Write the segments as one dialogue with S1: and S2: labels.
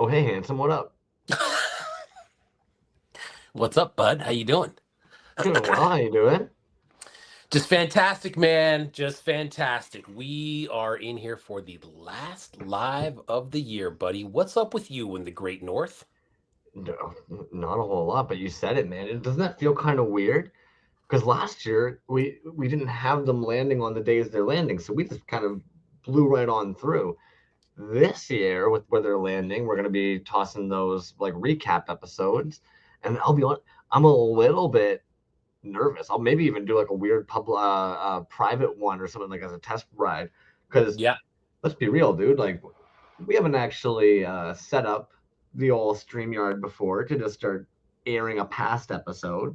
S1: Oh, hey, handsome, what up?
S2: What's up, bud? How you doing?
S1: Doing well, how you doing?
S2: Just fantastic, man. Just fantastic. We are in here for the last live of the year, buddy. What's up with you in the Great North?
S1: No, not a whole lot, but you said it, man. Doesn't that feel kind of weird? Because last year we didn't have them landing on the days they're landing, so we just kind of blew right on through. This year, with where they're landing, we're gonna be tossing those like recap episodes, and I'll be honest, I'm a little bit nervous. I'll maybe even do like a weird private one or something like as a test ride, because
S2: Yeah.
S1: let's be real, dude. Like we haven't actually set up the old StreamYard before to just start airing a past episode,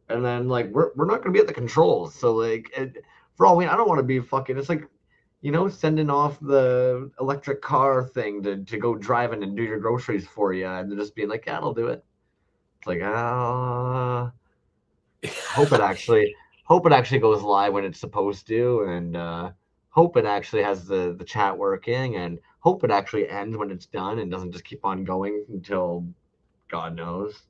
S1: and then like we're not gonna be at the controls. So like for all we, I don't want to be fucking. It's like sending off the electric car thing to go driving and do your groceries for you, and then just being like, yeah, I'll do it. It's like hope it actually hope it actually goes live when it's supposed to, and hope it actually has the chat working, and hope it actually ends when it's done and doesn't just keep on going until God knows.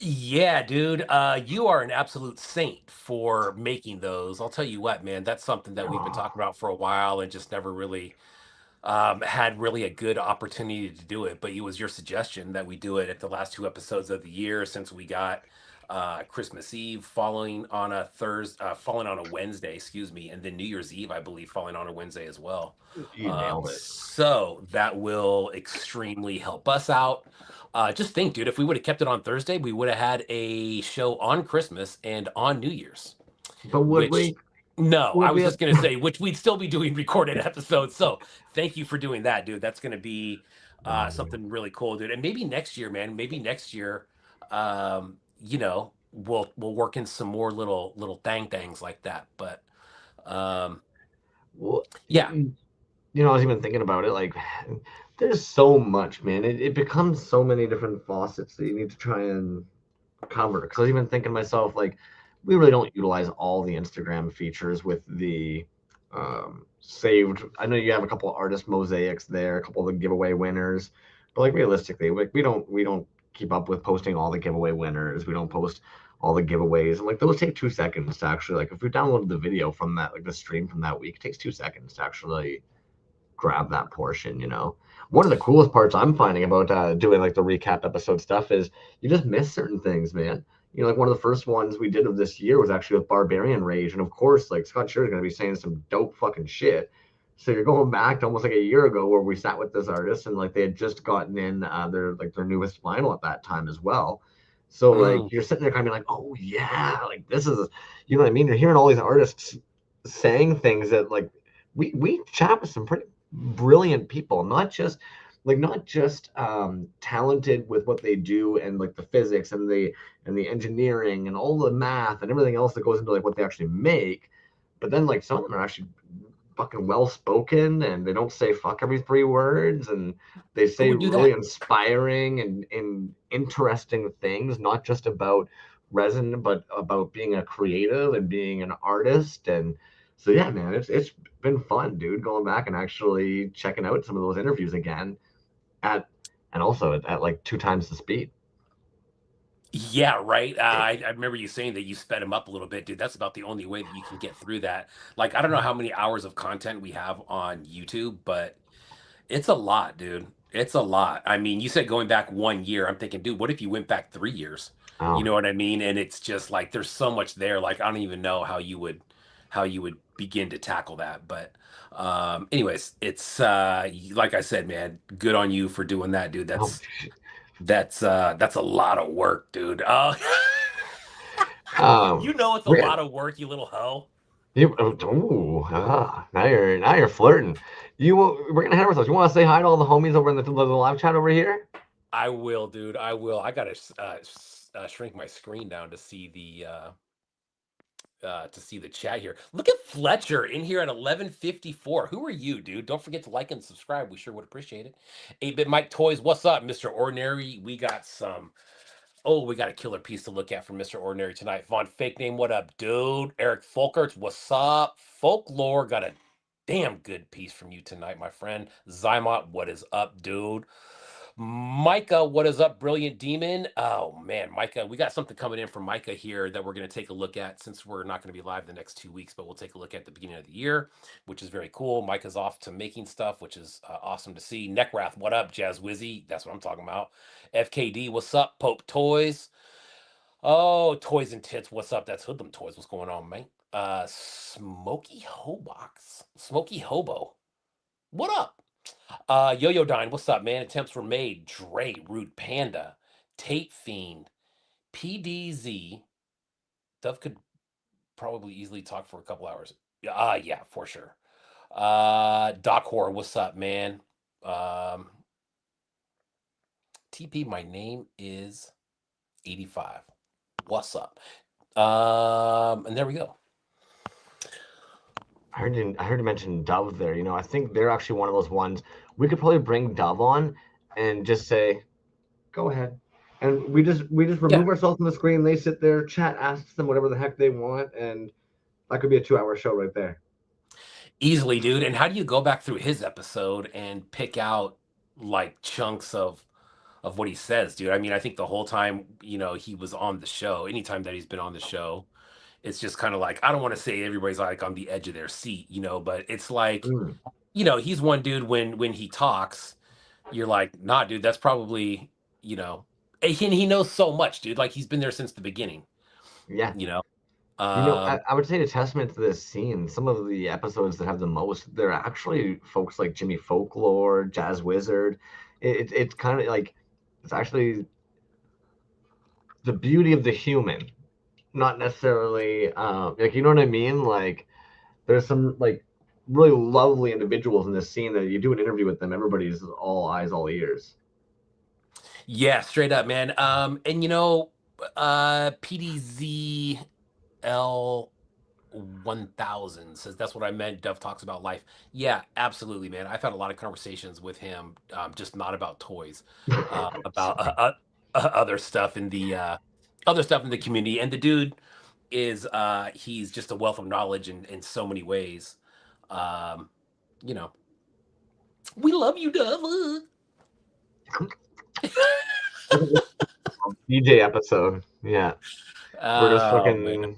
S2: Yeah, dude. You are an absolute saint for making those. I'll tell you what, man, that's something that we've been talking about for a while and just never really had really a good opportunity to do it, but it was your suggestion that we do it at the last two episodes of the year since we got Christmas Eve falling on a falling on a Wednesday, excuse me, and then New Year's Eve, I believe, falling on a Wednesday as well.
S1: You nailed it.
S2: So that will extremely help us out. Just think, dude, if we would have kept it on Thursday, we would have had a show on Christmas and on New Year's,
S1: But would
S2: which
S1: we?
S2: no, I
S1: Would
S2: was
S1: we
S2: just
S1: have?
S2: gonna say, which we'd still be doing recorded episodes. So thank you for doing that, dude. That's gonna be
S1: Um,
S2: something really cool, dude. And maybe next year, man. Maybe next year, we'll work in some more little things like that. But um,
S1: well,
S2: yeah,
S1: I was even thinking about it. Like, there's so much, man. It becomes so many different faucets that you need to try and cover. Because I was even thinking to myself, like, we really don't utilize all the Instagram features with the saved. I know you have a couple of artist mosaics there, a couple of the giveaway winners, but like realistically, like we don't keep up with posting all the giveaway winners. We don't post all the giveaways, and like those take 2 seconds to actually like if we downloaded the video from that like the stream from that week, it takes 2 seconds to actually grab that portion. One of the coolest parts I'm finding about doing like the recap episode stuff is you just miss certain things, man. Like one of the first ones we did of this year was actually with Barbarian Rage, and of course, like Scott Shear is going to be saying some dope fucking shit. So you're going back to almost like a year ago where we sat with this artist and like they had just gotten in their newest vinyl at that time as well. So like
S2: mm,
S1: you're sitting there kind of like, oh yeah, like this is, you know what I mean? You're hearing all these artists saying things that like we chat with some pretty brilliant people, not just talented with what they do and like the physics and the engineering and all the math and everything else that goes into like what they actually make, but then like some of them are actually fucking well spoken and they don't say fuck every 3 words, and they
S2: who
S1: say
S2: would do
S1: really
S2: that?
S1: inspiring and interesting things, not just about resin but about being a creative and being an artist. And so yeah, man, it's been fun, dude, going back and actually checking out some of those interviews again at and also at like 2 times the speed.
S2: Yeah, right. I remember you saying that you sped them up a little bit, dude. That's about the only way that you can get through that. Like, I don't know how many hours of content we have on YouTube, but it's a lot, dude. It's a lot. I mean, you said going back 1 year. I'm thinking, dude, what if you went back 3 years? You
S1: Oh,
S2: know what I mean? And it's just like there's so much there. Like, I don't even know how you would begin to tackle that. But anyways, it's like I said, man, good on you for doing that, dude.
S1: oh,
S2: That's a lot of work, dude. Oh,
S1: um,
S2: you know it's a
S1: we
S2: lot of work, you little hoe.
S1: now you're flirting. We're gonna head over those. You want to say hi to all the homies over in the live chat over here?
S2: I will, dude. I will. I gotta shrink my screen down to see the chat here. Look at Fletcher in here at 11:54. Who are you, dude? Don't forget to like and subscribe. We sure would appreciate it. 8-Bit Mike Toys, what's up, Mr. Ordinary? We got some. Oh, we got a killer piece to look at from Mr. Ordinary tonight. Von Fake Name, what up, dude? Eric Folkerts, what's up? Folklore got a damn good piece from you tonight, my friend. Zymot, what is up, dude? Micah, what is up, Brilliant Demon? Oh man, Micah, we got something coming in from Micah here that we're going to take a look at since we're not going to be live the next 2 weeks, but we'll take a look at the beginning of the year, which is very cool. Micah's off to making stuff, which is awesome to see. Neckrath, what up? Jazz Wizzy, that's what I'm talking about. FKD, what's up? Pope Toys. Oh, Toys and Tits, what's up? That's Hoodlum Toys. What's going on, man? Smoky Hobo. What up? Yo-Yo Dine, what's up, man? Attempts were made. Dre, Rude Panda, Tape Fiend, PDZ. Dove could probably easily talk for a couple hours. Yeah, for sure. Doc Horror, what's up, man? TP, my name is 85. What's up? And there we go.
S1: I heard you mention Dove there. I think they're actually one of those ones we could probably bring Dove on and just say, "Go ahead," and we just remove ourselves from the screen. They sit there, chat, asks them whatever the heck they want, and that could be a 2-hour show right there.
S2: Easily, dude. And how do you go back through his episode and pick out like chunks of what he says, dude? I mean, I think the whole time, he was on the show, anytime that he's been on the show, it's just kind of like, I don't want to say everybody's like on the edge of their seat, but it's like, he's one dude when he talks, you're like, nah, dude, that's probably, and he knows so much, dude. Like he's been there since the beginning.
S1: Yeah. I would say a testament to this scene, some of the episodes that have the most, they're actually folks like Jimmy Folklore, Jazz Wizard. It's kind of like, it's actually the beauty of the human, not necessarily like, you know what I mean? Like there's some like really lovely individuals in this scene that you do an interview with them, everybody's all eyes, all ears.
S2: Yeah, straight up, man. And PDZL 1000 says that's what I meant. Dove talks about life. Yeah, absolutely, man. I've had a lot of conversations with him, just not about toys, about other stuff in the community. And the dude is he's just a wealth of knowledge in so many ways. We love you, Dove.
S1: DJ episode, yeah. We're just fucking
S2: Man.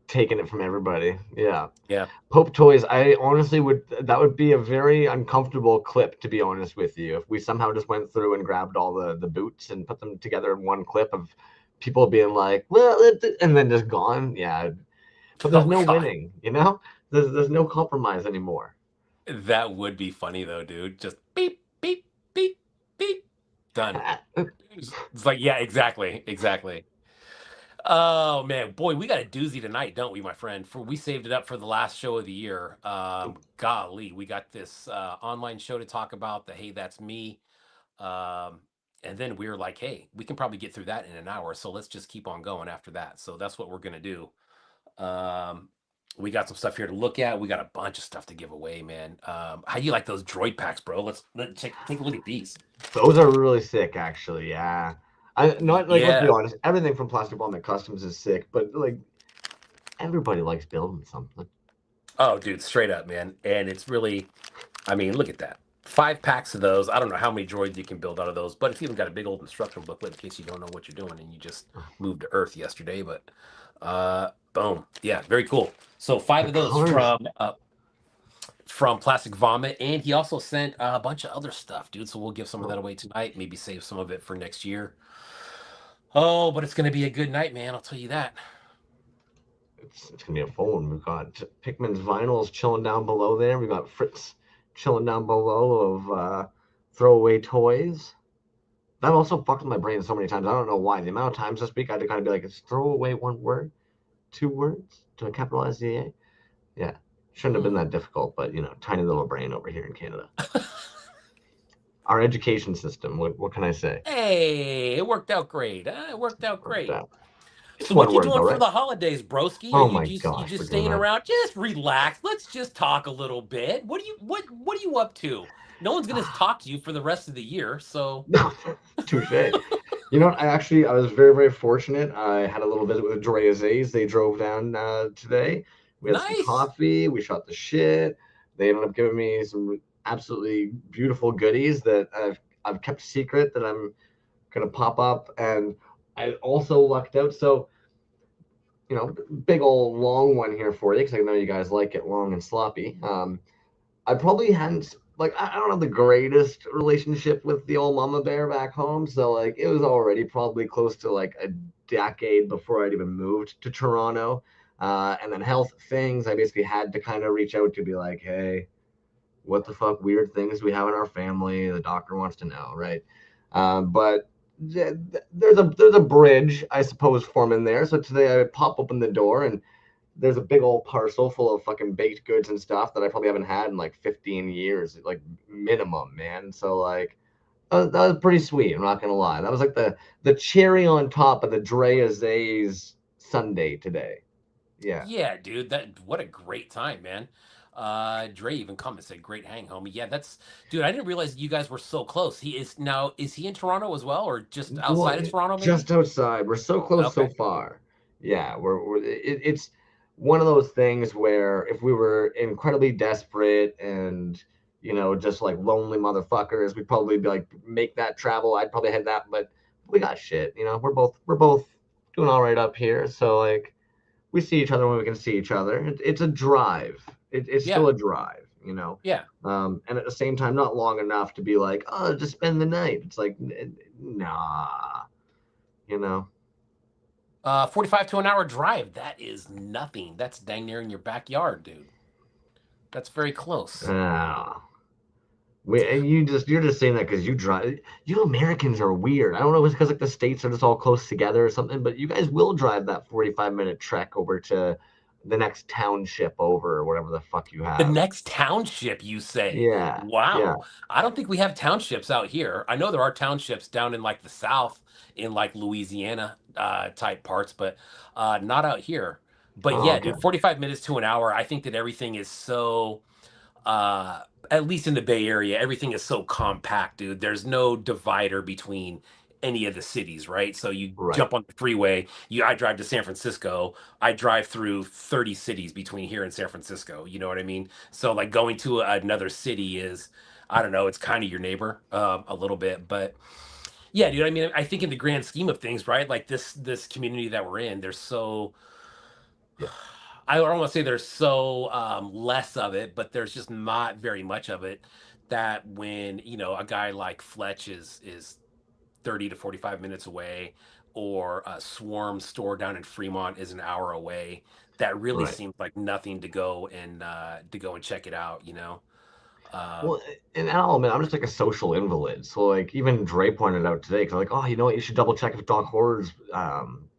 S1: taking it from everybody. Yeah.
S2: Yeah.
S1: Pope Toys, I honestly that would be a very uncomfortable clip, to be honest with you. If we somehow just went through and grabbed all the boots and put them together in one clip of people being like, well, and then just gone. Yeah. But there's no winning, There's no compromise anymore.
S2: That would be funny though, dude. Just beep, beep, beep, beep. Done. It's like, yeah, exactly. Oh man, boy, we got a doozy tonight, don't we, my friend? We saved it up for the last show of the year. Golly, we got this online show to talk about. The Hey, That's Me. And then we were like, hey, we can probably get through that in an hour, so let's just keep on going after that. So that's what we're gonna do. We got some stuff here to look at. We got a bunch of stuff to give away, man. How do you like those droid packs, bro? Let's take a look at these.
S1: Those are really sick, actually. Yeah. Let's be honest. Everything from Plastic Vomit Customs is sick, but like everybody likes building something.
S2: Oh, dude, straight up, man. And it's really, I mean, look at that. 5 packs of those. I don't know how many droids you can build out of those, but it's even got a big old instruction booklet in case you don't know what you're doing and you just moved to Earth yesterday. But boom, yeah, very cool. So 5 of those from Plastic Vomit, and he also sent a bunch of other stuff, dude. So we'll give some of that away tonight. Maybe save some of it for next year. Oh, but it's gonna be a good night, man. I'll tell you that.
S1: It's gonna be a full one. We've got Pckmansvinyls chilling down below there. We got Fritz chilling down below of throwaway toys. That also fucked with my brain so many times. I don't know why. The amount of times this week I had to kind of be like, it's throwaway 1 word, 2 words. Do I capitalize the A? Yeah. Shouldn't have been that difficult, but tiny little brain over here in Canada. Our education system. What can I say?
S2: Hey, it worked out great. It worked out great. So
S1: what
S2: you doing for the holidays, broski?
S1: Oh
S2: my gosh, you just staying around? Just relax. Let's just talk a little bit. What are you up to? No one's gonna talk to you for the rest of the year, so.
S1: Touche. You know what? I was very, very fortunate. I had a little visit with Dre Azays. They drove down today. We had some coffee. We shot the shit. They ended up giving me some absolutely beautiful goodies that I've kept secret that I'm gonna pop up, and I also lucked out. So big old long one here for you because I know you guys like it long and sloppy. I probably hadn't like I don't have the greatest relationship with the old mama bear back home, so like it was already probably close to like a decade before I'd even moved to Toronto. And then health things, I basically had to kind of reach out to be like, hey, what the fuck weird things we have in our family? The doctor wants to know, right? But there's a bridge, I suppose, forming there. So today I pop open the door and there's a big old parcel full of fucking baked goods and stuff that I probably haven't had in like 15 years, like minimum, man. So like that was pretty sweet. I'm not gonna lie. That was like the cherry on top of the Drea Zay's Sunday today. Yeah.
S2: Yeah, dude, that what a great time, man. Dre even commented, said, "Great hang, homie." Yeah, that's dude. I didn't realize you guys were so close. Is he in Toronto as well, or just
S1: Well,
S2: outside of Toronto, maybe?
S1: just outside. We're so close so
S2: Okay.
S1: far. Yeah, it's one of those things where if we were incredibly desperate and just like lonely motherfuckers, we'd probably be like make that travel. I'd probably head that, but we got shit. We're both doing all right up here. So like we see each other when we can see each other. It's a drive. It's
S2: Yeah,
S1: still a drive. You know.
S2: yeah.
S1: And at the same time, not long enough to be like, oh, just spend the night. It's like, nah, you know.
S2: 45 to an hour drive. That is nothing. That's dang near in your backyard, dude. That's very close.
S1: Ah, and you're just saying that because you drive. You Americans are weird. I don't know if it's because like the states are just all close together or something, but you guys will drive that 45-minute trek over to the next township over or whatever the fuck you
S2: The
S1: have.
S2: next township, you say?
S1: Yeah, yeah.
S2: Wow. I don't think we have townships out here. I know there are townships down in like the South, in like Louisiana type parts, but not out here. But
S1: Oh,
S2: yeah,
S1: okay.
S2: dude, 45 minutes to an hour. I think that everything is so at least in the Bay Area, everything is so compact, dude. There's no divider between any of the cities, right? So you
S1: Right.
S2: jump on the freeway, I drive to San Francisco, I drive through 30 cities between here and San Francisco, you know what I mean? So like going to another city is, I don't know, it's kind of your neighbor a little bit, but yeah, dude, I mean, I think in the grand scheme of things, right? Like this community that we're in, there's so
S1: Yeah.
S2: I don't want to say there's so less of it, but there's just not very much of it. That when a guy like Fletch is 30 to 45 minutes away, or a Swarm store down in Fremont is an hour away, that really
S1: Right.
S2: seems like nothing to go and check it out. Um,
S1: Well, and I'll admit, I'm just like a social invalid. So like even Dre pointed out today, because I'm like, oh, you know what? You should double check if Doc Horror's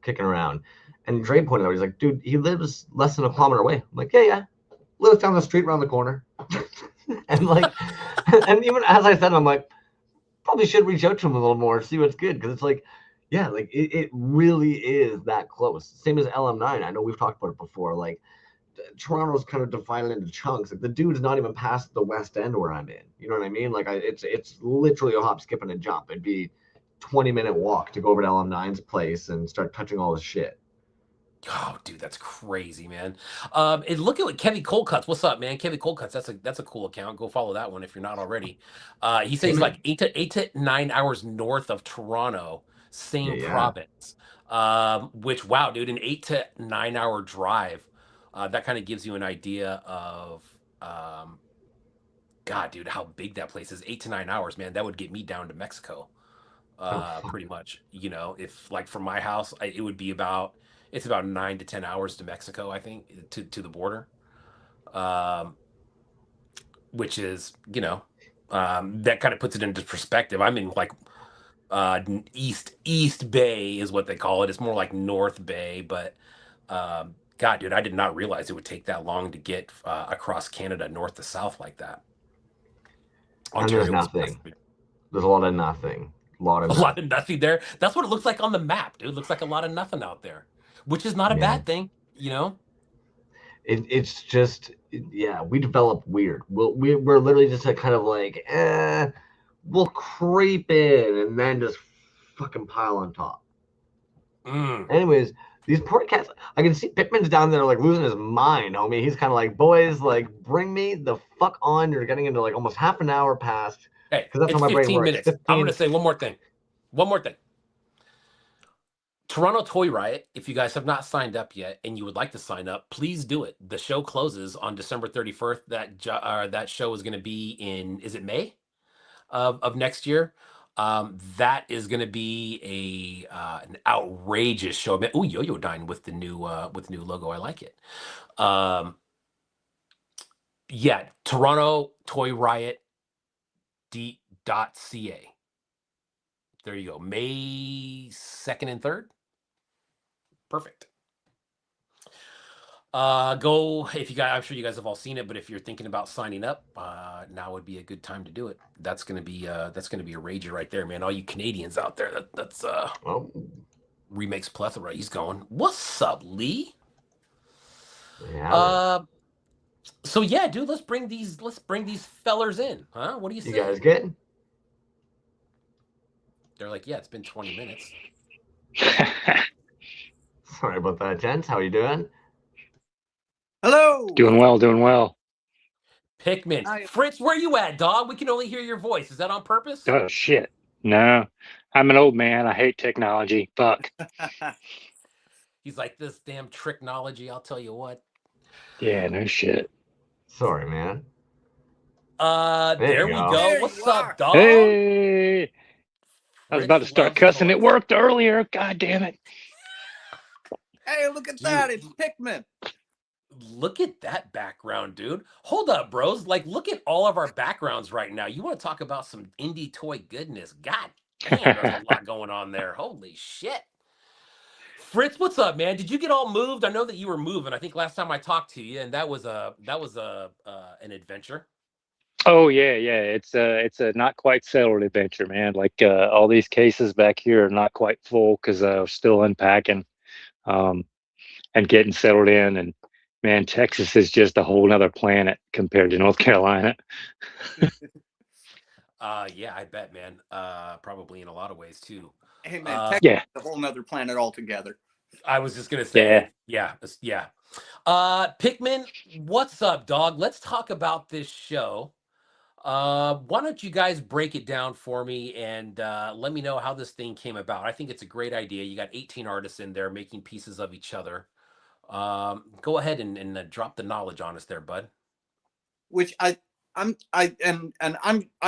S1: kicking around. And Dre pointed out, he's like, dude, he lives less than a kilometer away. I'm like, yeah, yeah, lives down the street around the corner. And like, and even as I said, I'm like, probably should reach out to him a little more, see what's good, because it's like, yeah, like it really is that close. Same as LM9. I know we've talked about it before. Like Toronto's kind of divided into chunks. Like the dude's not even past the West End where I'm in. You know what I mean? Like it's literally a hop, skip, and a jump. It'd be 20-minute walk to go over to LM9's place and start touching all his shit.
S2: Oh, dude, that's crazy, man. And look at what Kevin Coldcuts. What's up, man? Kevin Coldcuts. That's a cool account. Go follow that one if you're not already. He says he's
S1: Amen.
S2: like 8 to 9 hours north of Toronto,
S1: Yeah,
S2: same
S1: yeah.
S2: province. Which wow, dude, an 8 to 9 hour drive. That kind of gives you an idea of God, dude, how big that place is. 8 to 9 hours, man. That would get me down to Mexico.
S1: Oh fuck.
S2: Pretty much. If like from my house, it would be about it's about 9 to 10 hours to Mexico, I think, to the border. Um, which is, that kind of puts it into perspective. I'm in like East Bay is what they call it. It's more like North Bay, but God, dude, I did not realize it would take that long to get across Canada north to south like that.
S1: And there's
S2: Ontario was
S1: nothing.
S2: west.
S1: There's a lot of nothing. A lot of
S2: A lot
S1: nothing.
S2: of nothing there. That's what it looks like on the map, dude. It looks like a lot of nothing out there, which is not a
S1: Yeah.
S2: bad thing, you know?
S1: It's just yeah, we develop weird. We're literally just a kind of like we'll creep in and then just fucking pile on top.
S2: Mm.
S1: Anyways, these poor cats. I can see Pittman's down there like losing his mind, homie. He's kind of like, boys, like bring me the fuck on. You're getting into like almost half an hour past.
S2: Hey,
S1: Because that's how
S2: it's
S1: my brain
S2: 15
S1: works.
S2: minutes. I'm going
S1: 15.
S2: to say one more thing. One more thing. Toronto Toy Riot, if you guys have not signed up yet and you would like to sign up, please do it. The show closes on December 31st. That show is going to be in, is it May of next year? That is going to be an outrageous show. Oh, Yo-Yo Dine with the new logo. I like it. Yeah, Toronto Toy Riot .ca. There you go. May 2nd and 3rd. Perfect. Go if you guys. I'm sure you guys have all seen it, but if you're thinking about signing up, now would be a good time to do it. That's gonna be a rager right there, man. All you Canadians out there, that's Remakes Plethora. He's going. What's up, Lee?
S1: Yeah.
S2: So yeah, dude, let's bring these fellers in, huh? What do you say?
S1: You guys good?
S2: They're like, yeah, it's been 20 minutes.
S1: Sorry about that, gents. How are you doing?
S3: Hello.
S4: Doing well, doing well.
S2: Pckman. Fritz, where you at, dog? We can only hear your voice. Is that on purpose?
S4: Oh shit. No. I'm an old man. I hate technology. Fuck.
S2: He's like, this damn technology, I'll tell you what.
S4: Yeah, no shit.
S1: Sorry, man.
S2: There we go.
S3: There
S2: What's
S3: you
S2: up,
S3: are.
S2: dog?
S4: Hey. I was about to start
S2: Fritz
S4: cussing.
S2: loves
S4: It worked earlier. God damn it.
S3: Hey, look at that. It's Pikmin.
S2: Look at that background, dude. Hold up, bros. Like, look at all of our backgrounds right now. You want to talk about some indie toy goodness? God damn, there's a lot going on there. Holy shit. Fritz, what's up, man? Did you get all moved? I know that you were moving. I think last time I talked to you, and that was an adventure.
S4: Oh yeah, yeah. It's a not quite settled adventure, man. Like all these cases back here are not quite full because I was still unpacking and getting settled in. And man, Texas is just a whole nother planet compared to North Carolina.
S2: Yeah, I bet, man. Probably in a lot of ways too.
S3: Hey, man, Texas
S4: Yeah.
S3: is a whole nother planet altogether.
S2: I was just gonna say, yeah. Pckman, what's up, dog? Let's talk about this show. Why don't you guys break it down for me and let me know how this thing came about? I think it's a great idea. You got 18 artists in there making pieces of each other. Go ahead and drop the knowledge on us there, bud.
S3: Which I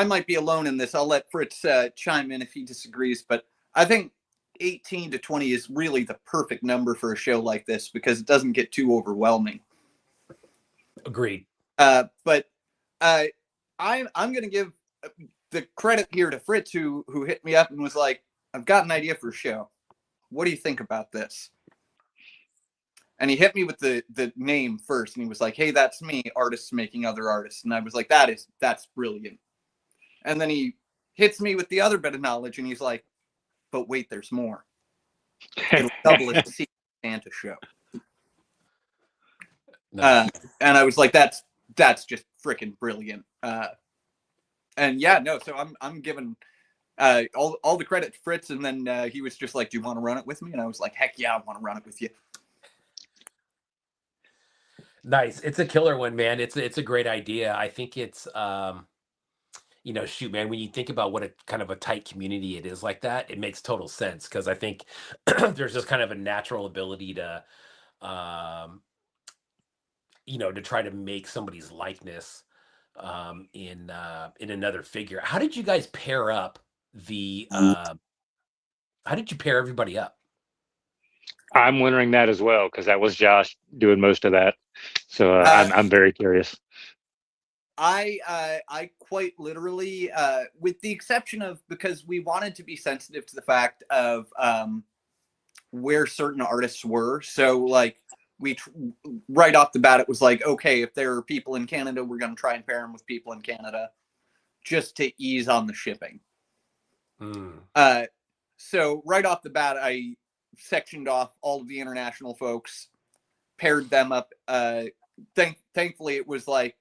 S3: might be alone in this. I'll let Fritz chime in if he disagrees, but I think 18 to 20 is really the perfect number for a show like this because it doesn't get too overwhelming.
S2: Agreed.
S3: But I'm going to give the credit here to Fritz, who hit me up and was like, "I've got an idea for a show. What do you think about this?" And he hit me with the name first, and he was like, "Hey, that's me, artists making other artists." And I was like, "That's brilliant." And then he hits me with the other bit of knowledge, and he's like, "But wait, there's more. It'll double as a Secret Santa show."
S2: Nice.
S3: And I was like, "That's just freaking brilliant." And yeah, no. So I'm giving all the credit to Fritz, and then he was just like, "Do you want to run it with me?" And I was like, "Heck yeah, I want to run it with you."
S2: Nice. It's a killer one, man. It's a great idea. I think it's shoot, man, when you think about what a kind of a tight community it is like that, it makes total sense because I think there's just kind of a natural ability to to try to make somebody's likeness in another figure. How did you guys pair up the how did you pair everybody up?
S4: I'm wondering that as well because that was Josh doing most of that. So I'm very curious.
S3: I quite literally, with the exception of because we wanted to be sensitive to the fact of where certain artists were. So like right off the bat, it was like, okay, if there are people in Canada, we're going to try and pair them with people in Canada just to ease on the shipping. So right off the bat, I sectioned off all of the international folks, paired them up. Thankfully, it was like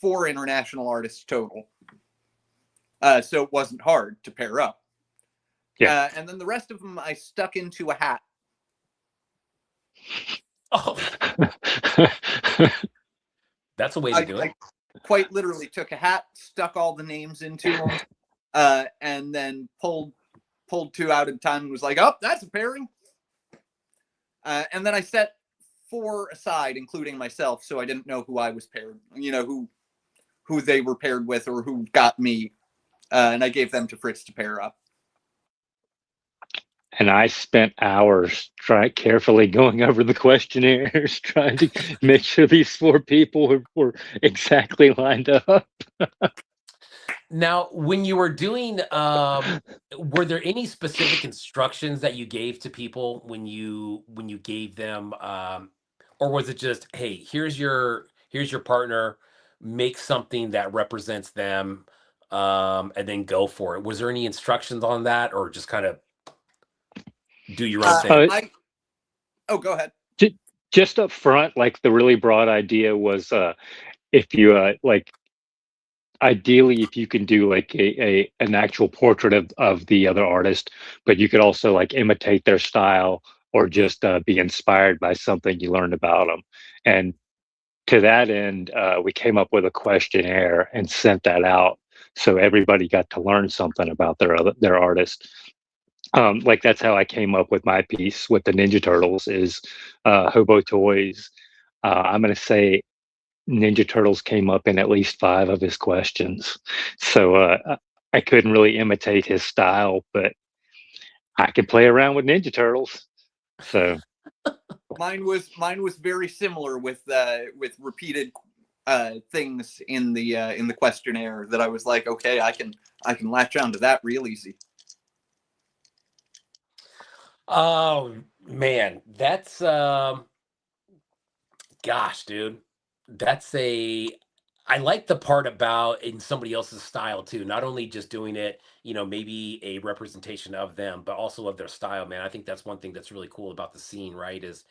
S3: 4 international artists total. So it wasn't hard to pair up.
S4: Yeah.
S3: And then the rest of them I stuck into a hat.
S2: Oh, that's a way to do it.
S3: quite literally took a hat, stuck all the names into them, and then pulled 2 out at a time and was like, "Oh, that's a pairing." And then I set 4 aside, including myself, so I didn't know who I was paired, who they were paired with or who got me, and I gave them to Fritz to pair up.
S4: And I spent hours carefully going over the questionnaires, trying to make sure these 4 people were exactly lined up.
S2: Now, when you were doing, were there any specific instructions that you gave to people when you gave them, or was it just, hey, here's your partner, make something that represents them, and then go for it? Was there any instructions on that, or just kind of do your own thing?
S3: Go ahead.
S4: Just up front, like the really broad idea was, if you like, ideally, if you can do like an actual portrait of the other artist, but you could also like imitate their style or just be inspired by something you learned about them. And to that end, we came up with a questionnaire and sent that out, so everybody got to learn something about their artist. Like that's how I came up with my piece with the Ninja Turtles is Hobo Toys. I'm going to say Ninja Turtles came up in at least 5 of his questions. So I couldn't really imitate his style, but I could play around with Ninja Turtles. So
S3: mine was very similar with repeated things in the questionnaire that I was like, okay, I can latch on to that real easy.
S2: Oh man, that's gosh, dude. I like the part about in somebody else's style too. Not only just doing it, maybe a representation of them, but also of their style, man. I think that's one thing that's really cool about the scene, right? Is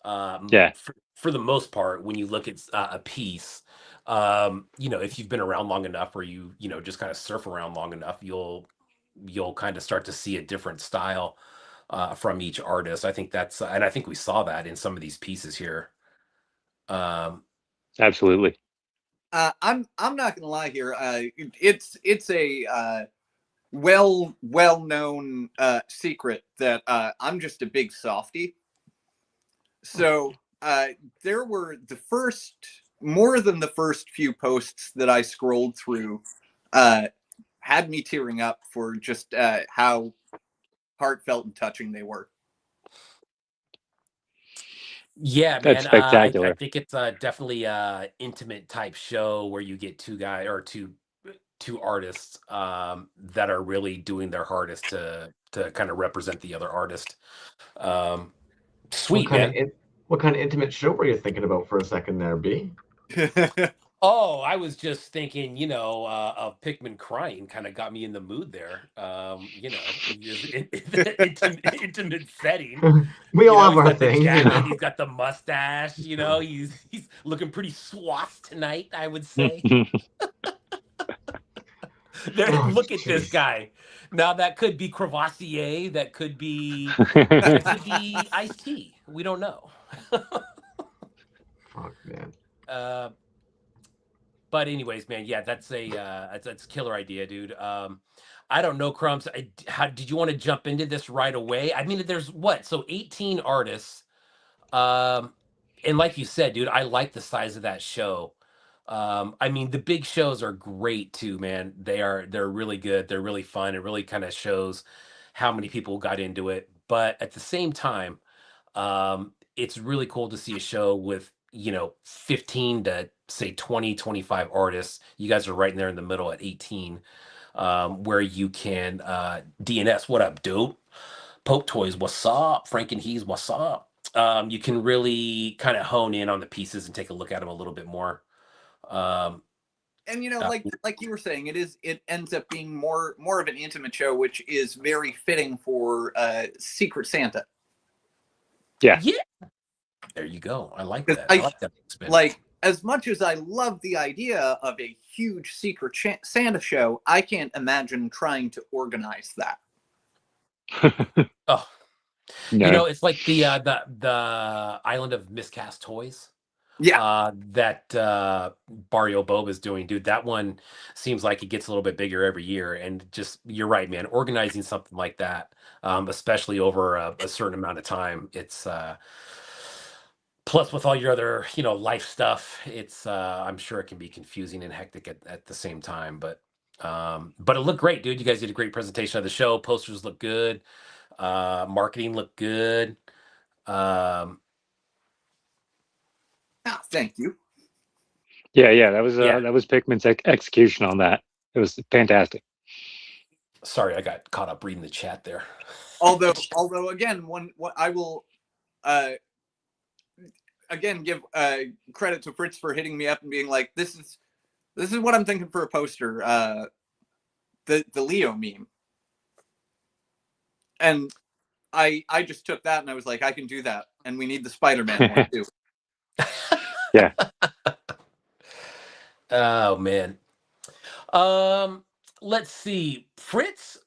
S4: yeah,
S2: for the most part, when you look at a piece, if you've been around long enough, or just kind of surf around long enough, you'll kind of start to see a different style from each artist. I think that's, and I think we saw that in some of these pieces here.
S4: absolutely.
S3: I'm not gonna lie here. It's a well-known secret that I'm just a big softie. So there were more than the first few posts that I scrolled through had me tearing up for just how heartfelt and touching they were.
S2: Yeah, man.
S4: That's spectacular.
S2: I think it's definitely a intimate type show where you get 2 guys or two artists that are really doing their hardest to kind of represent the other artist. Sweet, man.
S1: What kind of intimate show were you thinking about for a second there, B?
S2: Oh, I was just thinking, of Pickman crying kind of got me in the mood there. Intimate setting.
S1: We all have
S2: He's
S1: our
S2: got the
S1: thing,
S2: jacket, he's got the mustache, he's looking pretty swath tonight, I would say. Look at this guy. Now that could be Crevassier, that could be Ice-T. We don't know.
S1: Fuck, man.
S2: But anyways, man, yeah, that's a killer idea, dude. I don't know, Crumbs. How did you want to jump into this right away? I mean, there's 18 artists. And like you said, dude, I like the size of that show. I mean, the big shows are great too, man. They're really good. They're really fun. It really kind of shows how many people got into it. But at the same time, it's really cool to see a show with 15 to say 20, 25 artists. You guys are right in there in the middle at 18, where you can DNS, what up, dude? Poke Toys, what's up? Frankenhees, what's up? You can really kind of hone in on the pieces and take a look at them a little bit more.
S3: And like you were saying, it ends up being more of an intimate show, which is very fitting for Secret Santa.
S4: Yeah.
S2: There you go. I like that.
S3: I like that. Like, as much as I love the idea of a huge Secret Santa show, I can't imagine trying to organize that.
S2: Oh, no. It's like the Island of Miscast Toys, that Barrio Boba is doing, dude. That one seems like it gets a little bit bigger every year. And just, you're right, man. Organizing something like that, especially over a certain amount of time, it's plus with all your other, life stuff, it's I'm sure it can be confusing and hectic at the same time. But it looked great, dude. You guys did a great presentation of the show. Posters look good. Marketing looked good.
S3: Thank you.
S4: Yeah. That was Pickman's execution on that. It was fantastic.
S2: Sorry, I got caught up reading the chat there.
S3: Although again, what I will again give credit to Fritz for hitting me up and being like, this is what I'm thinking for a poster. The Leo meme. And I just took that and I was like, I can do that. And we need the Spider-Man one too.
S4: Yeah.
S2: Oh man. Let's see. Fritz,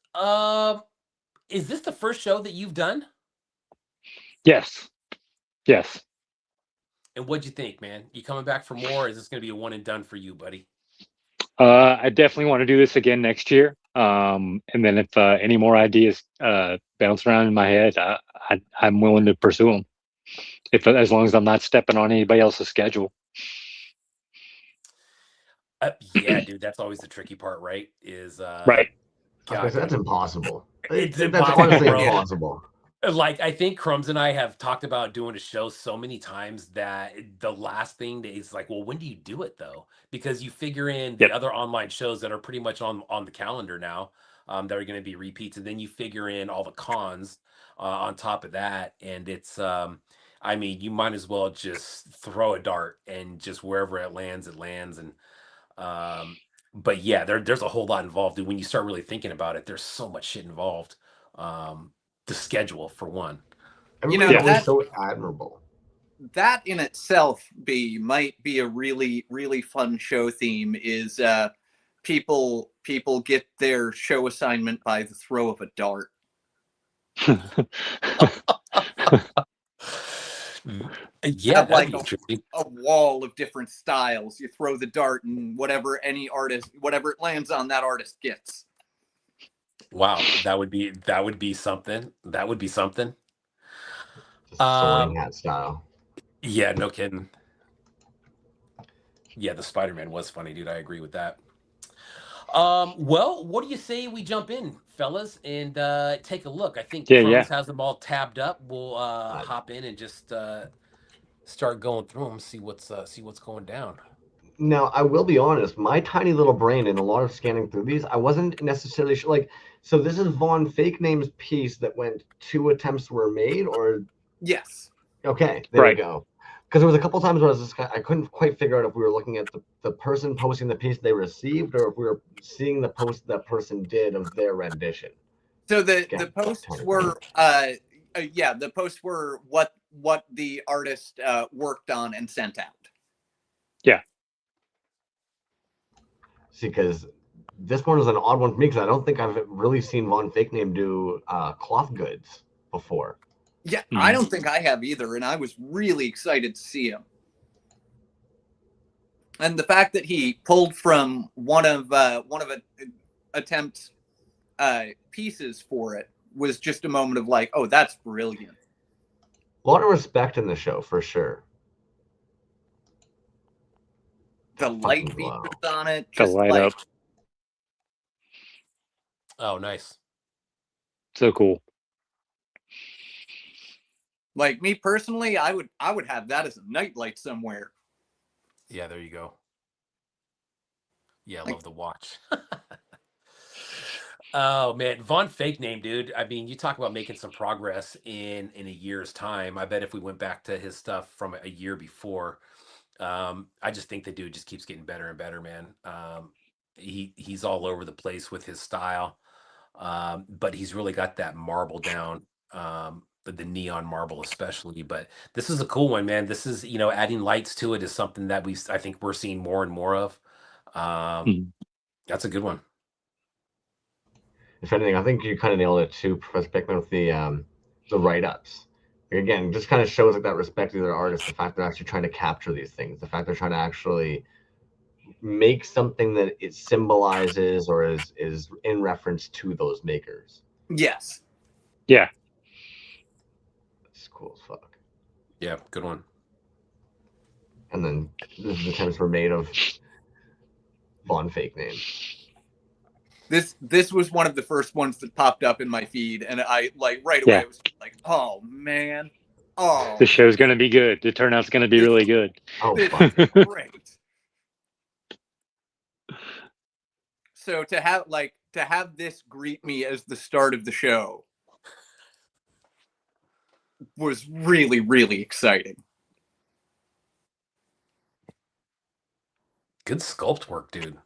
S2: is this the first show that you've done?
S4: Yes.
S2: And what'd you think, man? You coming back for more, or is this gonna be a one and done for you, buddy?
S4: I definitely want to do this again next year. And then if any more ideas bounce around in my head, I'm willing to pursue them. As long as I'm not stepping on anybody else's schedule.
S2: Yeah, dude, that's always the tricky part, right? Is
S4: right.
S1: God, that's impossible.
S2: It's
S1: that's
S2: impossible,
S1: honestly
S2: bro.
S1: impossible.
S2: Like, I think Crumbs and I have talked about doing a show so many times that the last thing that is like, well, when do you do it though? Because you figure in the other online shows that are pretty much on the calendar now, that are going to be repeats, and then you figure in all the cons on top of that, and it's I mean, you might as well just throw a dart and just wherever it lands, and but yeah, there's a whole lot involved, dude. When you start really thinking about it, there's so much shit involved. The schedule, for one.
S1: That's so admirable.
S3: That in itself might be a really, really fun show theme. Is people get their show assignment by the throw of a dart.
S2: Yeah,
S3: like a wall of different styles. You throw the dart, and whatever it lands on, that artist gets.
S2: Wow, that would be something. That would be something.
S1: Sorting hat style.
S2: Yeah, no kidding. Yeah, the Spider-Man was funny, dude. I agree with that. Well, what do you say we jump in, fellas, and take a look? I think Crumbs has them all tabbed up. We'll hop in and just start going through them, see what's going down.
S1: Now, I will be honest, my tiny little brain in a lot of scanning through these, I wasn't necessarily sure. Like, so this is Von Fake Name's piece that went 2 attempts were made, or?
S3: Yes.
S1: Okay, there we go. Because there was a couple times where I couldn't quite figure out if we were looking at the person posting the piece they received, or if we were seeing the post that person did of their rendition.
S3: So the posts were the posts were what the artist worked on and sent out.
S4: Yeah.
S1: See, because this one is an odd one for me, because I don't think I've really seen Von Fake Name do cloth goods before.
S3: Yeah, I don't think I have either, and I was really excited to see him. And the fact that he pulled from one of attempts pieces for it was just a moment of like, oh, that's brilliant.
S1: A lot of respect in the show, for sure.
S3: The light features on it.
S4: The light up.
S2: Oh, nice.
S4: So cool.
S3: Like me personally, I would have that as a nightlight somewhere.
S2: Yeah, there you go. Yeah, I love the watch. Oh man, Von Fake Name, dude. I mean, you talk about making some progress in a year's time. I bet if we went back to his stuff from a year before, I just think the dude just keeps getting better and better, man. He's all over the place with his style, but he's really got that marble down, the neon marble especially. But this is a cool one, man. This is, adding lights to it is something that I think we're seeing more and more of. That's a good one.
S1: If anything, I think you kind of nailed it too, Professor Pickman, with the write-ups. Again, just kind of shows like that respect to their artists. The fact they're actually trying to capture these things. The fact they're trying to actually make something that it symbolizes or is in reference to those makers.
S3: Yes.
S4: Yeah.
S1: It's cool as fuck.
S2: Yeah, good one.
S1: And then the attempts were made of Von fake name.
S3: This was one of the first ones that popped up in my feed, and I like right away.
S4: Yeah.
S3: I was like, oh man, oh,
S4: The show's going to be good. The turnout's going to be really good.
S1: Oh
S3: this
S1: fuck.
S3: is great. So to have this greet me as the start of the show was really, really exciting.
S2: Good sculpt work, dude.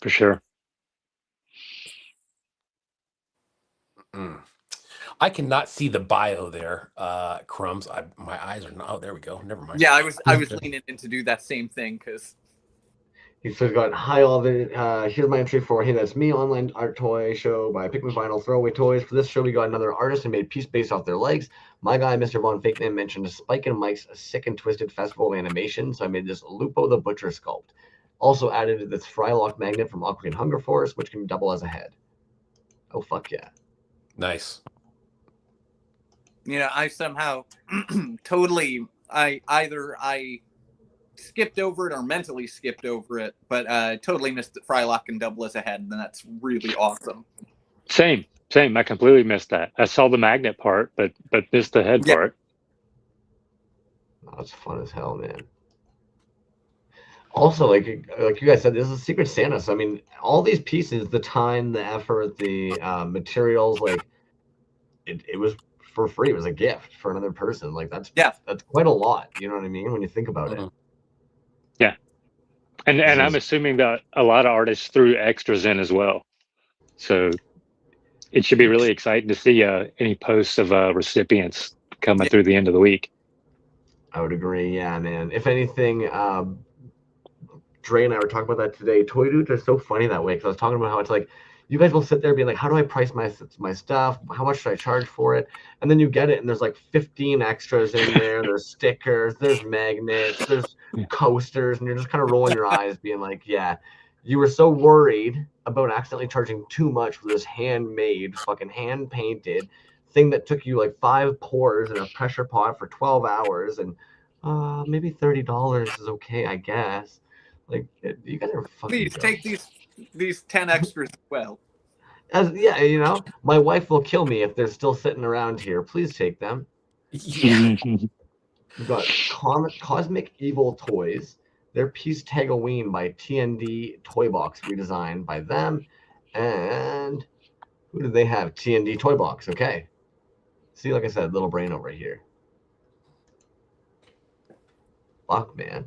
S4: For sure.
S2: I cannot see the bio there, Crumbs. My eyes are not. Oh, there we go. Never mind.
S3: Yeah, I was leaning in to do that same thing because
S1: He's got hi all the here's my entry for hey that's me online art toy show by Pckmansvinyls throwaway toys. For this show we got another artist and made piece based off their legs. My guy Mr. Von Fake Name mentioned Spike and Mike's Sick and Twisted Festival of Animation, so I made this Lupo the Butcher sculpt. Also added this Frylock magnet from Aquarian Hunger Force, which can double as a head. Oh fuck yeah!
S2: Nice.
S3: you know I somehow totally I skipped over it or mentally skipped over it, but totally missed that Frylock and double as a head, and that's really awesome.
S4: Same. I completely missed that. I saw the magnet part, but missed the head part.
S1: Oh, that's fun as hell, man. Also, like you guys said, this is Secret Santa. So I mean, all these pieces, the time, the effort, the materials, like it was for free. It was a gift for another person. Like that's quite a lot. You know what I mean? When you think about it.
S4: Yeah. And I'm assuming that a lot of artists threw extras in as well. So it should be really exciting to see any posts of recipients coming through the end of the week.
S1: I would agree. Yeah, man. If anything, Dre and I were talking about that today. Toy dudes are so funny that way because I was talking about how it's like you guys will sit there being like, how do I price my stuff? How much should I charge for it? And then you get it, and there's like 15 extras in there. There's stickers, there's magnets, there's coasters, and you're just kind of rolling your eyes, being like, yeah, you were so worried about accidentally charging too much for this handmade, fucking hand painted thing that took you like 5 pours in a pressure pot for 12 hours, and maybe $30 is okay, I guess. Like, you guys are fucking.
S3: Please take these 10 extras as well.
S1: Yeah, you know, my wife will kill me if they're still sitting around here. Please take them.
S2: Yeah.
S1: We've got Cosmic Evil Toys. They're Piece Halloween by TND Toy Box, redesigned by them. And who do they have? TND Toy Box. Okay. See, like I said, little brain over here. Fuck, man.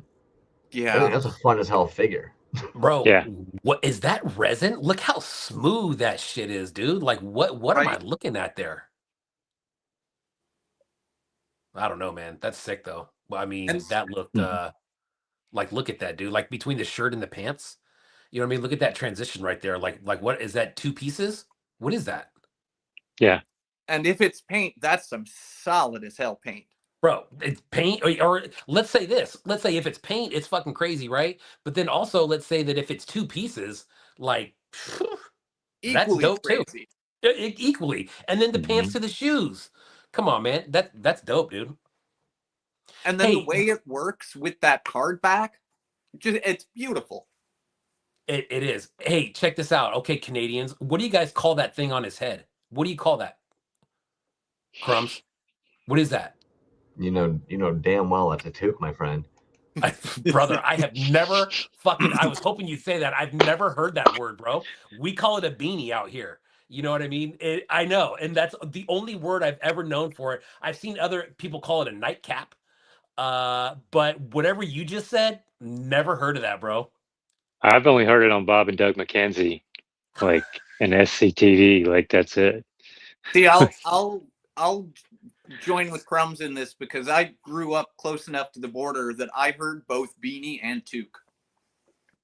S3: Yeah.
S1: I think that's a fun as hell figure.
S2: Bro,
S4: Yeah.
S2: What is that resin? Look how smooth that shit is, dude. Like what am I looking at there? I don't know, man. That's sick though. Well, I mean, that looked like look at that, dude. Like between the shirt and the pants. You know what I mean? Look at that transition right there. Like what is that? 2 pieces? What is that?
S4: Yeah.
S3: And if it's paint, that's some solid as hell paint.
S2: Bro, it's paint, or let's say this. Let's say if it's paint, it's fucking crazy, right? But then also, let's say that if it's 2 pieces, like that's
S3: Equally
S2: dope
S3: crazy.
S2: too. Equally, and then the pants to the shoes. Come on, man, that's dope, dude.
S3: And then the way it works with that card back, it's beautiful.
S2: It is. Hey, check this out. Okay, Canadians, what do you guys call that thing on his head? What do you call that? Crumbs. What is that?
S1: You know damn well that's a toque, my friend.
S2: Brother, I have never fucking, I was hoping you'd say that. I've never heard that word, bro. We call it a beanie out here. You know what I mean? I know. And that's the only word I've ever known for it. I've seen other people call it a nightcap. But whatever you just said, never heard of that, bro.
S4: I've only heard it on Bob and Doug McKenzie, like in SCTV. Like that's it.
S3: See, I'll join with Crumbs in this because I grew up close enough to the border that I heard both beanie and toque.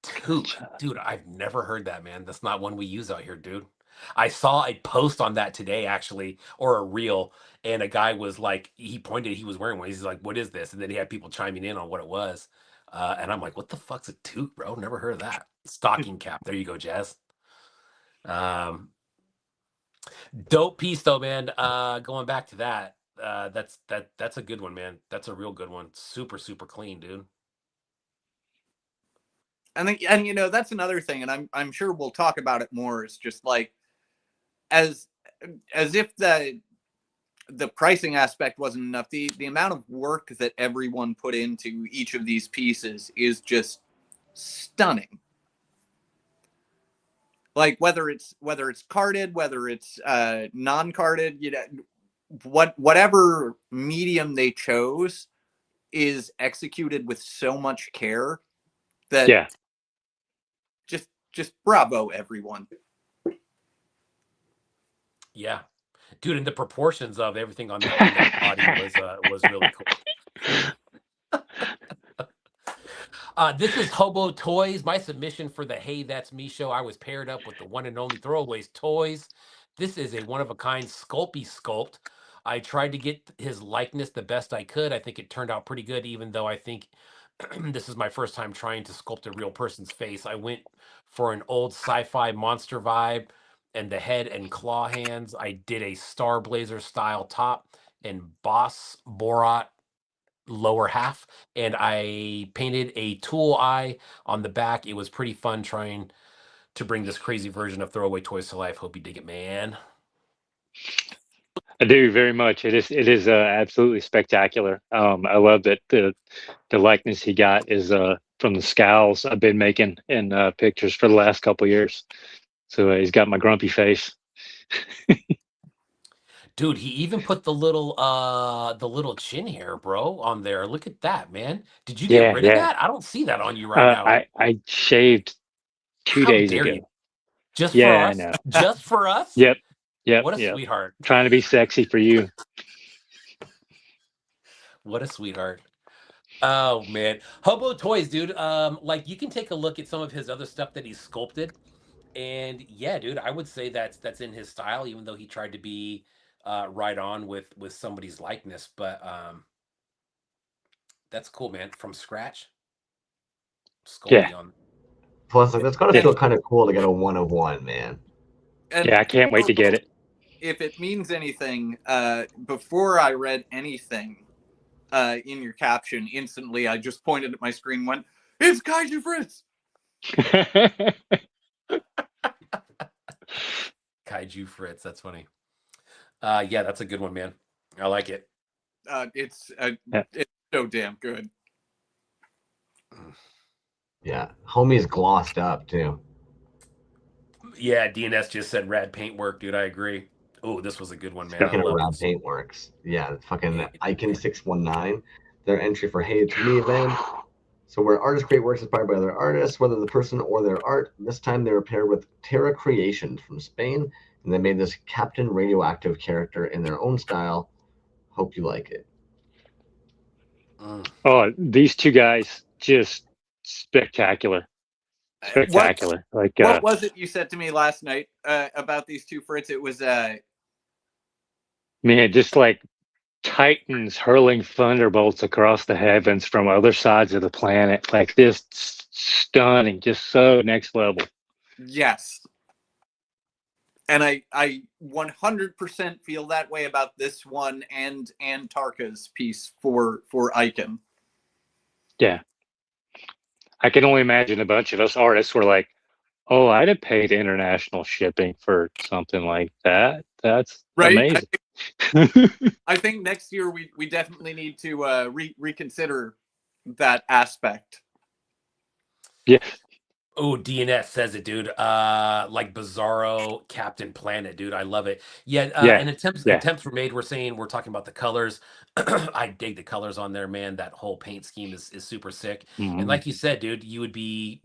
S2: Toque, dude, I've never heard that, man. That's not one we use out here, dude. I saw a post on that today, actually, or a reel, and a guy was like, he pointed, he was wearing one. He's like, "What is this?" And then he had people chiming in on what it was, and I'm like, "What the fuck's a toque, bro? Never heard of that." Stocking cap. There you go, Jazz. Um, Dope piece though, man. Going back to that, that's a good one, man. That's a real good one. Super, super clean, dude.
S3: And you know, that's another thing, and I'm sure we'll talk about it more. It's just like as if the pricing aspect wasn't enough. The amount of work that everyone put into each of these pieces is just stunning. Like whether it's carded, whether it's non-carded, you know, whatever medium they chose is executed with so much care that
S4: Yeah.
S3: just bravo, everyone.
S2: Yeah, dude, and the proportions of everything on that body was really cool. This is Hobo Toys. My submission for the Hey That's Me show. I was paired up with the one and only Throwaways Toys. This is a one-of-a-kind Sculpey sculpt. I tried to get his likeness the best I could. I think it turned out pretty good, even though I think this is my first time trying to sculpt a real person's face. I went for an old sci-fi monster vibe and the head and claw hands. I did a Star Blazer style top and Boss Borat lower half, and I painted a tool eye on the back. It was pretty fun trying to bring this crazy version of Throwaway Toys to life. Hope you dig it, man.
S4: I do very much. It is absolutely spectacular. I love that the likeness he got is from the scowls I've been making in pictures for the last couple of years. So he's got my grumpy face.
S2: Dude, he even put the little chin hair, bro, on there. Look at that, man. Did you get rid of that? I don't see that on you right now.
S4: I shaved 2
S2: How
S4: days
S2: dare
S4: ago.
S2: You? Just
S4: Yeah,
S2: for
S4: I
S2: us?
S4: know.
S2: Just for us?
S4: Yep.
S2: What a sweetheart.
S4: Trying to be sexy for you.
S2: What a sweetheart. Oh man. Hobo Toys, dude. Like you can take a look at some of his other stuff that he's sculpted. And yeah, dude, I would say that's in his style, even though he tried to be right on with somebody's likeness. But that's cool, man. From scratch. Sculpey on.
S1: Plus, like, that's got to feel kind of cool to get a 1 of 1, man.
S3: And
S4: yeah, I can't wait to get it.
S3: If it means anything, before I read anything in your caption, instantly I just pointed at my screen and went, "It's Kaiju Fritz!"
S2: Kaiju Fritz, that's funny. Yeah, that's a good one, man. I like it.
S3: It's so damn good.
S1: Yeah, homie's glossed up too.
S2: Yeah, DNS just said rad paint work, dude. I agree. Oh, this was a good one, man.
S1: Speaking of rad paint works, yeah, fucking Icon 619, their entry for Hey It's Me event. So where artists create works inspired by other artists, whether the person or their art. This time they were paired with Terra Creations from Spain, and they made this Captain Radioactive character in their own style. Hope you like it.
S4: Oh, these two guys just spectacular. Spectacular.
S3: What was it you said to me last night about these two Fritz? It was
S4: man, just like Titans hurling thunderbolts across the heavens from other sides of the planet. Like this, stunning, just so next level.
S3: Yes. And I 100% feel that way about this one and Tarka's piece for Icon.
S4: Yeah. I can only imagine a bunch of us artists were like, oh, I'd have paid international shipping for something like that. That's right. Amazing.
S3: I think next year we definitely need to reconsider that aspect.
S4: Yeah.
S2: Oh, DNS says it, dude. Like Bizarro Captain Planet, dude. I love it. Yeah, and attempts were made. We're talking about the colors. I dig the colors on there, man. That whole paint scheme is super sick.
S4: Mm-hmm.
S2: And like you said, dude, you'd be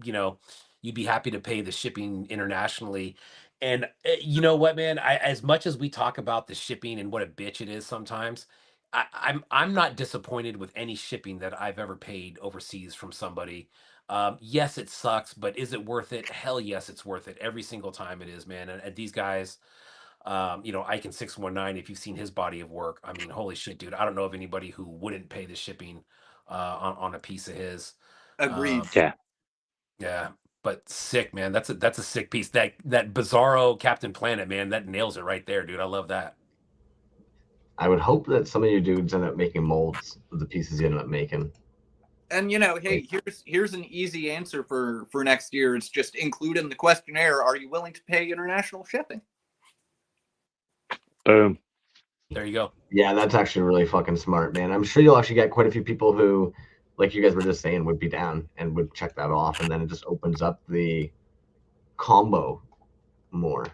S2: happy to pay the shipping internationally. And you know what, man? As much as we talk about the shipping and what a bitch it is sometimes, I'm not disappointed with any shipping that I've ever paid overseas from somebody. Yes, it sucks, but is it worth it? Hell yes, it's worth it. Every single time it is, man. And these guys, you know, Icon 619, if you've seen his body of work, I mean, holy shit, dude. I don't know of anybody who wouldn't pay the shipping on a piece of his.
S3: Agreed.
S4: Yeah.
S2: Yeah, but sick, man. That's a sick piece. That Bizarro Captain Planet, man, that nails it right there, dude. I love that.
S1: I would hope that some of you dudes end up making molds of the pieces you ended up making.
S3: And you know, hey, here's an easy answer for next year. It's just include in the questionnaire, are you willing to pay international shipping?
S4: Boom.
S2: There you go.
S1: Yeah, that's actually really fucking smart, man. I'm sure you'll actually get quite a few people who, like you guys were just saying, would be down and would check that off, and then it just opens up the combo more.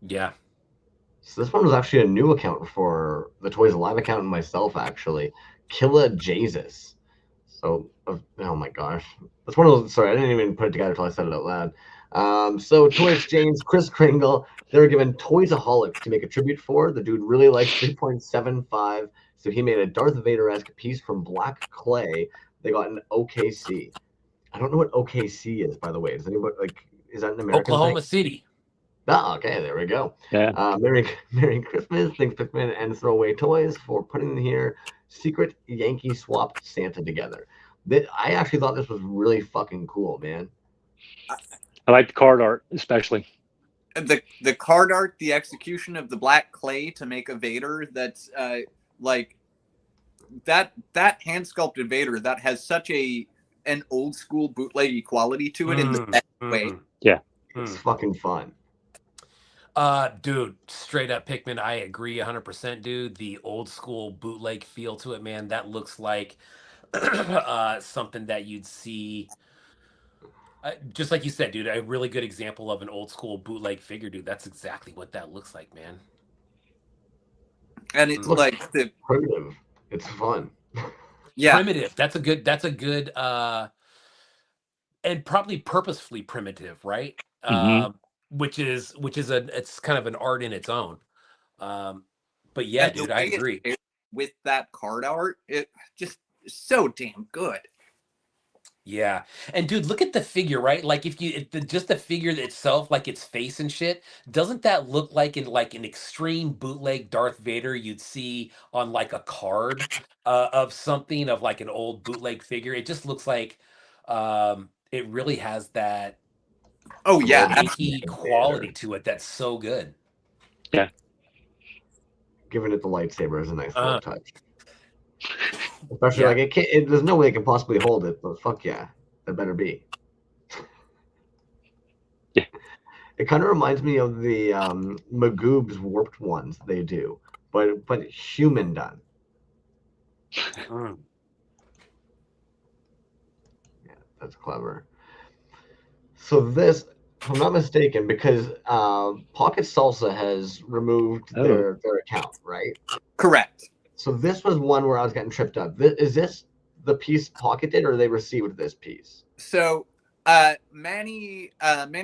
S2: Yeah.
S1: So this one was actually a new account for the Toys Alive account and myself, actually. Killa Jesus. So, oh my gosh. That's one of those, sorry, I didn't even put it together until I said it out loud. So Toy Exchange, Chris Kringle, they were given Toysaholic to make a tribute for. The dude really likes 3.75, so he made a Darth Vader-esque piece from black clay. They got an OKC. I don't know what OKC is, by the way. Does anybody, like, is that an American
S2: Oklahoma
S1: thing?
S2: City.
S1: Oh, okay, there we go.
S4: Yeah.
S1: Merry Christmas. Thanks, Pickman and Throwaway Toys, for putting here secret Yankee swapped Santa together. I actually thought this was really fucking cool, man.
S4: I like the card art, especially.
S3: The card art, the execution of the black clay to make a Vader that's like that hand sculpted Vader that has such an old school bootleggy quality to it in the best way.
S4: Yeah.
S1: It's fucking fun.
S2: Dude, straight up Pikmin, I agree 100%, dude. The old school bootleg feel to it, man. That looks like something that you'd see. Just like you said, dude, a really good example of an old school bootleg figure, dude. That's exactly what that looks like, man.
S3: And it's like the
S1: primitive. It's fun.
S3: Yeah.
S2: Primitive. That's a good and probably purposefully primitive, right? Which is it's kind of an art in its own. But yeah, dude, I agree.
S3: With that card art, it just so damn good.
S2: Yeah, and dude, look at the figure, right? Like just the figure itself, like its face and shit, doesn't that look like an extreme bootleg Darth Vader you'd see on like a card of something of like an old bootleg figure? It just looks like it really has that Yankee quality to it that's so good.
S4: Yeah.
S1: Giving it the lightsaber is a nice little touch. Especially like it can't. There's no way it can possibly hold it, but fuck yeah, it better be.
S4: Yeah.
S1: It kind of reminds me of the Magoob's warped ones they do, but human done. Yeah, that's clever. So this, if I'm not mistaken, because Pocket Salsa has removed their account, right?
S3: Correct.
S1: So this was one where I was getting tripped up. Is this the piece Pocket did, or they received this piece?
S3: So Manny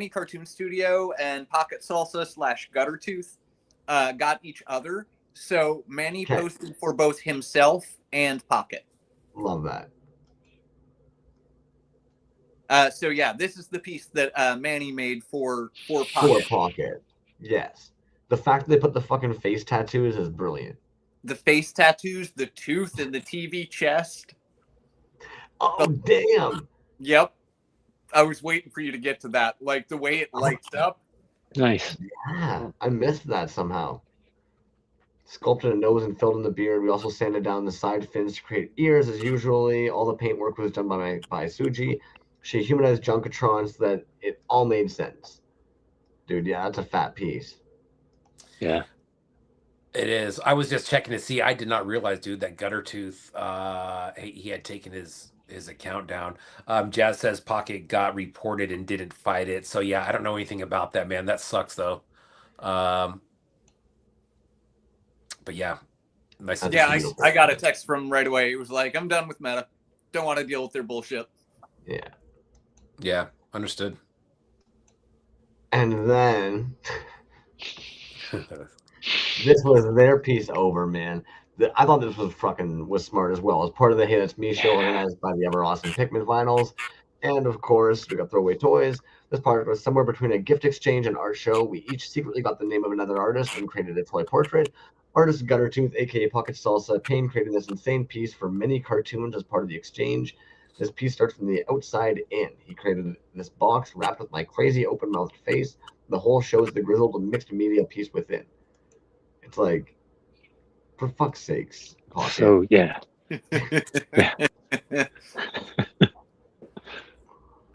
S3: Cartoon Studio and Pocket Salsa / Guttertooth got each other. So Manny posted for both himself and Pocket.
S1: Love that.
S3: So yeah, this is the piece that Manny made for Pocket.
S1: For Pocket, yes. The fact that they put the fucking face tattoos is brilliant.
S3: The face tattoos, the tooth, and the TV chest.
S1: Oh, damn.
S3: Yep. I was waiting for you to get to that. Like the way it lights up.
S4: Nice.
S1: Yeah, I missed that somehow. Sculpted a nose and filled in the beard. We also sanded down the side fins to create ears as usually. All the paint work was done by Suji. She humanized Junkatron so that it all made sense. Dude, yeah, that's a fat piece.
S4: Yeah.
S2: It is. I was just checking to see. I did not realize, dude, that Guttertooth, he had taken his account down. Jazz says Pocket got reported and didn't fight it. So yeah, I don't know anything about that, man. That sucks though. But yeah, nice.
S3: Yeah, I got a text from right away. It was like, I'm done with Meta. Don't want to deal with their bullshit.
S1: Yeah.
S2: Yeah, understood.
S1: And then this was their piece over, man. I thought this was smart as well. As part of the Hey That's Me show organized by the ever awesome Pckmansvinyls. And of course, we got throwaway toys. This part was somewhere between a gift exchange and art show. We each secretly got the name of another artist and created a toy portrait. Artist Guttertooth, aka Pocket Salsa, Payne created this insane piece for mini cartoons as part of the exchange. This piece starts from the outside in. He created this box wrapped with my crazy open mouthed face. The whole shows the grizzled mixed media piece within. It's like, for fuck's sakes, Pocket.
S4: So yeah.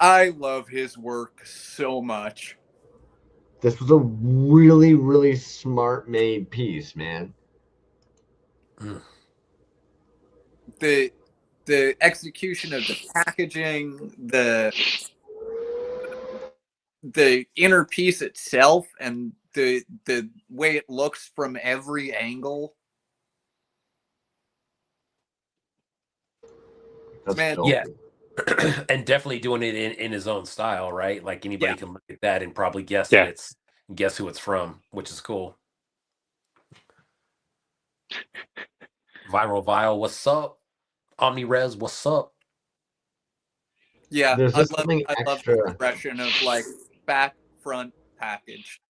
S3: I love his work so much.
S1: This was a really, really smart made piece, man.
S3: The execution of the packaging, the inner piece itself, and the way it looks from every angle.
S1: That's
S3: Man,
S1: dope.
S2: Yeah. And definitely doing it in his own style, right? Like anybody can look at that and probably guess guess who it's from, which is cool. Viral Vile, what's up? OmniRes, what's up?
S3: Yeah,
S1: There's
S3: I
S1: just
S3: love
S1: something
S3: the
S1: extra.
S3: progression of like back, front, package.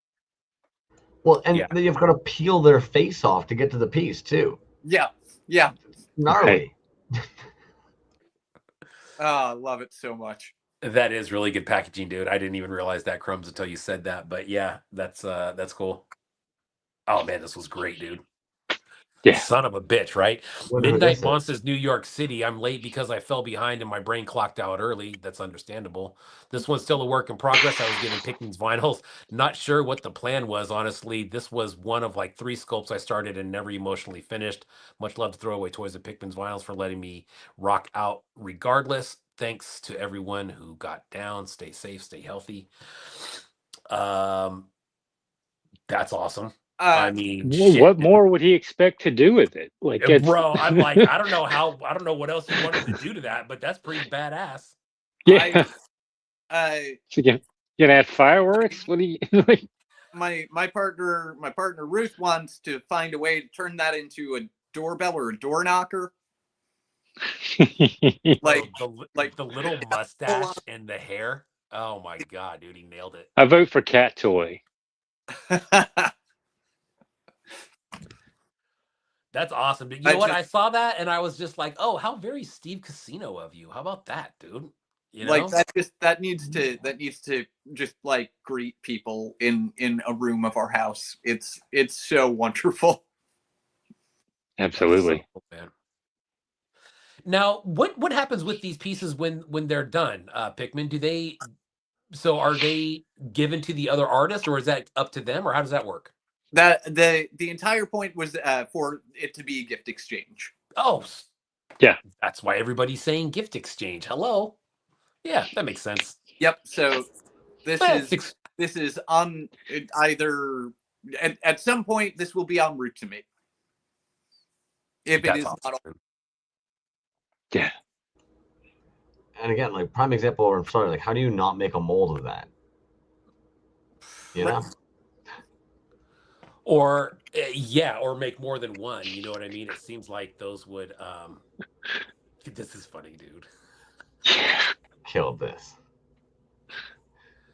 S1: Well, and then you've got to peel their face off to get to the piece too.
S3: Yeah.
S1: It's gnarly.
S3: Oh, I love it so much.
S2: That is really good packaging, dude. I didn't even realize that, Crumbs, until you said that. But yeah, that's cool. Oh man, this was great, dude.
S4: Yeah.
S2: Son of a bitch, right?
S1: Wonder who
S2: Midnight
S1: this is.
S2: Monsters, New York City. I'm late because I fell behind and my brain clocked out early. That's understandable. This one's still a work in progress. I was getting Pckmansvinyls. Not sure what the plan was, honestly. This was one of like 3 sculpts I started and never emotionally finished. Much love to Throwaway Toys at Pckmansvinyls for letting me rock out regardless. Thanks to everyone who got down. Stay safe, stay healthy. That's awesome. I mean, shit.
S4: What more would he expect to do with it? Like,
S2: bro, I'm like, I don't know what else you wanted to do to that, but that's pretty badass.
S4: Yeah.
S3: So
S4: you gonna add fireworks? What do you like?
S3: My partner Ruth wants to find a way to turn that into a doorbell or a door knocker.
S2: Like the little mustache and the hair. Oh my god, dude, he nailed it.
S4: I vote for cat toy.
S2: That's awesome. You know what? I saw that and I was just like, oh, how very Steve Casino of you. How about that, dude? You know?
S3: Like that needs to just like greet people in a room of our house. It's so wonderful.
S4: Absolutely.
S2: So cool, man. Now, what happens with these pieces when they're done, Pickman? Are they given to the other artist, or is that up to them, or how does that work?
S3: That the entire point was for it to be a gift exchange.
S2: Oh,
S4: yeah.
S2: That's why everybody's saying gift exchange. Hello. Yeah, that makes sense.
S3: Yep. So this is on either at some point this will be en route to me. If it is not.
S4: Yeah.
S1: And again, like prime example, or sorry, like how do you not make a mold of that? You know?
S2: Or or make more than one. You know what I mean? It seems like those would. This is funny, dude.
S1: Killed this.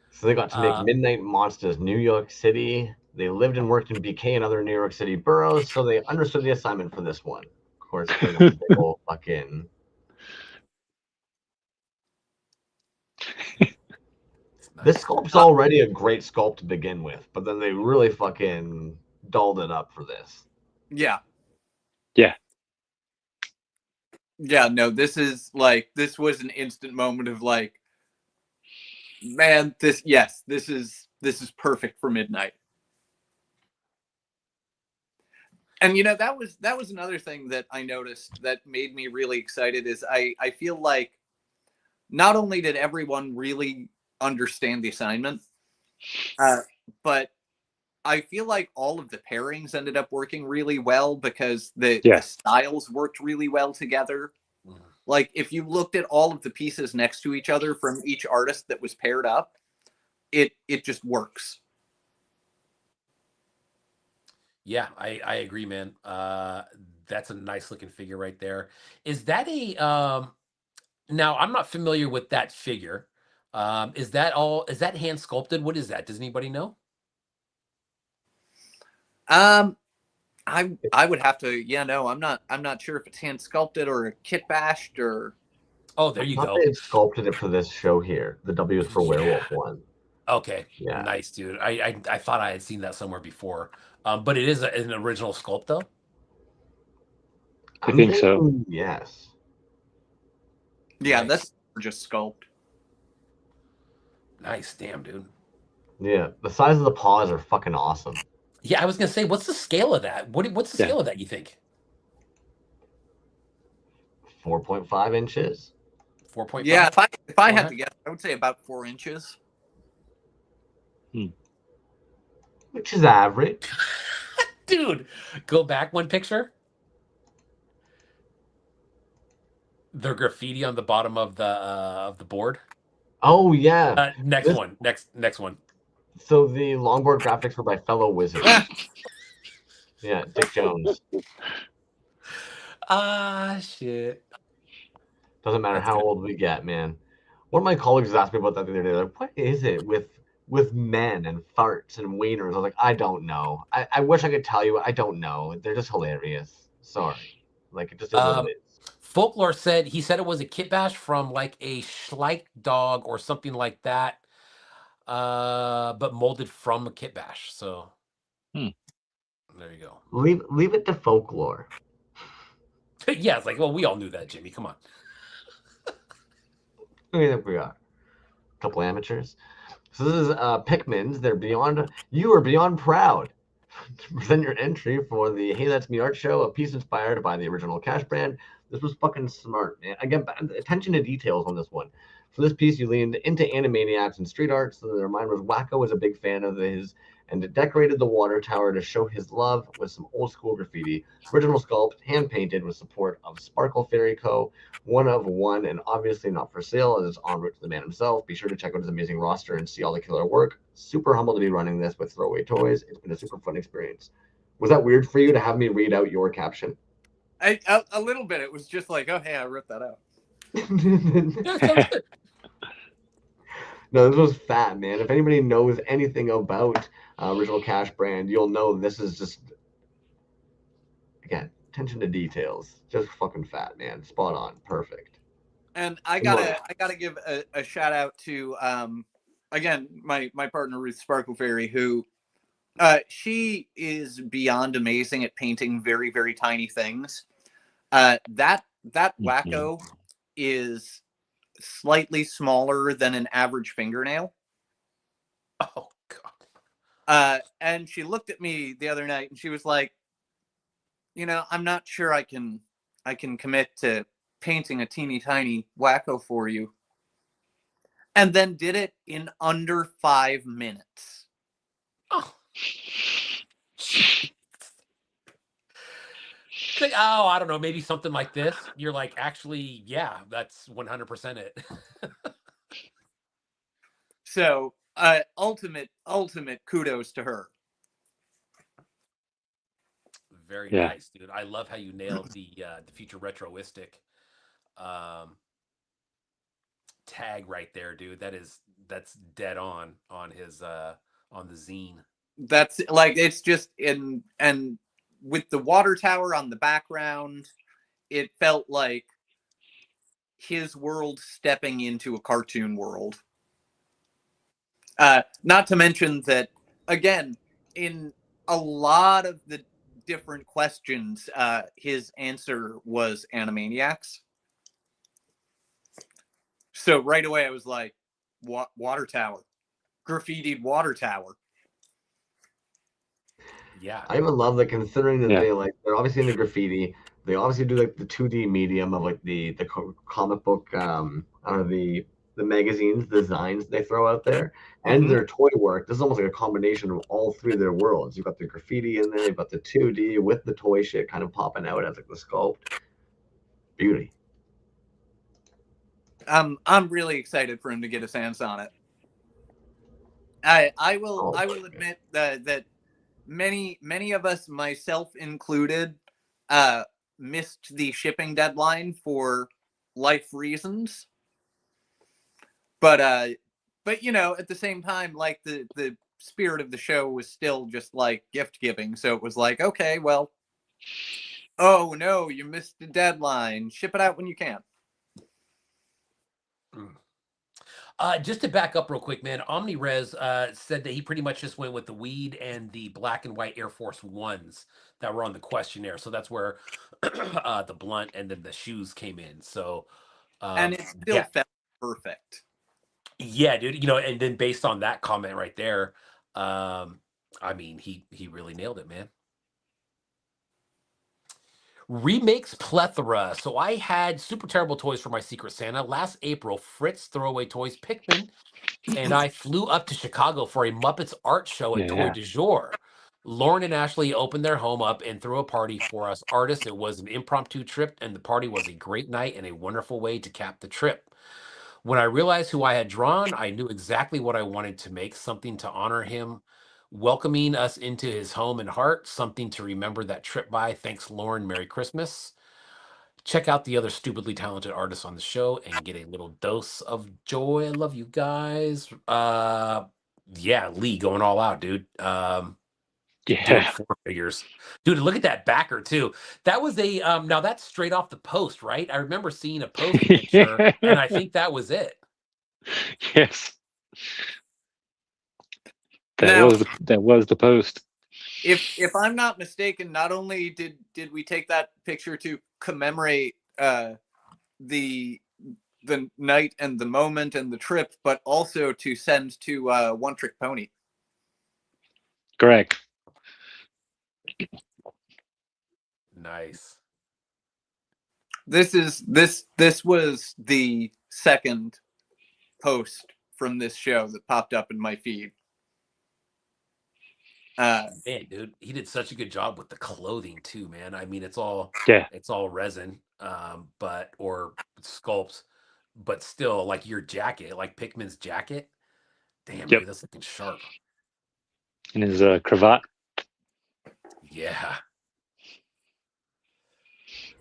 S1: So they got to make Midnight Monsters, New York City. They lived and worked in BK and other New York City boroughs, so they understood the assignment for this one. Of course, big old fucking. This sculpt's already a great sculpt to begin with, but then they really fucking dolled it up for this.
S3: Yeah.
S4: Yeah.
S3: Yeah, no, this was an instant moment of like, man, this is perfect for Midnight. And you know, that was another thing that I noticed that made me really excited is I feel like not only did everyone really understand the assignment, but I feel like all of the pairings ended up working really well because the styles worked really well together. Like if you looked at all of the pieces next to each other from each artist that was paired up, it just works.
S2: Yeah, I agree, man. That's a nice looking figure right there. Is that a now I'm not familiar with that figure. Is that all? Is that hand sculpted? What is that? Does anybody know?
S3: Um, I would have to. Yeah, no, I'm not sure if it's hand sculpted or kit bashed or.
S2: Oh, there
S1: I
S2: you
S1: thought
S2: go.
S1: they had sculpted it for this show here. The W is for
S2: Yeah.
S1: werewolf one.
S2: Okay.
S1: Yeah.
S2: Nice, dude. I thought I had seen that somewhere before. But it is an original sculpt though.
S4: I
S1: I'm
S4: think so.
S1: thinking yes.
S3: Yeah,
S2: Nice.
S3: that's just sculpt.
S2: Nice, damn, dude.
S1: Yeah. The size of the paws are fucking awesome.
S2: Yeah, I was gonna say, what's the scale of that? What's the
S4: Yeah.
S2: scale of that? You think
S1: 4.5 inches.
S2: 4.5?
S3: Yeah, if I had
S2: Okay.
S3: to guess, I would say about 4 inches.
S1: Which is average.
S2: Dude, go back one picture. The graffiti on the bottom of the board.
S1: Oh yeah.
S2: Next
S1: This-
S2: one. Next one.
S1: So the longboard graphics were by fellow wizards. Yeah, Dick Jones.
S2: Ah, shit.
S1: Doesn't matter
S2: That's
S1: how
S2: good.
S1: old we get, man. One of my colleagues asked me about that the other day. Like, what is it with men and farts and wieners? I was like, I don't know. I wish I could tell you. I don't know. They're just hilarious. Sorry. Like it just is what it is.
S2: Folklore said he said it was a kit bash from like a Schleich dog or something like that. But molded from a kit bash. So there you go.
S1: Leave it to folklore.
S2: Yeah, it's like, well, we all knew that, Jimmy. Come on.
S1: I mean, we are a couple amateurs. So this is Pckmans. You are beyond proud to present your entry for the Hey That's Me art show, a piece inspired by the original Cash brand. This was fucking smart, man. Again, attention to details on this one. For this piece, you leaned into Animaniacs and street art, so the reminder was Wacko was a big fan of his, and it decorated the water tower to show his love with some old school graffiti. Original sculpt, hand painted with support of Sparkle Fairy Co. One of one, and obviously not for sale, as it's en route to the man himself. Be sure to check out his amazing roster and see all the killer work. Super humbled to be running this with Throwaway Toys. It's been a super fun experience. Was that weird for you to have me read out your caption?
S3: A little bit. It was just like, oh, hey, I wrote that out.
S2: Yeah, sounds good.
S1: No, this was fat, man. If anybody knows anything about original Cash brand, you'll know this is just, again, attention to details. Just fucking fat, man. Spot on. Perfect.
S3: And I gotta give a shout out to again my partner Ruth Sparkle Fairy, who she is beyond amazing at painting very, very tiny things. That Wacko is slightly smaller than an average fingernail.
S2: Oh god.
S3: And she looked at me the other night and she was like, I'm not sure I can commit to painting a teeny tiny Wacko for you. And then did it in under 5 minutes.
S2: Oh. Like, oh, I don't know, maybe something like this. You're like, actually, yeah, that's 100% it.
S3: So ultimate kudos to her.
S2: Very
S4: Yeah.
S2: nice, dude. I love how you nailed the future retroistic tag right there, dude. That's dead on his on the zine.
S3: That's like, it's just and with the water tower on the background, it felt like his world stepping into a cartoon world. Not to mention that, again, in a lot of the different questions, his answer was Animaniacs. So right away I was like, water tower, graffitied water tower.
S2: Yeah.
S1: I even love that, considering that they're obviously into graffiti. They obviously do like the 2D medium of like the comic book, or the magazines, designs they throw out there, and their toy work. This is almost like a combination of all three of their worlds. You've got the graffiti in there, you've got the 2D with the toy shit kind of popping out as like the sculpt. Beauty.
S3: I'm really excited for him to get his hands on it. I will admit that many of us, myself included, missed the shipping deadline for life reasons. But you know, at the same time, like the spirit of the show was still just like gift giving. So it was like, okay, well, oh no, you missed the deadline. Ship it out when you can.
S2: Just to back up real quick, man, OmniRes said that he pretty much just went with the weed and the black and white Air Force Ones that were on the questionnaire. So that's where the blunt and then the shoes came in. So
S3: And it still felt perfect.
S2: Yeah, dude. You know, and then based on that comment right there, I mean, he really nailed it, man. Remakes plethora. So I had super terrible toys for my Secret Santa last April. Fritz Throwaway Toys Pikmin, and I flew up to Chicago for a Muppets art show at Toy du Jour. Lauren and Ashley opened their home up and threw a party for us artists. It was an impromptu trip, and the party was a great night and a wonderful way to cap the trip. When I realized who I had drawn, I knew exactly what I wanted to make, something to honor him, welcoming us into his home and heart, something to remember that trip by. Thanks, Lauren. Merry Christmas. Check out the other stupidly talented artists on the show and get a little dose of joy. I love you guys. Yeah, Lee going all out, dude. Doing 4 figures. Dude, look at that backer too. That was a now that's straight off the post, right? I remember seeing a post picture and I think that was it.
S4: Yes. That was the post.
S3: If I'm not mistaken, not only did we take that picture to commemorate the night and the moment and the trip, but also to send to One Trick Pony.
S4: Correct.
S2: Nice.
S3: This was the second post from this show that popped up in my feed.
S2: Man, dude, he did such a good job with the clothing too, man. I mean, it's all resin, or sculpts, but still, like your jacket, like Pikmin's jacket. Damn, dude, that's looking sharp.
S4: And his cravat.
S2: Yeah.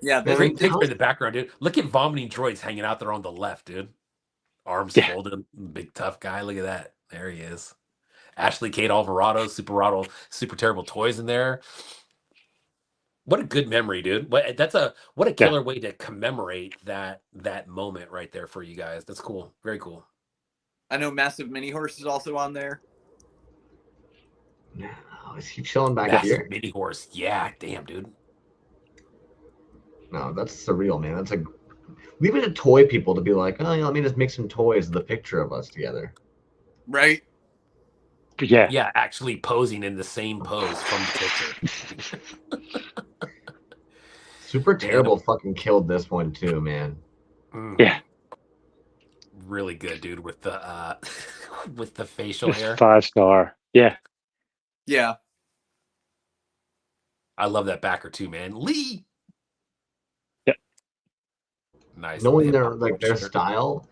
S3: Yeah,
S2: great picture in the background, dude. Look at vomiting droids hanging out there on the left, dude. Arms folded, big tough guy. Look at that. There he is. Ashley Kate Alvarado, super terrible toys in there. What a good memory, dude. What a killer way to commemorate that moment right there for you guys. That's cool. Very cool.
S3: I know Massive Mini Horse is also on there.
S1: Oh, is he chilling back
S2: Massive
S1: here?
S2: Mini Horse. Yeah, damn, dude.
S1: No, that's surreal, man. That's like leave it to toy people to be like, oh, yeah, let me just make some toys of the picture of us together.
S3: Right.
S4: Yeah.
S2: Yeah, actually posing in the same pose from the picture.
S1: Super Terrible fucking killed this one too, man.
S4: Yeah.
S2: Really good, dude, with the with the facial hair.
S4: 5-star. Yeah.
S3: Yeah.
S2: I love that backer too, man. Lee.
S4: Yep.
S2: Nice.
S1: Knowing their style,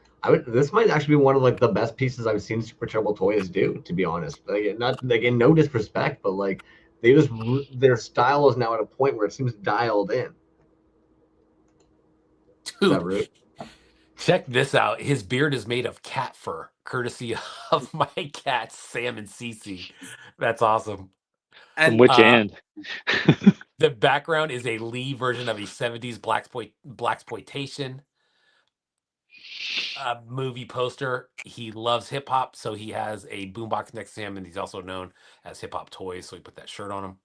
S1: this might actually be one of like the best pieces I've seen Super Trouble Toys do, to be honest. Like, not like in no disrespect, but like their style is now at a point where it seems dialed in.
S2: Dude, check this out. His beard is made of cat fur, courtesy of my cats, Sam and Cece. That's awesome.
S4: And which end?
S2: The background is a Lee version of a 70s blaxploitation movie poster. He loves hip hop, so he has a boombox next to him, and he's also known as Hip Hop Toys, so he put that shirt on him.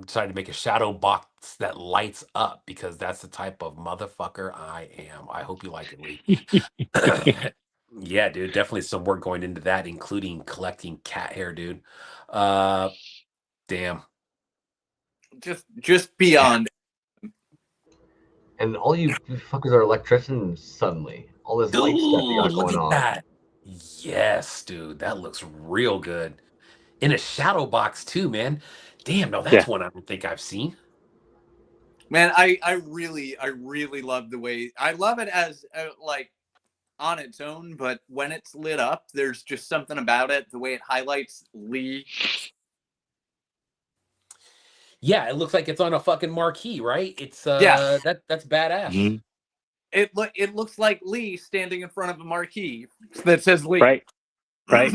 S2: Decided to make a shadow box that lights up because that's the type of motherfucker I am. I hope you like it, Lee. Yeah, dude, definitely some work going into that, including collecting cat hair, dude. Damn.
S3: Just beyond.
S1: And all you fuckers are electricians suddenly. All this light stuff you got going on.
S2: That. Yes, dude, that looks real good. In a shadow box too, man. Damn, no, that's one I don't think I've seen.
S3: Man, I really love the way I love it as like on its own, but when it's lit up, there's just something about it. The way it highlights Lee.
S2: Yeah, it looks like it's on a fucking marquee, right? It's
S3: Yeah.
S2: that's badass.
S4: Mhm.
S3: It looks like Lee standing in front of a marquee that says Lee.
S4: Right. Right.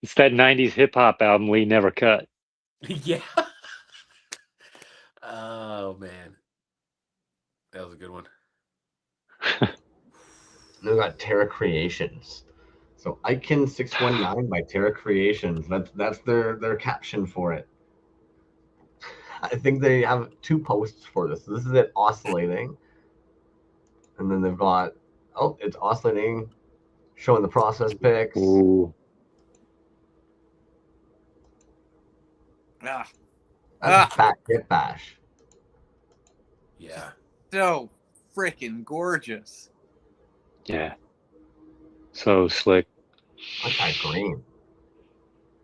S4: It's that 90s hip hop album Lee never cut.
S2: Yeah. Oh man, that was a good one.
S1: And we got Terra Creations. So Icon 619 by Terra Creations. That's their caption for it. I think they have 2 posts for this. This is it oscillating. And then they've got, oh, it's oscillating, showing the process pics.
S4: Ooh.
S3: Ah,
S1: That's Fat Hit Bash.
S2: Yeah.
S3: so freaking gorgeous.
S4: Yeah. So slick.
S1: Look at that green.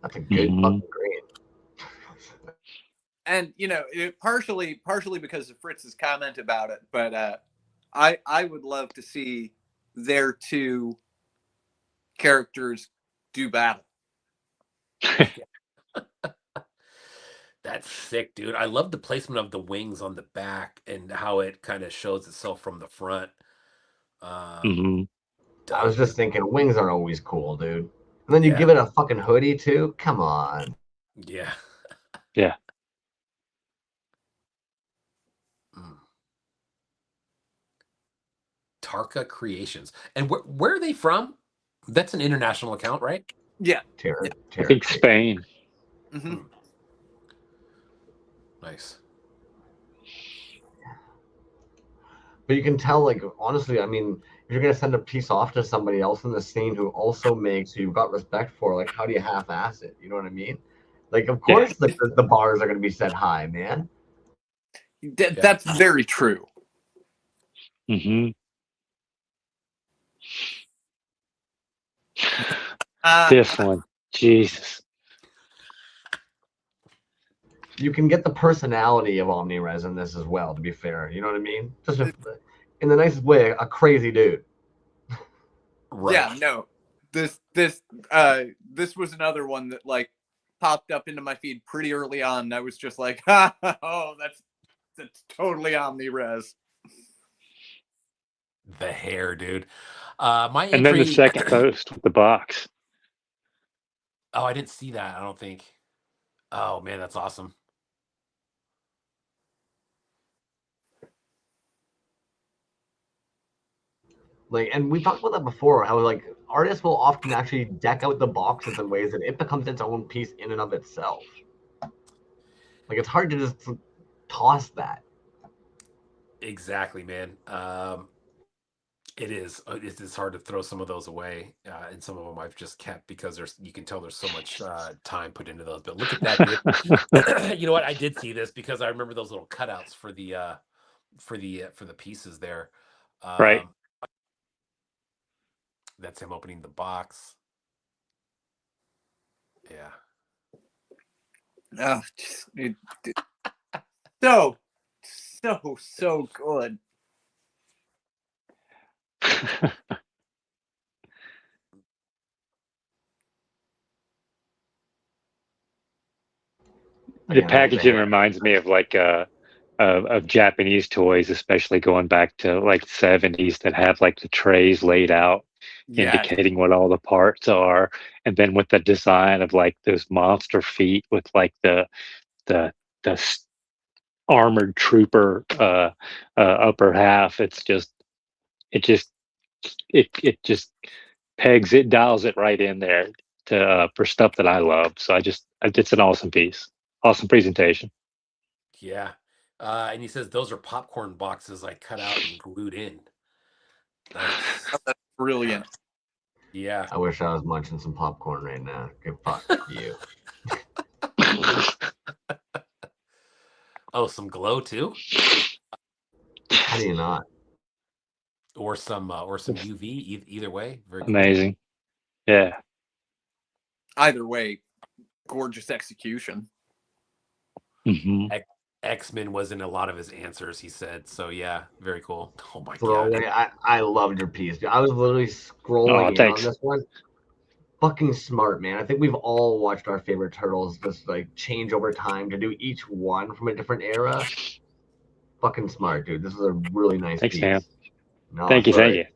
S1: That's a good
S4: Mhm.
S1: fucking green.
S3: And partially because of Fritz's comment about it, but I would love to see their 2 characters do battle.
S2: That's sick, dude. I love the placement of the wings on the back and how it kind of shows itself from the front.
S4: Mhm.
S1: I was
S2: Dope.
S1: just thinking, wings are always cool, dude. And then you
S2: Yeah.
S1: give it a fucking hoodie too? Come on.
S2: Yeah.
S4: Yeah.
S2: Mm. Tarka Creations. And where are they from? That's an international account, right?
S3: Yeah.
S1: Terra,
S3: Yeah.
S4: I think Spain.
S3: Mhm.
S2: Nice.
S1: But you can tell, like, honestly, I mean, if you're gonna send a piece off to somebody else in the scene who also makes, who you've got respect for, like, how do you half-ass it? You know what I mean? Like, of
S4: Yeah.
S1: course, the bars are gonna be set high, man.
S3: That's very true.
S4: Mhm.
S3: Uh,
S4: This one. Jesus.
S1: You can get the personality of OmniRes in this as well. To be fair, you know what I mean? Just in the nicest way, a crazy dude.
S2: Right.
S3: Yeah, no. This was another one that like popped up into my feed pretty early on. And I was just like, oh, that's totally OmniRes.
S2: The hair, dude. My
S4: And then the
S2: entry.
S4: second post with the box.
S2: Oh, I didn't see that. I don't think. Oh man, that's awesome.
S1: Like, and we talked about that before, how like artists will often actually deck out the boxes in ways that it becomes its own piece in and of itself. Like, it's hard to just toss that.
S2: Exactly, man. It is. It's hard to throw some of those away, and some of them I've just kept because you can tell there's so much time put into those. But look at that, dude. You know what? I did see this because I remember those little cutouts for the pieces there.
S4: Right.
S2: That's him opening the box. Yeah.
S3: Oh, so good.
S4: The
S1: Yeah,
S4: packaging reminds me of like of Japanese toys, especially going back to like 70s that have like the trays laid out
S3: Yeah.
S4: indicating what all the parts are, and then with the design of like those monster feet with like the armored trooper upper half. It just dials it right in there to for stuff that I love. So it's an awesome piece, awesome presentation.
S2: Yeah. And he says those are popcorn boxes I cut out and glued in. Nice.
S3: That's brilliant.
S2: Yeah.
S1: I wish I was munching some popcorn right now. Good fuck you.
S2: Oh, some glow too?
S1: How do you not?
S2: Or some UV. Either way, very cool.
S4: Amazing. Yeah.
S3: Either way, gorgeous execution.
S4: Mm-hmm.
S2: X-Men was in a lot of his answers, he said. So yeah, very cool. Oh my
S1: Throwaway.
S2: god.
S1: I loved your piece. I was literally scrolling in
S4: Thanks.
S1: on this one. fucking smart, man. I think we've all watched our favorite turtles just like change over time to do each one from a different era. Fucking smart, dude. This is a really nice
S4: Thanks,
S1: piece.
S4: man.
S1: No,
S4: Thank
S1: it's
S4: you,
S1: all
S4: thank
S1: right.
S4: you.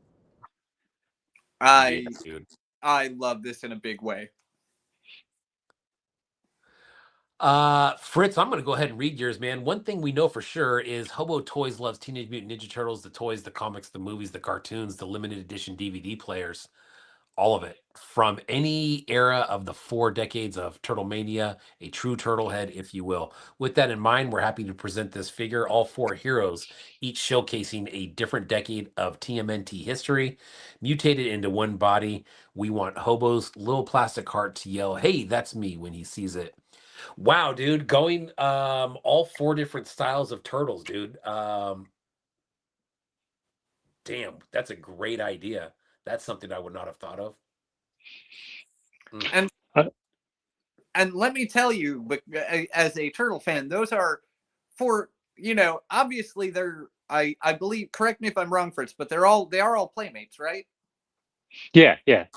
S3: I
S2: Yes, dude.
S3: I love this in a big way.
S2: Fritz, I'm gonna go ahead and read yours, man. One thing we know for sure is Hobo Toys loves Teenage Mutant Ninja Turtles, the toys, the comics, the movies, the cartoons, the limited edition DVD players, all of it. From any era of the 4 decades of Turtle Mania, a true turtle head, if you will. With that in mind, we're happy to present this figure, all 4 heroes, each showcasing a different decade of TMNT history, mutated into one body. We want Hobo's little plastic heart to yell, "Hey, that's me," when he sees it. Wow, dude, going all 4 different styles of turtles, dude. Damn, that's a great idea. That's something I would not have thought of.
S3: And
S4: Uh,
S3: and let me tell you, but as a turtle fan, those are for, obviously they're, I believe, correct me if I'm wrong, Fritz, but they are all playmates, right?
S4: Yeah, yeah.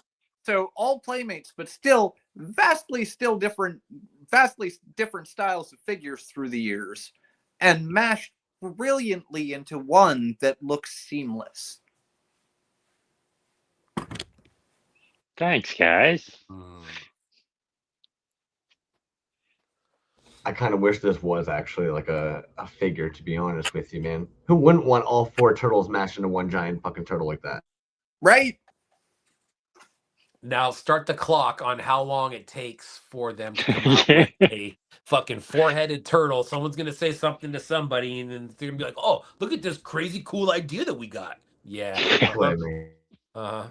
S3: So all playmates, but still vastly different styles of figures through the years, and mashed brilliantly into one that looks seamless.
S4: Thanks, guys.
S1: I kind of wish this was actually like a figure, to be honest with you, man. Who wouldn't want all 4 turtles mashed into one giant fucking turtle like that?
S3: Right?
S2: Now start the clock on how long it takes for them to come out with a fucking 4-headed turtle. Someone's gonna say something to somebody, and then they're gonna be like, "Oh, look at this crazy cool idea that we got." Yeah.
S1: Play, man.
S2: Uh-huh.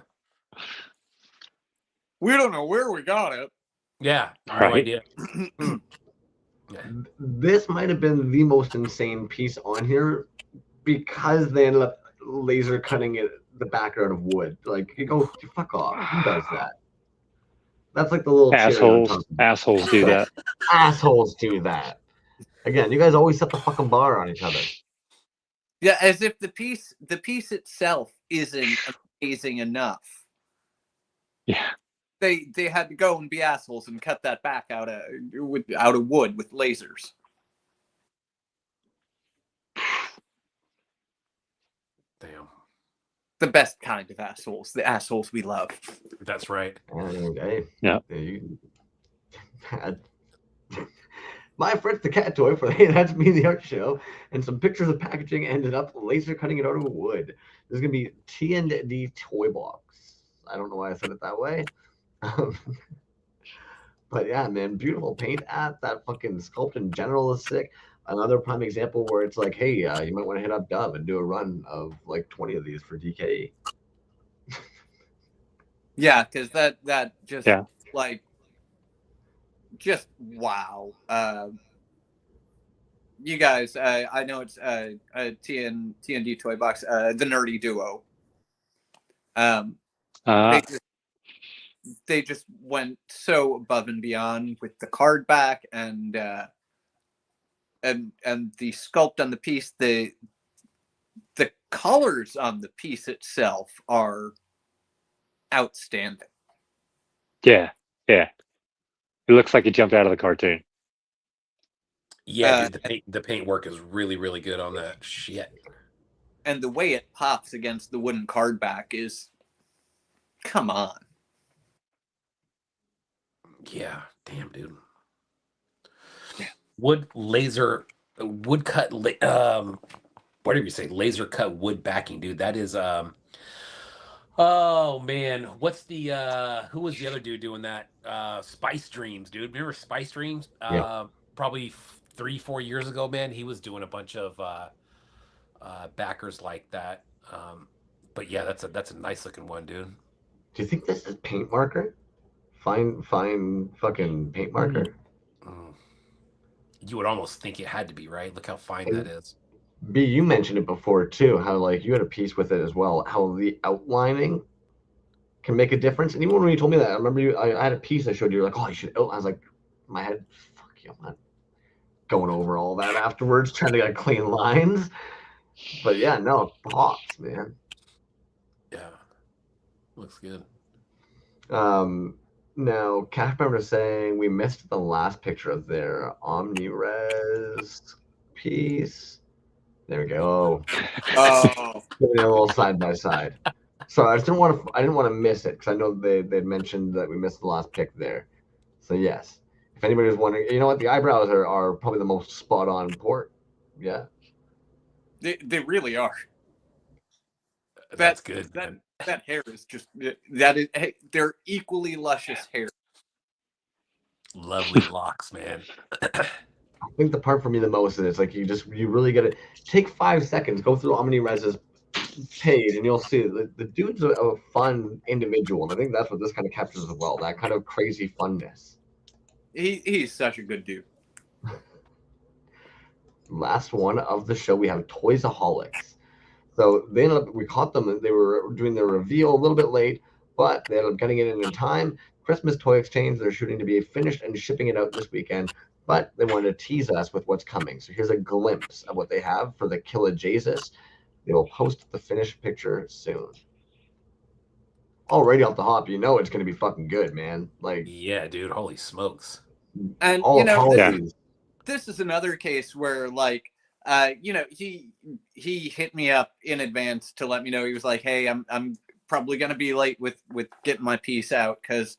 S3: We don't know where we got it.
S2: Yeah. No
S4: Right.
S2: idea. Yeah.
S1: This might have been the most insane piece on here because they ended up laser cutting it the background of wood. Like, you go, fuck off. Who does that? That's like the little cherry on top.
S4: Assholes do that.
S1: Assholes do that. Again, you guys always set the fucking bar on each other.
S3: Yeah, as if the piece itself isn't amazing enough.
S4: Yeah.
S3: They had to go and be assholes and cut that back out of wood with lasers.
S2: Damn.
S3: The best kind of assholes, the assholes we love.
S2: That's right.
S1: Hey,
S4: Yeah.
S1: My Fritz the cat toy for Hey That's Me the Art Show, and some pictures of packaging ended up laser cutting it out of wood. This is gonna be T&D toy box. I don't know why I said it that way. But yeah, man, beautiful paint app. That fucking sculpt in general is sick. Another prime example where it's like, hey, you might want to hit up Dub and do a run of like 20 of these for DKE.
S3: Yeah, because that just
S4: Yeah.
S3: like just wow. You guys, I know it's a TND toy box, the nerdy duo. They just went so above and beyond with the card back and the sculpt on the piece. The colors on the piece itself are outstanding.
S4: Yeah, yeah. It looks like it jumped out of the cartoon.
S2: Yeah, dude, the paint work is really, really good on that shit.
S3: And the way it pops against the wooden card back is, come on.
S2: Yeah, damn, dude.
S3: Yeah.
S2: Wood cut, whatever you say, laser cut wood backing, dude. That is, oh man, what's the, who was the other dude doing that? Spice Dreams, dude. Remember Spice Dreams?
S1: Yeah.
S2: Probably 3-4 years ago, man. He was doing a bunch of backers like that. But yeah, that's a nice looking one, dude.
S1: Do you think this is paint marker? Fine fucking paint marker.
S2: You would almost think it had to be, right? Look how fine that is.
S1: B, you mentioned it before too, how like you had a piece with it as well, how the outlining can make a difference. And even when you told me that, I remember I had a piece I showed you, like, oh, you should. I was like, in my head, fuck you, I'm not going over all that afterwards, trying to get clean lines. But yeah, no, it pops, man.
S2: Yeah, looks good.
S1: Now, Cash Member is saying we missed the last picture of their OmniRes piece. There we go.
S3: Oh,
S1: Giving it a little side by side. So I just didn't want to. I didn't want to miss it because I know they'd mentioned that we missed the last pick there. So yes, if anybody was wondering, you know what, the eyebrows are probably the most spot on port. Yeah.
S3: they really are.
S2: That's good, man.
S3: That hair is just that is. Hey, they're equally luscious hair.
S2: Lovely locks, man.
S1: I think the part for me the most is like you really gotta take 5 seconds, go through OmniRes's page, and you'll see the dude's a fun individual, and I think that's what this kind of captures as well. That kind of crazy funness.
S3: He's such a good dude.
S1: Last one of the show, we have Toysaholics. So we caught them. They were doing their reveal a little bit late, but they ended up getting it in time. Christmas toy exchange. They're shooting to be finished and shipping it out this weekend, but they wanted to tease us with what's coming. So here's a glimpse of what they have for the Killa Jesus. They will post the finished picture soon. Already off the hop, you know it's going to be fucking good, man. Like,
S2: Yeah, dude. Holy smokes.
S3: And
S1: all
S3: you know,
S1: apologies.
S3: this is another case where like you know, he hit me up in advance to let me know. He was like, hey, I'm probably gonna be late with getting my piece out because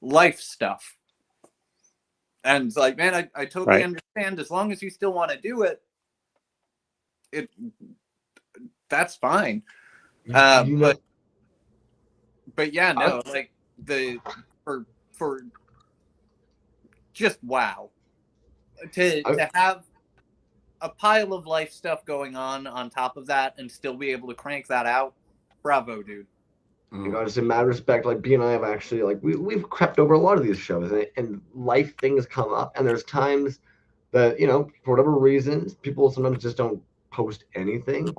S3: life stuff. And it's like, man, I totally understand. As long as you still want to do it, that's fine. But yeah, no, like for just wow. To have a pile of life stuff going on top of that and still be able to crank that out, bravo, dude.
S1: You know, just in mad respect, like B and I have actually like we've crept over a lot of these shows, and life things come up, and there's times that, you know, for whatever reasons, people sometimes just don't post anything,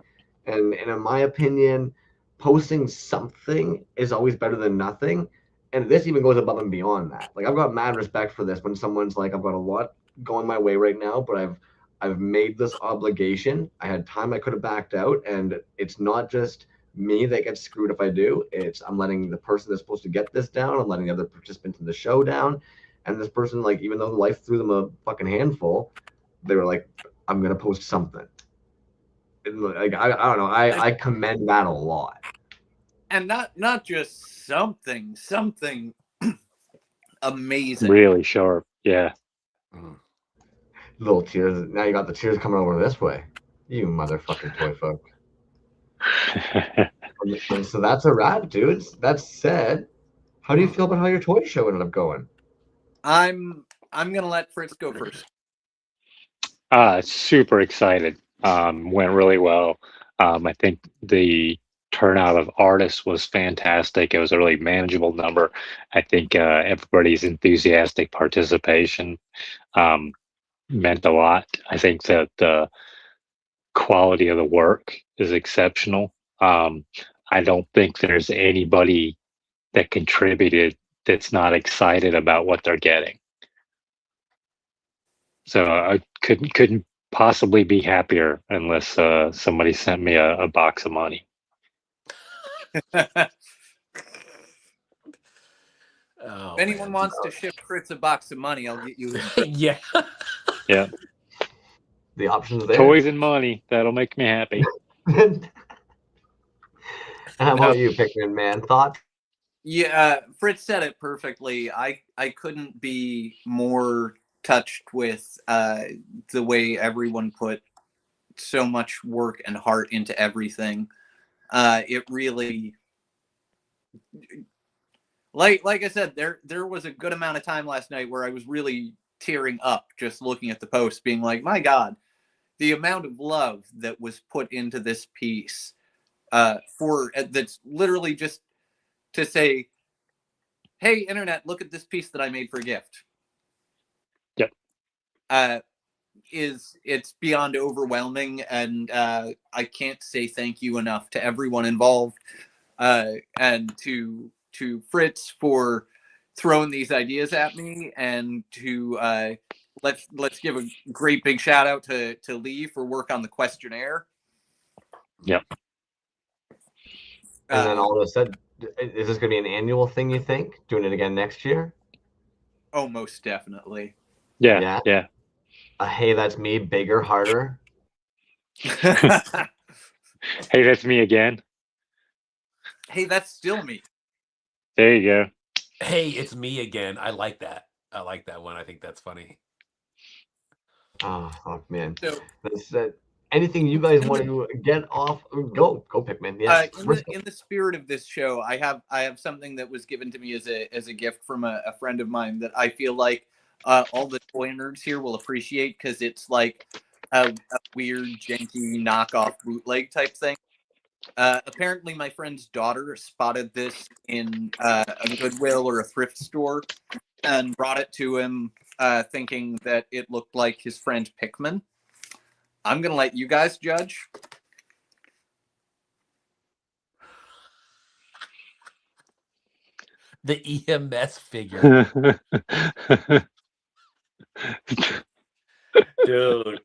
S1: and in my opinion, posting something is always better than nothing, and this even goes above and beyond that. Like I've got mad respect for this when someone's like, I've got a lot going my way right now, but I've made this obligation. I had time I could have backed out, and it's not just me that gets screwed if I do. It's I'm letting the person that's supposed to get this down. I'm letting the other participants in the show down. And this person, like, even though life threw them a fucking handful, they were like, I'm gonna post something. And like I don't know. I commend that a lot.
S3: And not just something amazing.
S4: Really sharp. Yeah.
S1: Little tears. Now you got the tears coming over this way. You motherfucking toy folk. And so that's a wrap, dudes. That said, how do you feel about how your toy show ended up going?
S3: I'm gonna let Fritz go first.
S4: Super excited. Went really well. I think the turnout of artists was fantastic. It was a really manageable number. I think everybody's enthusiastic participation meant a lot. I think that the quality of the work is exceptional. I don't think there's anybody that contributed that's not excited about what they're getting. So I couldn't possibly be happier unless somebody sent me a box of money.
S3: If anyone wants to ship Fritz a box of money, I'll get you.
S2: Yeah.
S4: Yeah.
S1: The options there.
S4: Toys and money. That'll make me happy.
S1: How about you, Pickman, man? Thoughts?
S3: Yeah, Fritz said it perfectly. I couldn't be more touched with the way everyone put so much work and heart into everything. It really, like I said, there was a good amount of time last night where I was really tearing up just looking at the post, being like, my God, the amount of love that was put into this piece for that's literally just to say, hey, internet, look at this piece that I made for a gift.
S4: Yep.
S3: It's beyond overwhelming, and I can't say thank you enough to everyone involved, and to Fritz for throwing these ideas at me, and to let's give a great big shout out to Lee for work on the questionnaire.
S4: Yep.
S1: And then all of a sudden, Is this going to be an annual thing, you think? Doing it again next year?
S3: Oh, most definitely.
S4: Yeah.
S1: Hey, that's me, bigger, harder.
S4: Hey, that's me again.
S3: Hey, that's still me.
S4: There you go.
S2: Hey, it's me again. I like that. I like that one. I think that's funny.
S1: Oh, fuck, man.
S3: So,
S1: That's, anything you guys want to get off? Go, Pckman. Yes.
S3: in the spirit of this show, I have something that was given to me as a gift from a friend of mine that I feel like all the toy nerds here will appreciate, because it's like a weird, janky knockoff bootleg type thing. Apparently, my friend's daughter spotted this in a Goodwill or a thrift store and brought it to him, thinking that it looked like his friend Pickman. I'm gonna let you guys judge.
S2: The EMS figure. Dude.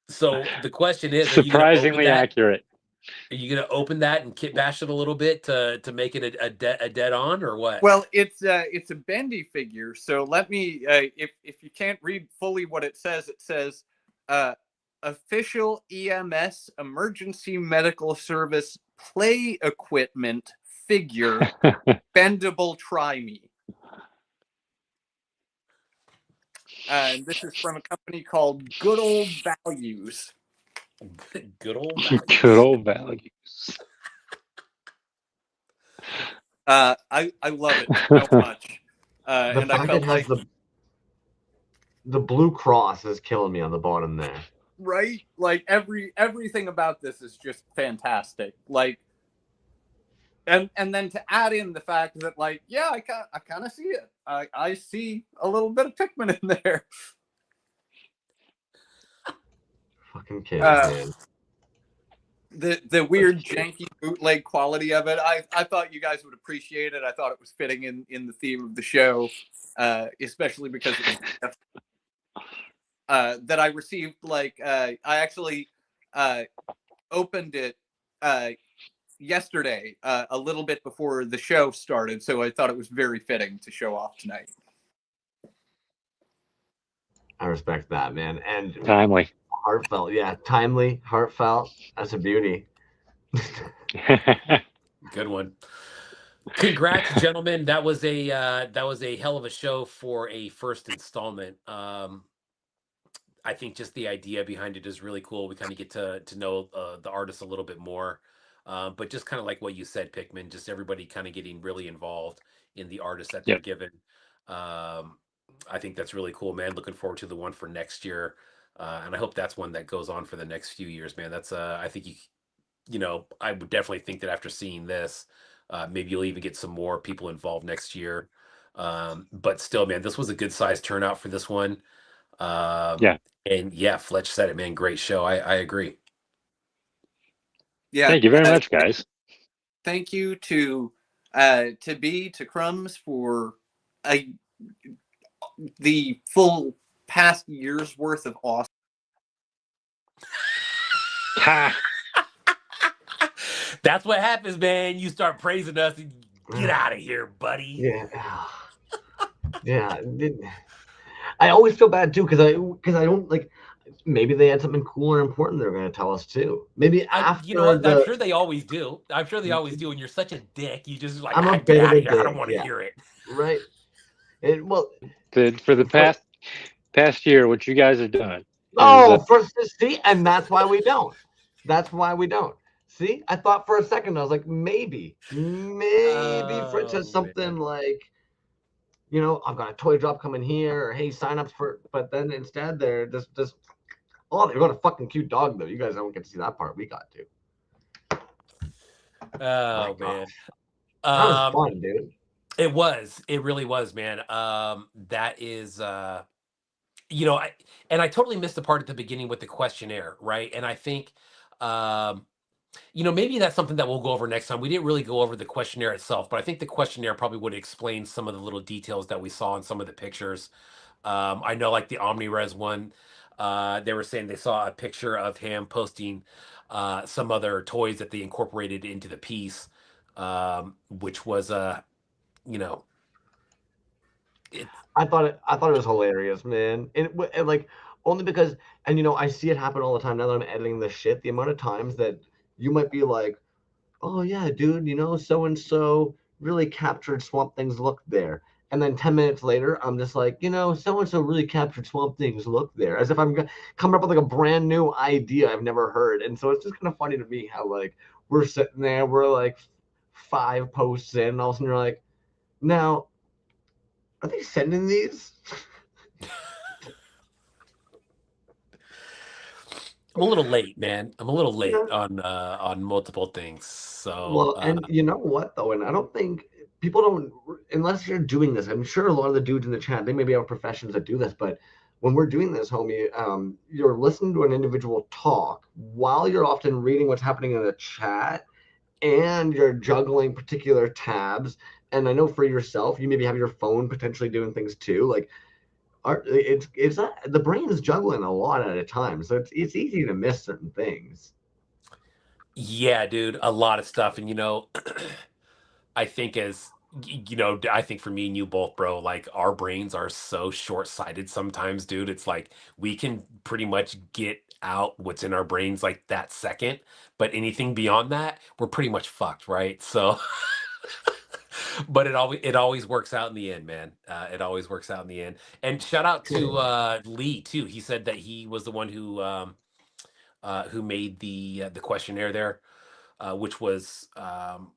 S2: So the question is,
S4: surprisingly accurate.
S2: Are you gonna open that and kit bash it a little bit to make it a dead on, or what?
S3: Well, it's a bendy figure, so let me. If you can't read fully what it says official EMS emergency medical service play equipment figure, bendable. Try me. This is from a company called Good Old Values.
S2: Good old values.
S4: Good old values.
S3: I love it so much.
S1: The
S3: And I
S1: fact
S3: felt
S1: it has
S3: like
S1: the blue cross is killing me on the bottom there.
S3: right, like everything about this is just fantastic. Like, and then to add in the fact that, like, yeah, I kind of see it. I see a little bit of Pikmin in there.
S1: Fucking kids, man.
S3: The weird janky bootleg quality of it, I thought you guys would appreciate it. I thought it was fitting in the theme of the show, especially because it was that I received. Like, I actually opened it yesterday, a little bit before the show started, so I thought it was very fitting to show off tonight.
S1: I respect that, man. And
S4: timely.
S1: Heartfelt, yeah, timely, heartfelt. That's a beauty.
S2: Good one. Congrats, gentlemen. That was a hell of a show for a first installment. I think just the idea behind it is really cool. We kind of get to know the artist a little bit more. But just kind of like what you said, Pickman, just everybody kind of getting really involved in the artist that they're given. I think that's really cool, man. Looking forward to the one for next year. And I hope that's one that goes on for the next few years, man. That's I think I would definitely think that after seeing this, maybe you'll even get some more people involved next year. But still, man, this was a good size turnout for this one. And yeah, Fletch said it, man. Great show. I agree.
S3: Yeah.
S4: Thank you very much, guys.
S3: Thank you to Crumbs for the full past year's worth of awesome.
S2: That's what happens, man. You start praising us and get out of here, buddy.
S1: Yeah. Yeah. I always feel bad too, because I don't like. Maybe they had something cool and important they're going to tell us too. Maybe after
S2: I'm sure they always do. I'm sure they always do. And you're such a dick. You just like,
S1: I'm a
S2: get
S1: bit
S2: out
S1: of
S2: of
S1: a
S2: here. I don't
S1: dick,
S2: want to
S1: yeah.
S2: hear it.
S1: Right.
S4: For the past year, what you guys have done.
S1: First to see, and that's why we don't. That's why we don't. See, I thought for a second, I was like, maybe Fritz has something like, I've got a toy drop coming here, or hey, sign up for. But then instead, they're just they've got a fucking cute dog though. You guys don't get to see that part. We got to.
S2: Oh man,
S1: that was fun, dude.
S2: It was. It really was, man. That is, I totally missed the part at the beginning with the questionnaire, right? And I think, maybe that's something that we'll go over next time. We didn't really go over the questionnaire itself, but I think the questionnaire probably would explain some of the little details that we saw in some of the pictures. I know, like the OmniRes one, they were saying they saw a picture of him posting some other toys that they incorporated into the piece. which was you know, it.
S1: I thought it was hilarious, man. And like only because, and I see it happen all the time now that I'm editing this shit. The amount of times that you might be like, oh yeah, dude, so and so really captured Swamp Thing's look there. And then 10 minutes later, I'm just like, so and so really captured Swamp Thing's look there, as if I'm coming up with like a brand new idea I've never heard. And so it's just kind of funny to me how like we're sitting there, we're like 5 posts in, and all of a sudden you're like, now, are they sending these?
S2: I'm a little late, man. I'm a little late
S1: Yeah.
S2: on multiple things. So
S1: Well, and you know what though, and I don't think people don't, unless you're doing this. I'm sure a lot of the dudes in the chat, they maybe have professions that do this, but when we're doing this, homie, you're listening to an individual talk while you're often reading what's happening in the chat, and you're juggling particular tabs. And I know for yourself, you maybe have your phone potentially doing things too. Like, it's not, the brain is juggling a lot at a time, so it's easy to miss certain things.
S2: yeah, dude, a lot of stuff. And I think I think for me and you both, bro, like our brains are so short-sighted sometimes, dude. It's like we can pretty much get out what's in our brains like that second, but anything beyond that, we're pretty much fucked, right? So but it always works out in the end, man. It always works out in the end. And shout out to Lee too. He said that he was the one who made the questionnaire there, which was I'm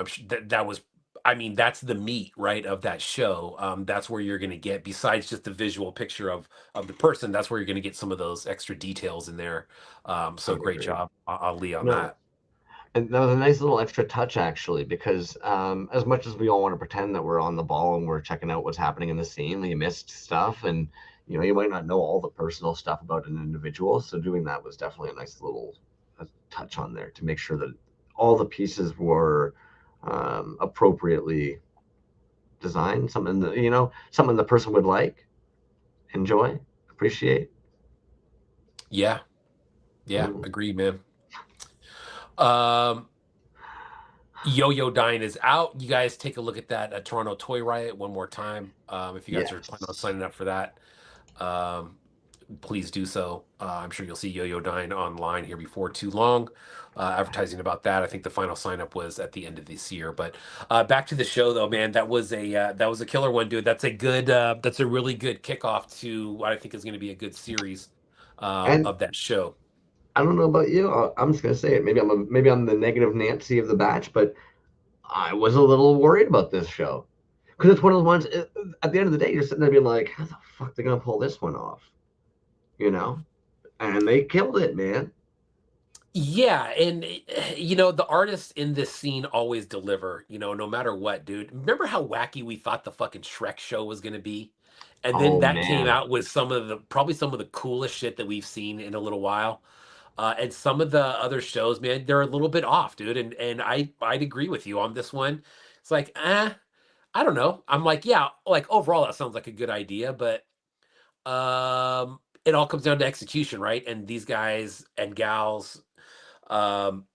S2: sure that was, I mean, that's the meat, right, of that show. That's where you're going to get, besides just the visual picture of the person, that's where you're going to get some of those extra details in there. So great job, Lee, on
S1: No,
S2: that.
S1: and that was a nice little extra touch actually, because as much as we all want to pretend that we're on the ball and we're checking out what's happening in the scene, you missed stuff, and you might not know all the personal stuff about an individual. So doing that was definitely a nice little touch on there to make sure that all the pieces were appropriately designed, something that something the person would like, enjoy, appreciate.
S2: Yeah,
S1: Mm.
S2: agreed, man. Yo-Yo Dine is out. You guys take a look at that Toronto Toy Riot one more time. If you guys are planning on
S1: Yes.
S2: signing up for that, please do so. I'm sure you'll see Yo-Yo Dine online here before too long. Advertising about that. I think the final sign up was at the end of this year. But back to the show though, man. That was a killer one, dude. That's a really good kickoff to what I think is going to be a good series
S1: And
S2: of that show.
S1: I don't know about you. I'm just gonna say it. Maybe I'm the negative Nancy of the batch, but I was a little worried about this show because it's one of the ones. At the end of the day, you're sitting there being like, "How the fuck they gonna pull this one off?" And they killed it, man.
S2: Yeah, and the artists in this scene always deliver, no matter what, dude. Remember how wacky we thought the fucking Shrek show was gonna be? And then
S1: Oh
S2: that came
S1: man.
S2: out with probably some of the coolest shit that we've seen in a little while. And some of the other shows, man, they're a little bit off, dude. And I'd agree with you on this one. It's like, I don't know. I'm like, yeah, like overall that sounds like a good idea, but it all comes down to execution, right? And these guys and gals um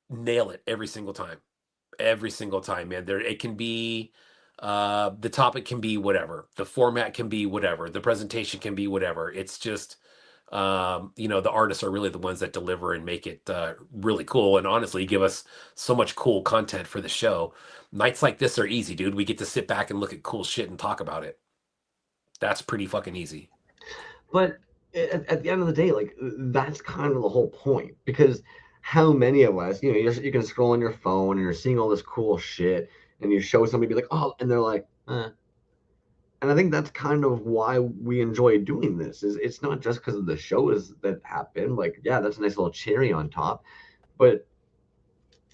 S2: nail it every single time, man. It can be the topic can be whatever, the format can be whatever, the presentation can be whatever. It's just the artists are really the ones that deliver and make it really cool, and honestly give us so much cool content for the show. Nights like this are easy, dude. We get to sit back and look at cool shit and talk about it. That's pretty fucking easy.
S1: But at the end of the day, like that's kind of the whole point, because how many of us, you can scroll on your phone and you're seeing all this cool shit, and you show somebody, be like, oh, and they're like, eh. And I think that's kind of why we enjoy doing this. Is it's not just because of the shows that happen. Like, yeah, that's a nice little cherry on top, but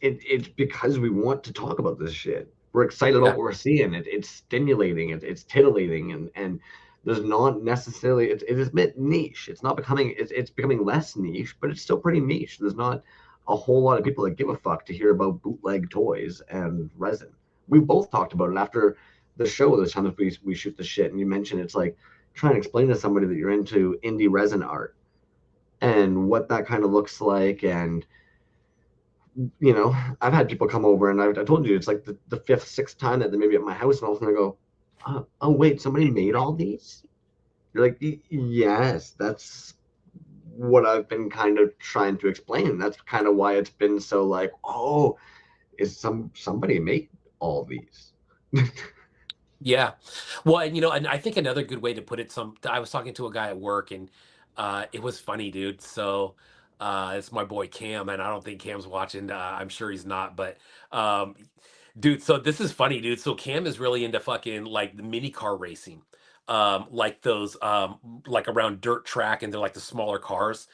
S1: it's because we want to talk about this shit. We're excited about
S2: Yeah.
S1: what we're seeing. It's stimulating. It's titillating, and there's not necessarily, it is a bit niche. It's not becoming, it's becoming less niche, but it's still pretty niche. There's not a whole lot of people that give a fuck to hear about bootleg toys and resin. We both talked about it after the show. There's times we shoot the shit, and you mentioned it's like trying to explain to somebody that you're into indie resin art and what that kind of looks like, and you know, I've had people come over, and I told you it's like the fifth, sixth time that they may be at my house, and all of a sudden I go, oh wait, somebody made all these? You're like, yes, that's what I've been kind of trying to explain. That's kind of why it's been so like, oh, is somebody make all these?
S2: Yeah. Well, and and I think another good way to put it, I was talking to a guy at work, and it was funny, dude. So it's my boy Cam, and I don't think Cam's watching. I'm sure he's not, but um dude, so this is funny, dude. So Cam is really into fucking like the mini car racing. Like those like around dirt track, and they're like the smaller cars.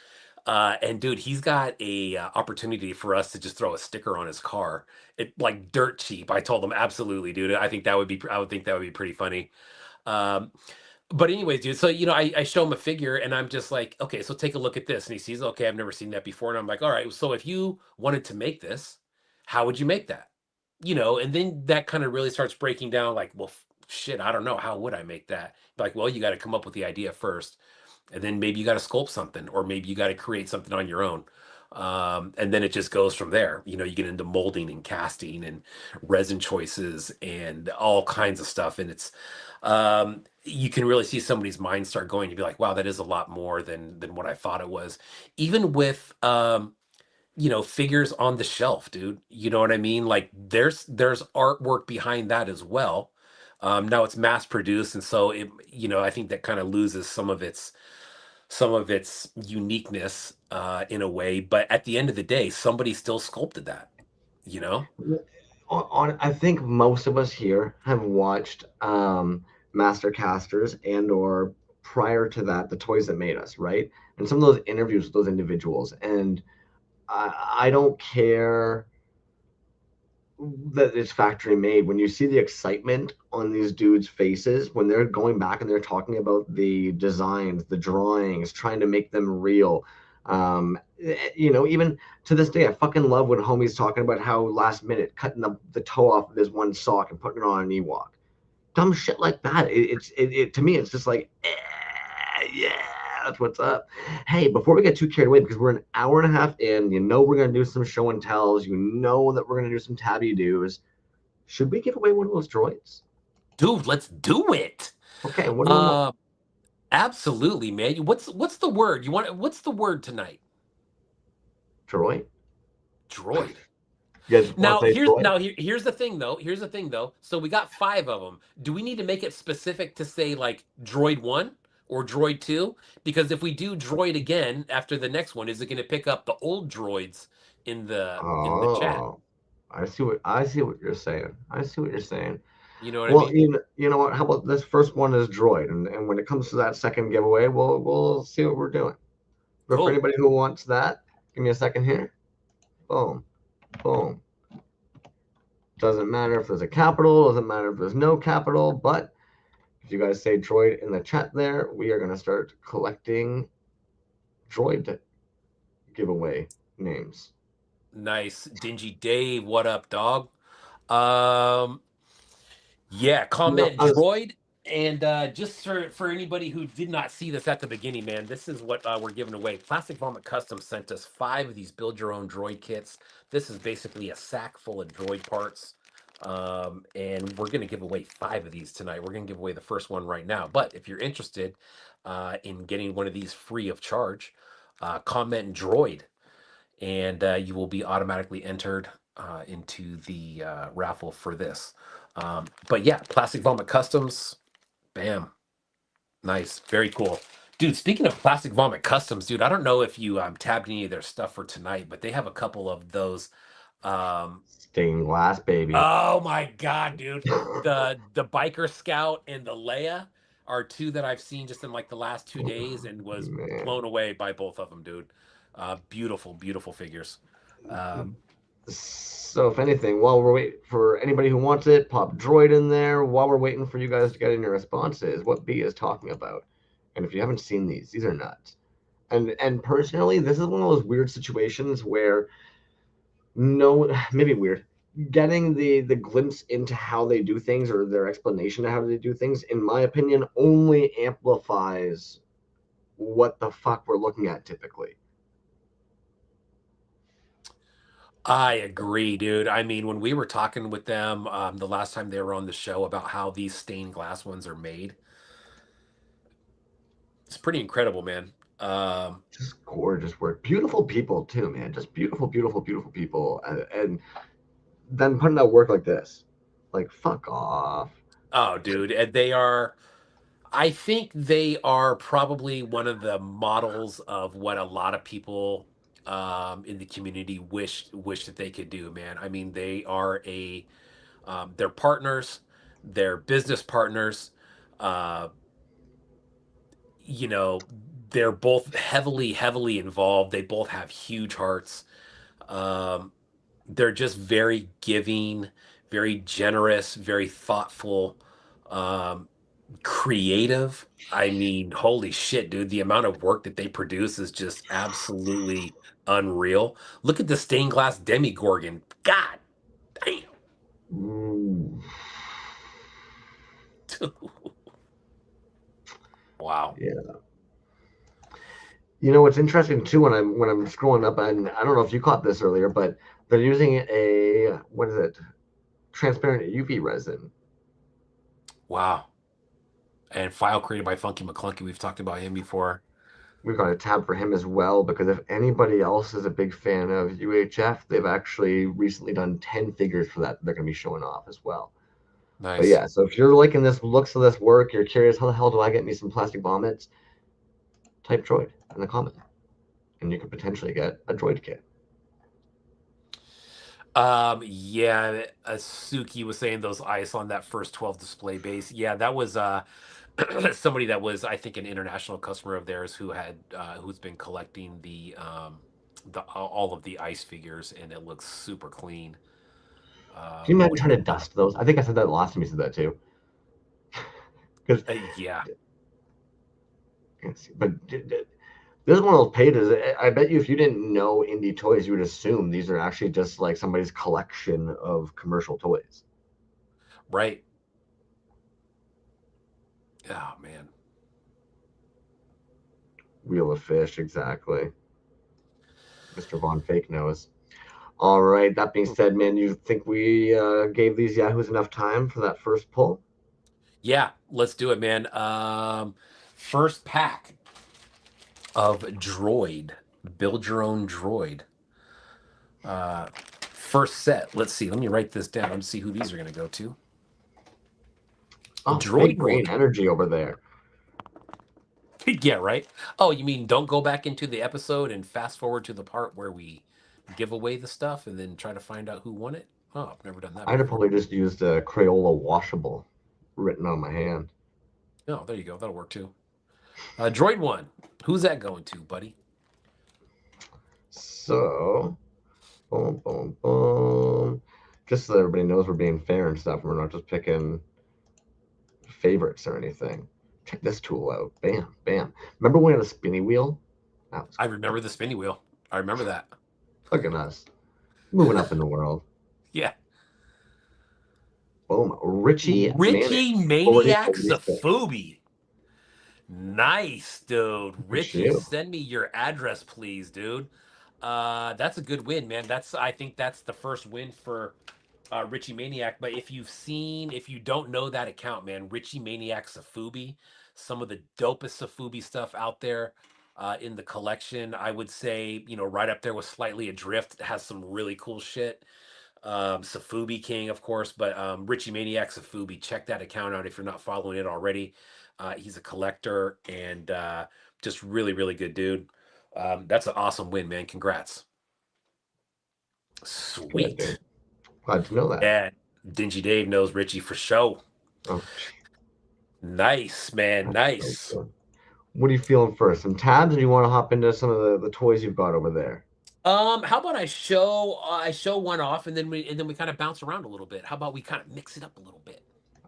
S2: And dude, he's got a opportunity for us to just throw a sticker on his car. It like dirt cheap. I told him absolutely, dude. I would think that would be pretty funny. Um, but anyways, dude, so I show him a figure, and I'm just like, okay, so take a look at this. And he sees, okay, I've never seen that before. And I'm like, all right, so if you wanted to make this, how would you make that? And then that kind of really starts breaking down like, well, shit, I don't know. How would I make that? Like, well, you got to come up with the idea first, and then maybe you got to sculpt something, or maybe you got to create something on your own. And then it just goes from there. You get into molding and casting and resin choices and all kinds of stuff. And you can really see somebody's mind start going. You'd be like, wow, that is a lot more than what I thought it was. Even with figures on the shelf, dude. You know what I mean? Like there's artwork behind that as well. Now it's mass produced, and so I think that kind of loses some of its uniqueness in a way. But at the end of the day, somebody still sculpted that. You know?
S1: I think most of us here have watched Master Casters and or prior to that, the Toys That Made Us, right? And some of those interviews with those individuals. And I don't care that it's factory made. When you see the excitement on these dudes' faces when they're going back and they're talking about the designs, the drawings, trying to make them real. Even to this day, I fucking love when homies talking about how last minute cutting the toe off of this one sock and putting it on an Ewok. Dumb shit like that. To me, it's just like, yeah, that's what's up. Hey, before we get too carried away, because we're an hour and a half in, we're gonna do some show and tells. You know that we're gonna do some tabby doos. Should we give away one of those droids?
S2: Dude, let's do it.
S1: Okay, what do you want?
S2: Absolutely, man. What's the word? What's the word tonight?
S1: Droid?
S2: Droid.
S1: You guys want
S2: Now
S1: to say
S2: here's
S1: droid?
S2: now here, here's the thing though. Here's the thing though. So we got 5 of them. Do we need to make it specific to say like droid 1 or droid 2? Because if we do droid again after the next one, is it going to pick up the old droids in the chat?
S1: Oh, I see what you're saying. I see what you're saying.
S2: You know what I
S1: Well,
S2: mean?
S1: you know what? How about this first one is droid, and when it comes to that second giveaway, we'll see what we're doing. But for
S2: Cool.
S1: anybody who wants that, give me a second here. Boom, boom. Doesn't matter if there's a capital, doesn't matter if there's no capital, but if you guys say droid in the chat there, we are going to start collecting droid giveaway names.
S2: Nice. Dingy Dave, what up, dog? Um Yeah, comment droid. And just for anybody who did not see this at the beginning, man, this is what we're giving away. Plastic Vomit Custom sent us 5 of these build your own droid kits. This is basically a sack full of droid parts. And we're going to give away 5 of these tonight. We're going to give away the first one right now. But if you're interested in getting one of these free of charge, comment droid, and you will be automatically entered into the raffle for this. But yeah, Plastic Vomit Customs, bam, nice, very cool, dude. Speaking of Plastic Vomit Customs, dude, I don't know if you tabbed any of their stuff for tonight, but they have a couple of those.
S1: Stained glass, baby.
S2: Oh my god, dude, the Biker Scout and the Leia are 2 that I've seen just in like the last 2 days, and was blown away by both of them, dude. Beautiful, beautiful figures.
S1: So if anything, while we're waiting for anybody who wants it, pop droid in there. While we're waiting for you guys to get in your responses, what B is talking about. And if you haven't seen these are nuts. And personally, this is one of those weird situations where maybe weird. Getting the glimpse into how they do things or their explanation of how they do things, in my opinion, only amplifies what the fuck we're looking at typically.
S2: I agree, dude. I mean, when we were talking with them the last time they were on the show about how these stained glass ones are made, it's pretty incredible, man.
S1: Just gorgeous work. Beautiful people too, man. Just beautiful, beautiful, beautiful people. And then putting out work like this, like fuck off.
S2: Oh, dude, and they are. I think they are probably one of the models of what a lot of people in the community wish that they could do, man. I mean, they are they're partners, they're business partners. Uh, you know, they're both heavily involved. They both have huge hearts. Um, they're just very giving, very generous, very thoughtful. Um, Creative. I mean, holy shit, dude. The amount of work that they produce is just absolutely unreal. Look at the stained glass Demigorgon. God damn.
S1: Ooh.
S2: Wow.
S1: Yeah. You know what's interesting too when I'm scrolling up, and I don't know if you caught this earlier, but they're using a what is it? Transparent UV resin.
S2: Wow. And file created by Funky McClunky. We've talked about him before.
S1: We've got a tab for him as well because if anybody else is a big fan of UHF, they've actually recently done 10 figures for that. They're going to be showing off as well. But
S2: Nice.
S1: yeah, so if you're liking this looks of this work, you're curious how the hell do I get me some plastic vomits, type droid in the comment, and you could potentially get a droid kit.
S2: Yeah, Suki was saying those ice on that first 12 display base. Yeah, that was somebody that was, I think, an international customer of theirs who had who's been collecting the all of the ice figures, and it looks super clean.
S1: Can you imagine trying to dust those? I think I said that last time you said that too. Because
S2: Yeah,
S1: but this is one of those pages. I bet you if you didn't know indie toys, you would assume these are actually just like somebody's collection of commercial toys.
S2: right. Oh man.
S1: Wheel of Fish, exactly. Mr. Von Fake Nose. All right. That being said, man, you think we gave these yahoos enough time for that first pull?
S2: Yeah, let's do it, man. First pack of Droid. Build your own droid. First set. Let's see. Let me write this down and see who these are going to go to.
S1: Oh,
S2: Droid
S1: big green
S2: book.
S1: energy over there.
S2: Yeah, right. Oh, you mean don't go back into the episode and fast forward to the part where we give away the stuff and then try to find out who won it? Oh, I've never done that
S1: I'd have
S2: before.
S1: probably just used a Crayola washable written on my hand.
S2: Oh, there you go. That'll work too. Droid one. Who's that going to, buddy?
S1: So, boom, boom, boom. Just so everybody knows we're being fair and stuff. We're not just picking favorites or anything. Check this tool out. Bam, bam. Remember when we had a spinny wheel? That was
S2: I remember the spinny wheel. I remember that.
S1: Look at us. Moving up in the world.
S2: Yeah.
S1: Boom. Richie
S2: Maniac
S1: 4046.
S2: Safubi. Nice, dude.
S1: Look at
S2: Richie,
S1: you.
S2: send me your address, please, dude. That's a good win, man. I think that's the first win for Richie Maniac. But if you don't know that account, man, Richie Maniac Safubi, some of the dopest Safubi stuff out there in the collection. I would say, right up there with Slightly Adrift. It has some really cool shit. Safubi King, of course, but Richie Maniac Safubi. Check that account out if you're not following it already. He's a collector and just really good dude. That's an awesome win, man. Congrats. Sweet.
S1: Good, glad to know that.
S2: Yeah, Dingy Dave knows Richie for show.
S1: Oh,
S2: nice, man. Nice.
S1: So what are you feeling first? Some tabs, or do you want to hop into some of the toys you've got over there?
S2: How about I show one off and then we kind of bounce around a little bit. How about we kind of mix it up a little bit?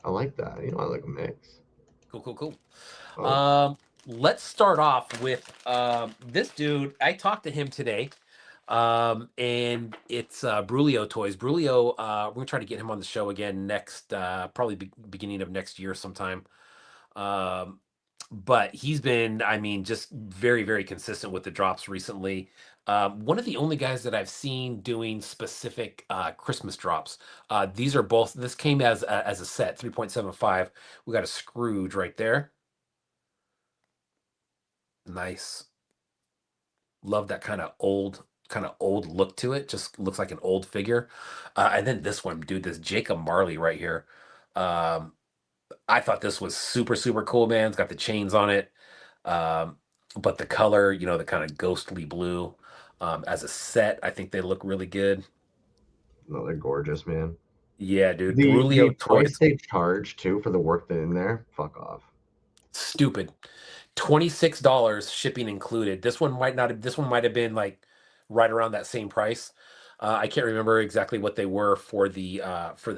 S1: I like that. I like a mix.
S2: Cool.
S1: Oh.
S2: Let's start off with this dude. I talked to him today. And it's Brulio Toys. Brulio, we're gonna try to get him on the show again next probably beginning of next year sometime. but he's been, I mean, just very, very consistent with the drops recently. One of the only guys that I've seen doing specific Christmas drops. These are both. This came as a set, 3.75. We got a Scrooge right there. Nice. Love that kind of old look to it. Just looks like an old figure. And then this one, dude, this Jacob Marley right here. Um, I thought this was super, super cool, man. It's got the chains on it. But the color, the kind of ghostly blue, as a set, I think they look really good.
S1: No, they're gorgeous, man.
S2: Yeah, dude.
S1: The
S2: Brulio
S1: price
S2: Toys,
S1: they charge too for the work that's in there, fuck off.
S2: stupid. $26 shipping included. This one might have been like right around that same price. I can't remember exactly what they were for the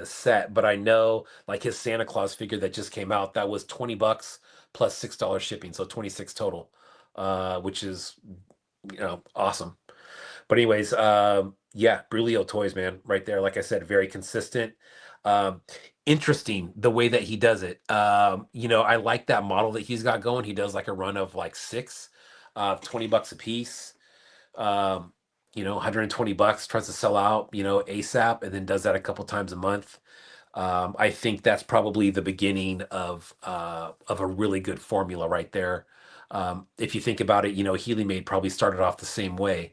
S2: set, but I know like his Santa Claus figure that just came out, that was $20 plus $6 shipping, so 26 total. Which is awesome. But anyways, yeah, Brulio Toys, man, right there. Like I said, very consistent. Um, Interesting the way that he does it. I like that model that he's got going. He does like a run of like six, $20 a piece. 120 bucks, tries to sell out, ASAP, and then does that a couple times a month. I think that's probably the beginning of a really good formula right there. If you think about it, Healy Made probably started off the same way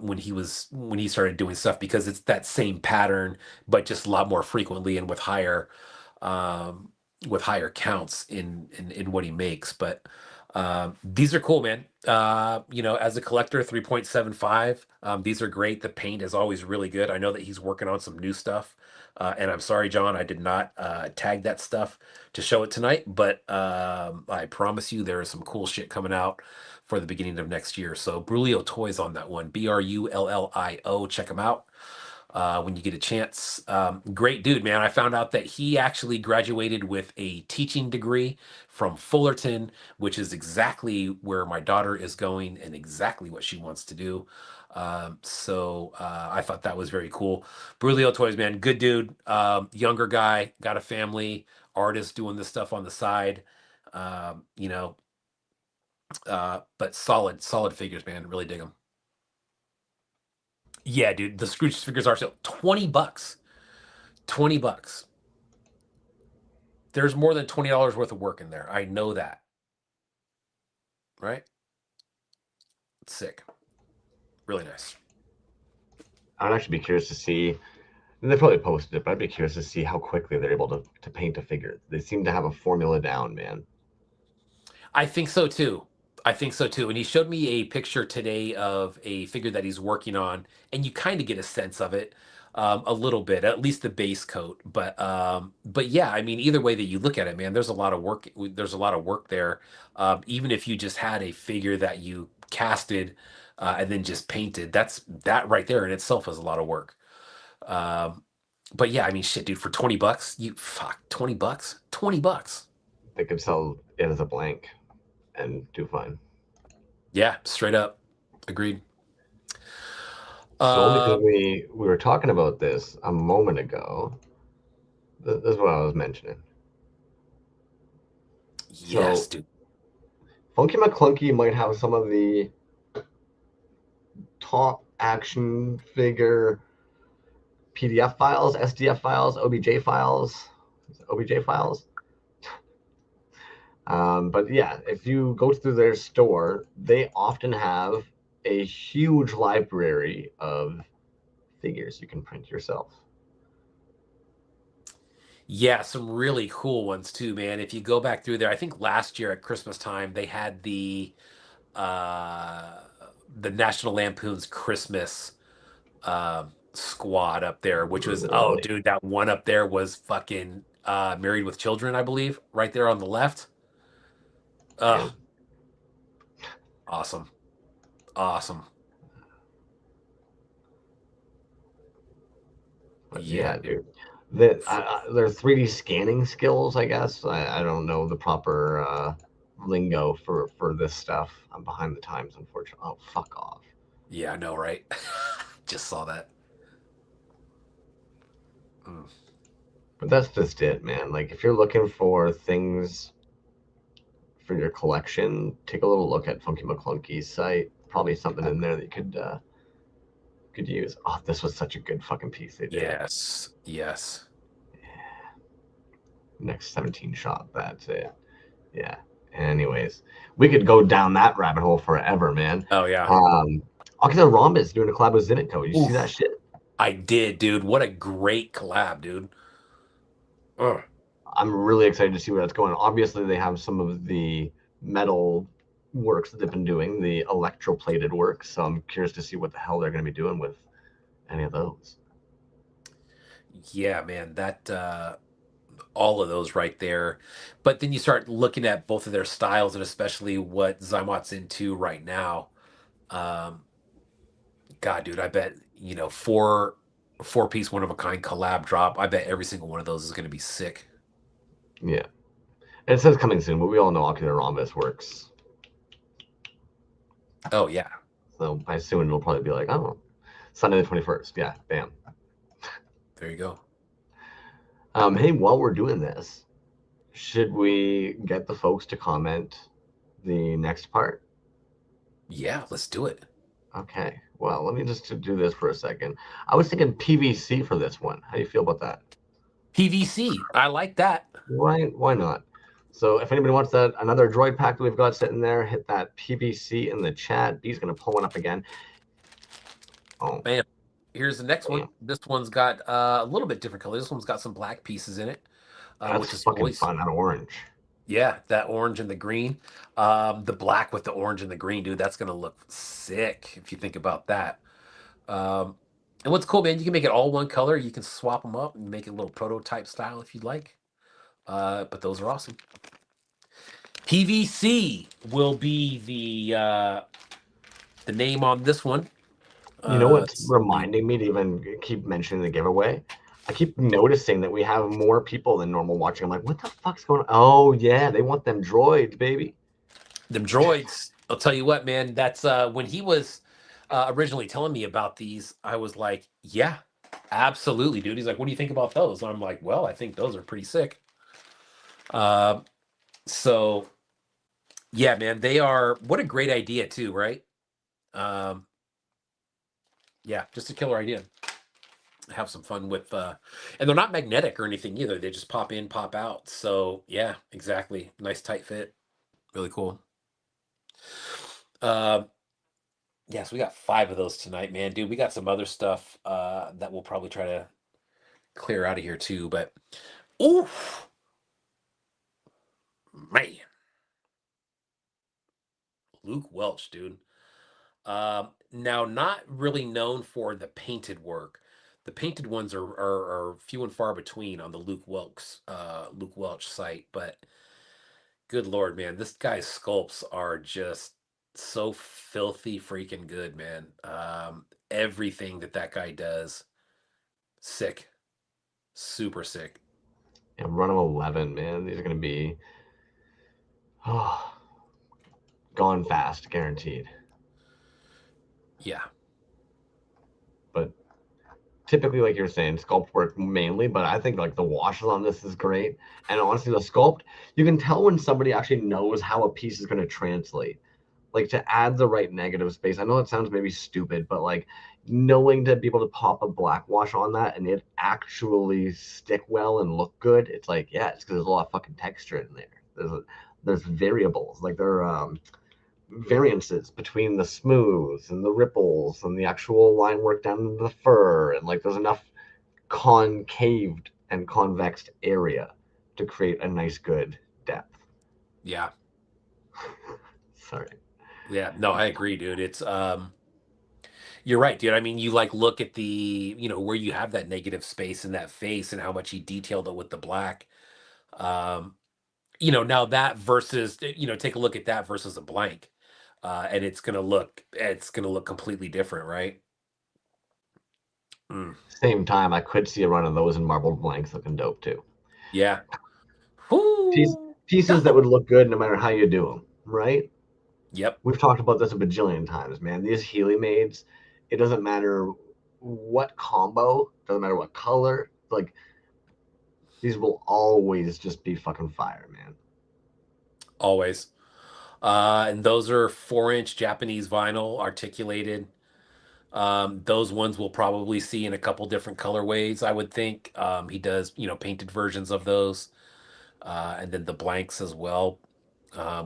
S2: when he started doing stuff, because it's that same pattern, but just a lot more frequently and um, with higher counts in what he makes. But these are cool, man. As a collector, 3.75. These are great. The paint is always really good. I know that he's working on some new stuff. And I'm sorry, John, I did not tag that stuff to show it tonight, but I promise you there is some cool shit coming out for the beginning of next year. So Brulio Toys on that one, Brullio. Check him out when you get a chance. Great dude, man. I found out that he actually graduated with a teaching degree from Fullerton, which is exactly where my daughter is going and exactly what she wants to do. So I thought that was very cool. Brulio Toys, man, good dude. Younger guy, got a family, artist doing this stuff on the side. Um, you know, but solid figures, man. Really dig them. Yeah, dude, the Scrooge figures are still $20. $20. There's more than $20 worth of work in there. I know that. Right? Sick. Really nice.
S1: I'd actually be curious to see, and they probably posted it, but I'd be curious to see how quickly they're able to paint a figure. They seem to have a formula down, man.
S2: I think so too. And he showed me a picture today of a figure that he's working on, and you kind of get a sense of it, a little bit, at least the base coat. But yeah, I mean, either way that you look at it, man, there's a lot of work. There's a lot of work there. Even if you just had a figure that you casted and then just painted, that right there in itself is a lot of work. Um, but yeah, I mean, shit, dude, for $20, $20, $20.
S1: They could sell it as a blank and do fine.
S2: Yeah, straight up. Agreed.
S1: So because we were talking about this a moment ago, this is what I was mentioning.
S2: Yes,
S1: So,
S2: dude.
S1: Funky McClunky might have some of the top action figure PDF files, SDF files, OBJ files. But yeah, if you go through their store, they often have a huge library of figures you can print yourself.
S2: Yeah, some really cool ones too, man. If you go back through there, I think last year at Christmas time they had uh the National Lampoon's Christmas squad up there, which was, oh
S1: Really?
S2: dude, that one up there was fucking Married with Children, I believe, right there on the left.
S1: Yeah.
S2: Awesome. Awesome.
S1: But
S2: Yeah,
S1: yeah, dude. Their 3D scanning skills, I guess. I don't know the proper lingo for this stuff. I'm behind the times, unfortunately. Oh, fuck off.
S2: Yeah, I know, right? Just saw that. Mm.
S1: But that's just it, man. Like, if you're looking for things for your collection, take a little look at Funky McClunky's site. Probably something in there that you could use. Oh, this was such a good fucking piece they did.
S2: Yes. Yes.
S1: Next 17 shot. That's it. Yeah. Anyways, we could go down that rabbit hole forever, man.
S2: Oh yeah.
S1: Ocular Rhombus doing a collab with Zinnico. You see that shit?
S2: I did, dude. What a great collab, dude. Ugh.
S1: I'm really excited to see where that's going. Obviously, they have some of the metal works that they've been doing, the electroplated work. So I'm curious to see what the hell they're going to be doing with any of those.
S2: Yeah, man. That all of those right there. But then you start looking at both of their styles and especially what Zymot's into right now. God, dude, I bet, four-piece one of a kind collab drop. I bet every single one of those is going to be sick.
S1: Yeah. And it says coming soon, but we all know Ocular Rhombus works.
S2: Oh yeah.
S1: So I assume it'll probably be like, oh, Sunday the 21st. Yeah, bam.
S2: There you go.
S1: Hey, while we're doing this, should we get the folks to comment the next part?
S2: Yeah, let's do it.
S1: Okay. Well, let me just do this for a second. I was thinking PVC for this one. How do you feel about that?
S2: PVC. I like that.
S1: Why not? So if anybody wants that another droid pack that we've got sitting there, hit that PVC in the chat. B's gonna pull one up again. Oh,
S2: Bam. Here's the next one. This one's got a little bit different color. This one's got some black pieces in it,
S1: that's
S2: which is
S1: fucking
S2: always
S1: fun. That orange.
S2: Yeah, that orange and the green. The black with the orange and the green, dude, that's gonna look sick if you think about that. And what's cool, man, you can make it all one color. You can swap them up and make it a little prototype style if you'd like. But those are awesome. PVC will be the name on this one.
S1: You know what's reminding me to even keep mentioning the giveaway? I keep noticing that we have more people than normal watching. I'm like, what the fuck's going on? Oh, yeah, they want them droids, baby.
S2: Them droids. I'll tell you what, man, that's when he was originally telling me about these, I was like, yeah, absolutely, dude. He's like, what do you think about those? And I'm like, well, I think those are pretty sick. So, yeah, man, they are. What a great idea, too, right? Yeah, just a killer idea. Have some fun with, and they're not magnetic or anything either. They just pop in, pop out. So, yeah, exactly. Nice tight fit. Really cool. Yeah, so we got 5 of those tonight, man. Dude, we got some other stuff that we'll probably try to clear out of here too. But, oof, man. Luke Welch, dude. Now, not really known for the painted work. The painted ones are few and far between on the Luke Welch site. But good Lord, man, this guy's sculpts are just so filthy freaking good, man. Everything that guy does, sick, super sick.
S1: Yeah, run of 11, man. These are going to be gone fast, guaranteed.
S2: Yeah.
S1: But typically, like you're saying, sculpt work mainly, but I think like the washes on this is great. And honestly, the sculpt, you can tell when somebody actually knows how a piece is going to translate. Like to add the right negative space. I know it sounds maybe stupid, but like knowing to be able to pop a black wash on that and it actually stick well and look good, it's like, yeah, it's because there's a lot of fucking texture in there. There's variables, like there are variances between the smooths and the ripples and the actual line work down into the fur, and like there's enough concaved and convexed area to create a nice good depth.
S2: Yeah.
S1: Sorry.
S2: Yeah, no, I agree, dude. It's you're right, dude. I mean, you like look at the, where you have that negative space in that face and how much he detailed it with the black. Now that versus, take a look at that versus a blank. And it's gonna look completely different, right?
S1: Same time, I could see a run of those in marbled blanks looking dope too.
S2: Yeah.
S1: Pieces that would look good no matter how you do them, right?
S2: Yep.
S1: We've talked about this a bajillion times, man. These Healy maids, it doesn't matter what combo, doesn't matter what color, like these will always just be fucking fire, man.
S2: always. And those are 4-inch Japanese vinyl articulated. Those ones we'll probably see in a couple different colorways, I would think. He does, painted versions of those, and then the blanks as well.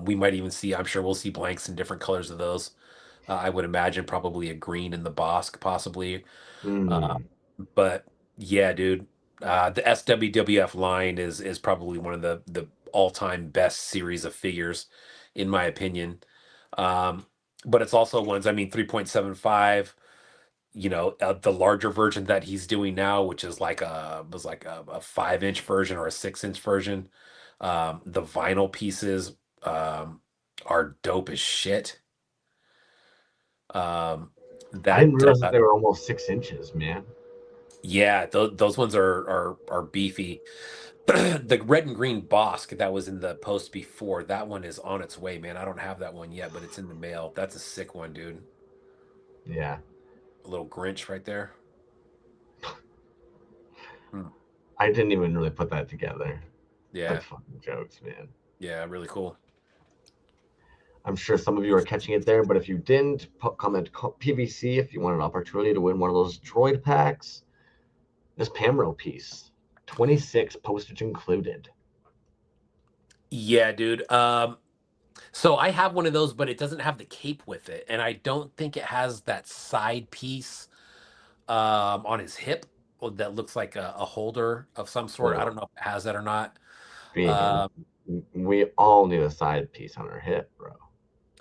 S2: We might even see, I'm sure we'll see blanks in different colors of those. I would imagine probably a green in the Bosque, possibly. Uh,
S1: Mm.
S2: but yeah, dude, the SWWF line is probably one of the all-time best series of figures, in my opinion. Um, but it's also ones, I mean, 3.75. The larger version that he's doing now, which is like a 5-inch version or a 6-inch version. The vinyl pieces are dope as shit.
S1: I didn't
S2: That
S1: realize that they were almost 6 inches, man.
S2: Yeah, those ones are beefy. The red and green Bosque that was in the post before, that one is on its way, man. I don't have that one yet, but it's in the mail. That's a sick one, dude.
S1: Yeah.
S2: A little Grinch right there. Hmm.
S1: I didn't even really put that together.
S2: Yeah,
S1: That's fucking jokes, man.
S2: yeah, really cool.
S1: I'm sure some of you are catching it there, but if you didn't, comment PVC if you want an opportunity to win one of those droid packs. This Pamro piece, 26 postage included.
S2: Yeah, dude. So I have one of those, but it doesn't have the cape with it, and I don't think it has that side piece on his hip that looks like a holder of some sort. I
S1: Well,
S2: don't know if it has that or not.
S1: Vegan,
S2: Uh,
S1: we all need a side piece on our hip, bro.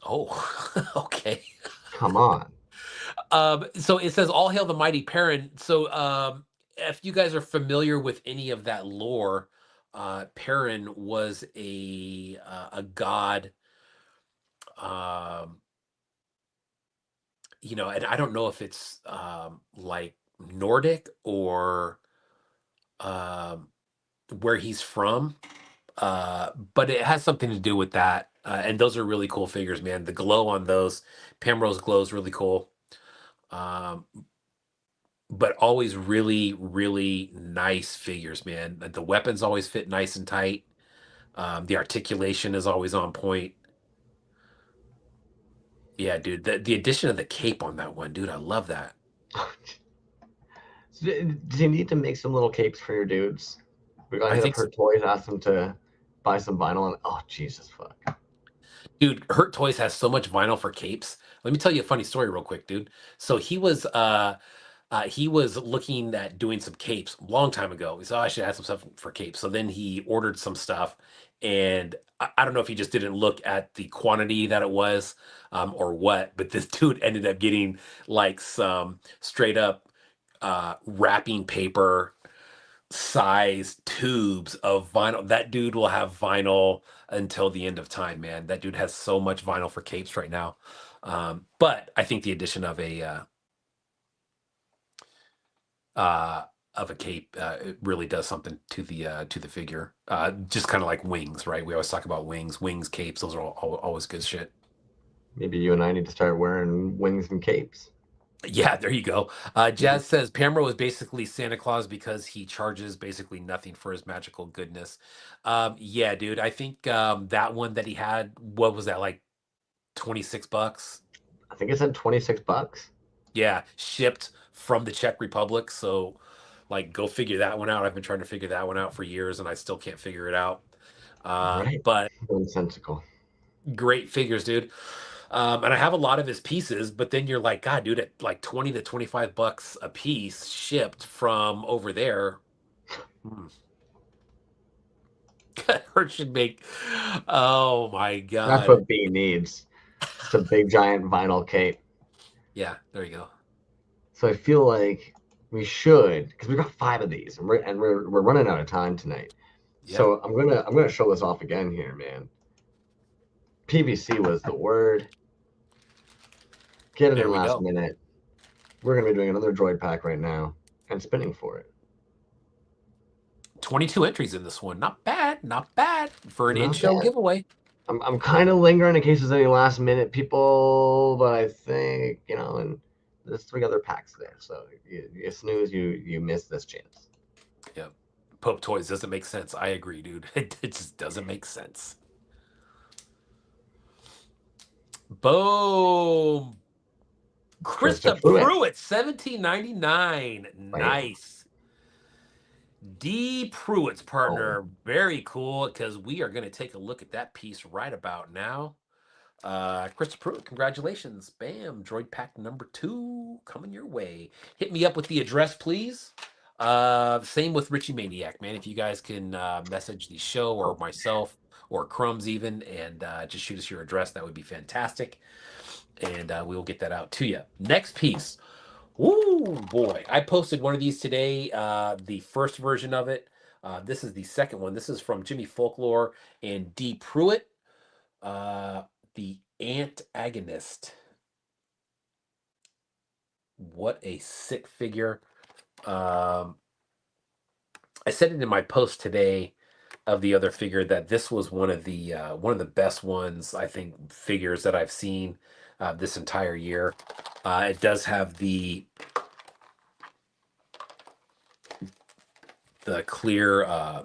S2: oh, okay.
S1: Come on.
S2: So it says, "All hail the mighty Perrin." So, if you guys are familiar with any of that lore, Perrin was a god. Um, and I don't know if it's like Nordic or um, where he's from, but it has something to do with that. And those are really cool figures, man. The glow on those, Pamrose glow is really cool. Um, but always really, really nice figures, man. The weapons always fit nice and tight. The articulation is always on point. Yeah, dude. The addition of the cape on that one, dude, I love that.
S1: Do you need to make some little capes for your dudes? We gotta
S2: I
S1: hit up
S2: think so.
S1: Hurt Toys, ask them to buy some vinyl, and oh Jesus fuck.
S2: Dude, Hurt Toys has so much vinyl for capes. Let me tell you a funny story real quick, dude. So he was looking at doing some capes a long time ago. He said, "Oh, I should add some stuff for capes." So then he ordered some stuff, and I don't know if he just didn't look at the quantity that it was, or what. But this dude ended up getting like some straight up wrapping paper size tubes of vinyl. That dude will have vinyl until the end of time, man. That dude has so much vinyl for capes right now. But I think the addition uh, of a cape it really does something to the figure. Just kind of like wings, right? We always talk about wings, capes. Those are always good shit.
S1: Maybe you and I need to start wearing wings and capes.
S2: Yeah, there you go. Jazz says Pamro is basically Santa Claus because he charges basically nothing for his magical goodness. Yeah, dude. I think that one that he had, what was that, like $26?
S1: I think it said 26 bucks.
S2: Yeah, shipped from the Czech Republic. So, like, go figure that one out. I've been trying to figure that one out for years, and I still can't figure it out.
S1: Right.
S2: But
S1: Nonsensical.
S2: great figures, dude. And I have a lot of his pieces, but then you're like, God, dude, at like 20 to 25 bucks a piece shipped from over there. Her should make, oh my God.
S1: That's what B needs. Just a big giant vinyl cape.
S2: Yeah, there you go.
S1: So I feel like we should, because we've got 5 of these, and we're running out of time tonight.
S2: Yeah.
S1: So I'm gonna show this off again here, man. PVC was the word. Get it
S2: There
S1: in
S2: we
S1: last
S2: go.
S1: minute. We're gonna be doing another droid pack right now and spinning for it.
S2: 22 entries in this one. Not bad. Not bad for an
S1: Not
S2: in-show
S1: bad.
S2: giveaway.
S1: I'm kind of lingering in case there's any last minute people, but I think, and there's 3 other packs there. So you snooze, you miss this chance.
S2: Yeah. Pope Toys doesn't make sense. I agree, dude. It just doesn't make sense. Boom.
S1: Krista
S2: Krista
S1: Pruitt.
S2: Pruitt, 17.99.
S1: Bam.
S2: Nice. D Pruitt's partner. Very cool, because we are going to take a look at that piece right about now. Krista Pruitt, congratulations. Bam. Droid pack number 2 coming your way. Hit me up with the address, please. Same with Richie Maniac, man. If you guys can message the show or myself or Crumbs even, and just shoot us your address, that would be fantastic. And we will get that out to you. Next piece. Ooh, boy. I posted one of these today, the first version of it. This is the second one. This is from Jimmy Folklore and D Pruitt. The Antagonist. What a sick figure. I said it in my post today of the other figure that this was one of the best ones, I think, figures that I've seen this entire year. It does have the clear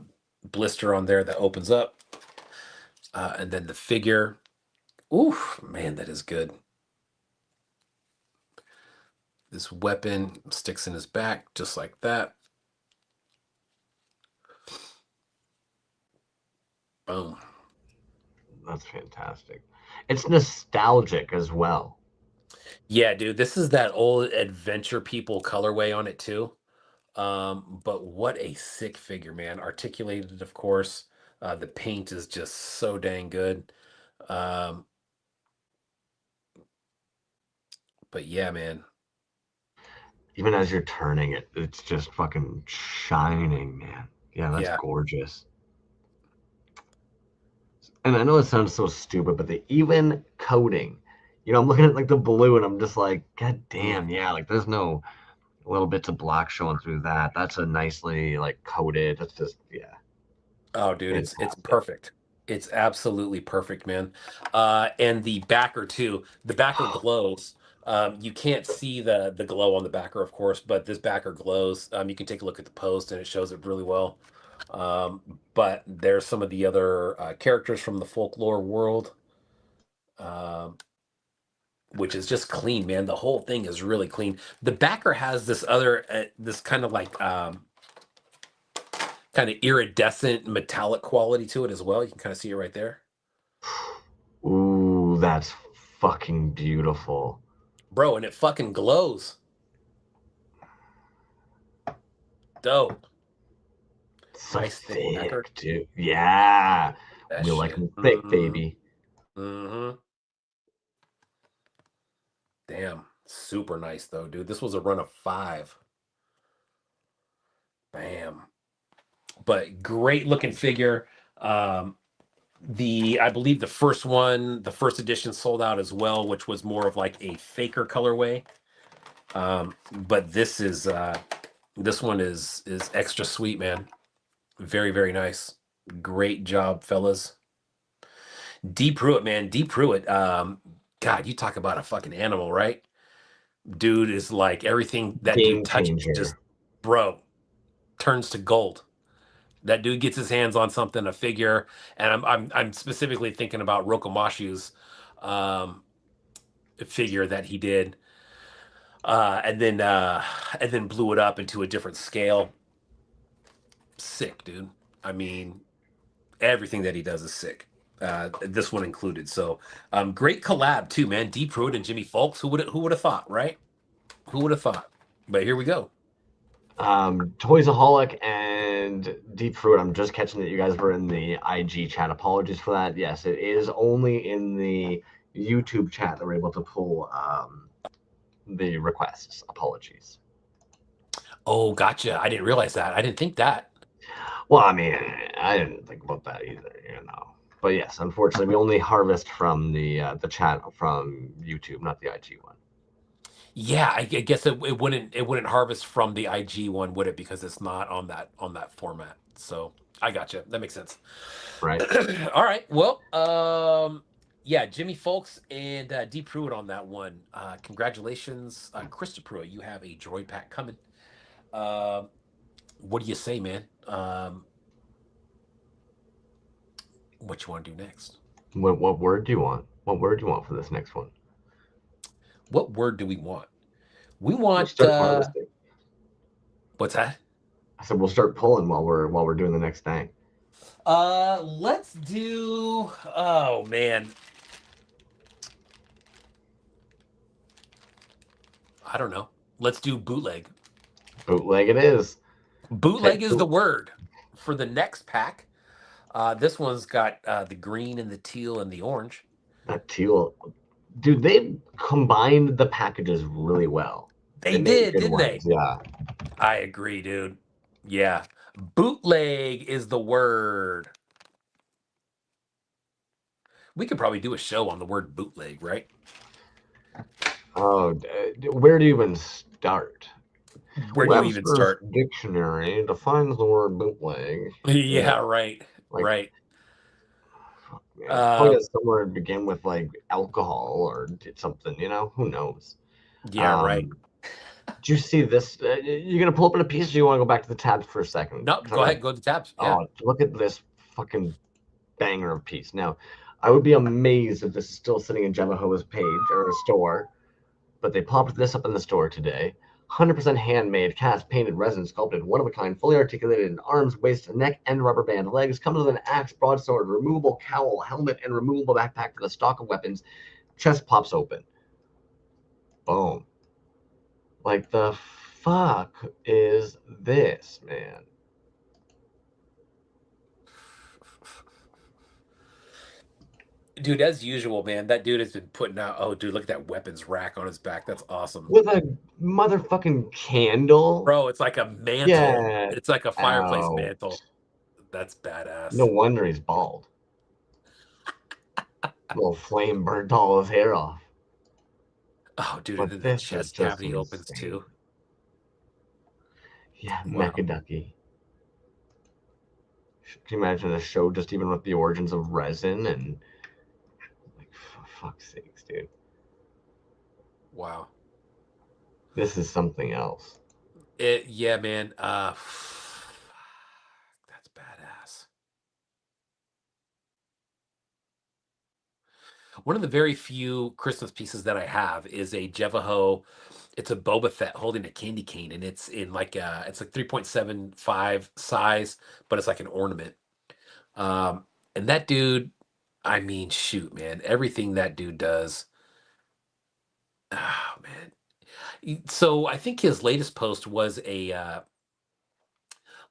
S2: blister on there that opens up, and then the figure. Oof, man, that is good. This weapon sticks in his back just like that. Boom.
S1: That's fantastic. It's nostalgic as well.
S2: Yeah, dude, this is that old Adventure People colorway on it too. But what a sick figure, man. Articulated, of course. The paint is just so dang good. But yeah, man.
S1: Even as you're turning it, it's just fucking shining, man. Yeah, that's gorgeous. And I know it sounds so stupid, but the even coating, I'm looking at like the blue and I'm just like, God damn, yeah, like there's no little bits of black showing through that. That's a nicely like coated. That's just, yeah.
S2: Oh, dude, it's perfect. It's absolutely perfect, man. And the backer too. The backer glows. You can't see the glow on the backer, of course, but this backer glows. You can take a look at the post and it shows it really well. But there's some of the other characters from the folklore world, which is just clean, man. The whole thing is really clean. The backer has this other, this kind of like kind of iridescent metallic quality to it as well. You can kind of see it right there.
S1: Ooh, that's fucking beautiful.
S2: Bro, and it fucking glows. Dope.
S1: So
S2: nice
S1: thick, dude. Yeah.
S2: That
S1: We like them thick, baby.
S2: Mm-hmm. Damn. Super nice, though, dude. This was a run of 5. Bam. But great looking figure. I believe the first edition sold out as well, which was more of like a faker colorway. But this one is extra sweet, man. Very, very nice. Great job, fellas. D Pruitt, man. D Pruitt. God, you talk about a fucking animal, right? Dude is like everything that
S1: Game
S2: dude touches,
S1: changer.
S2: just bro, turns to gold. That dude gets his hands on something, a figure, and I'm specifically thinking about Rokomashu's figure that he did, and then blew it up into a different scale. Sick, dude. I mean, everything that he does is sick. This one included. So, great collab too, man. D Pruitt and Jimmy Folks. Who would have thought, right? Who would have thought? But here we go.
S1: Toysaholic and Deep Fruit. I'm just catching that you guys were in the IG chat. Apologies for that. Yes, it is only in the YouTube chat that we're able to pull the requests. Apologies.
S2: Oh, gotcha. I didn't realize that. I didn't think that.
S1: Well, I mean, I didn't think about that either, But yes, unfortunately, we only harvest from the chat from YouTube, not the IG one.
S2: Yeah, I guess it wouldn't harvest from the IG one, would it? Because it's not on that format. So I gotcha. That makes sense.
S1: Right.
S2: All right. Well, yeah, Jimmy Folks and D Pruitt on that one. Congratulations, Krista Pruitt. You have a droid pack coming. What do you say, man? What you want to do next?
S1: What word do you want? What word do you want for this next one?
S2: What word do we want? We
S1: We'll
S2: want
S1: start harvesting.
S2: what's that?
S1: I said we'll start pulling while we're doing the next thing.
S2: Let's do. Oh man, I don't know. Let's do bootleg.
S1: Bootleg it is.
S2: Bootleg is the
S1: Cool.
S2: word for the next pack. This one's got the green and the teal and the orange.
S1: That teal, dude. They combined the packages really well.
S2: They
S1: made
S2: did,
S1: good
S2: didn't they?
S1: ones. Yeah.
S2: I agree, dude. Yeah. Bootleg is the word. We could probably do a show on the word bootleg, right?
S1: Oh, where do you even start?
S2: Where do you even
S1: Webster's
S2: start?
S1: dictionary defines the word bootleg.
S2: Yeah, right.
S1: Like,
S2: Right.
S1: man, it's probably somewhere to begin with like alcohol or did something, who knows?
S2: Yeah, right.
S1: Do you see this? You're gonna pull up in a piece, or you want to go back to the tabs for a second?
S2: No, go ahead, go to tabs. Yeah.
S1: Oh, look at this fucking banger of piece. Now, I would be amazed if this is still sitting in Jemahoa's page or a store, but they popped this up in the store today. 100% handmade, cast, painted, resin sculpted, one of a kind, fully articulated in arms, waist, neck, and rubber band. Legs comes with an axe, broadsword, removable cowl, helmet, and removable backpack for the stock of weapons. Chest pops open. Boom. Like, the fuck is this, man?
S2: Dude, as usual, man, that dude has been putting out. Oh, dude, look at that weapons rack on his back. That's awesome.
S1: With a motherfucking candle?
S2: Bro, it's like a mantle.
S1: Yeah.
S2: It's like a fireplace
S1: Ow.
S2: mantle. That's badass.
S1: No wonder he's bald. Little flame burnt all his hair off.
S2: Oh, dude,
S1: But
S2: and then the
S1: this is
S2: chest
S1: just
S2: cavity opens
S1: insane.
S2: too.
S1: Yeah,
S2: Wow.
S1: Mechaducky. Can you imagine a show just even with the origins of resin and like for fuck's sakes, dude.
S2: Wow.
S1: This is something else.
S2: Yeah, man. That's badass. One of the very few Christmas pieces that I have is a Jevaho. It's a Boba Fett holding a candy cane, and it's in like it's like 3.75 size, but it's like an ornament. And that dude, I mean, shoot, man, everything that dude does. Oh man. So I think his latest post was a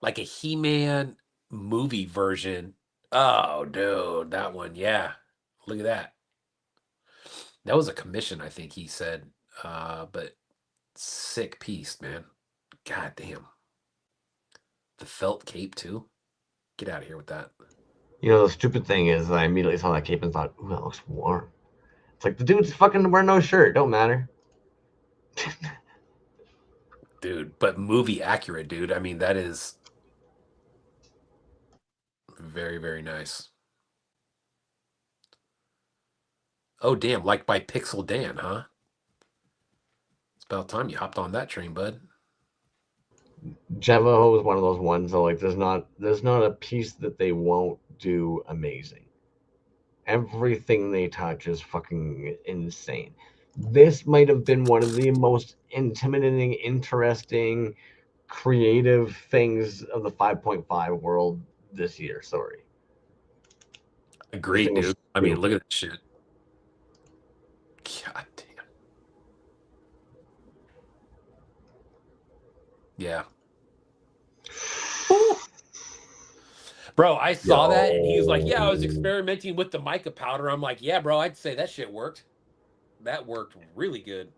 S2: like a He-Man movie version. Oh, dude, that one, yeah. Look at that. That was a commission, I think he said. But sick piece, man. God damn. The felt cape too. Get out of here with that.
S1: The stupid thing is I immediately saw that cape and thought, ooh, that looks warm. It's like the dude's fucking wearing no shirt. Don't matter.
S2: Dude, but movie accurate, dude. I mean, that is very, very nice. Oh, damn. Like by Pixel Dan, huh? It's about time you hopped on that train, bud.
S1: Javaho is one of those ones that like there's not a piece that they won't do amazing. Everything they touch is fucking insane. This might have been one of the most intimidating, interesting, creative things of the 5.5 world this year. Sorry.
S2: Agreed, dude. I mean, look at that shit. God damn. Yeah. Woo. Bro, I saw that and he's like, yeah, I was experimenting with the mica powder. I'm like, yeah, bro, I'd say that shit worked. That worked really good.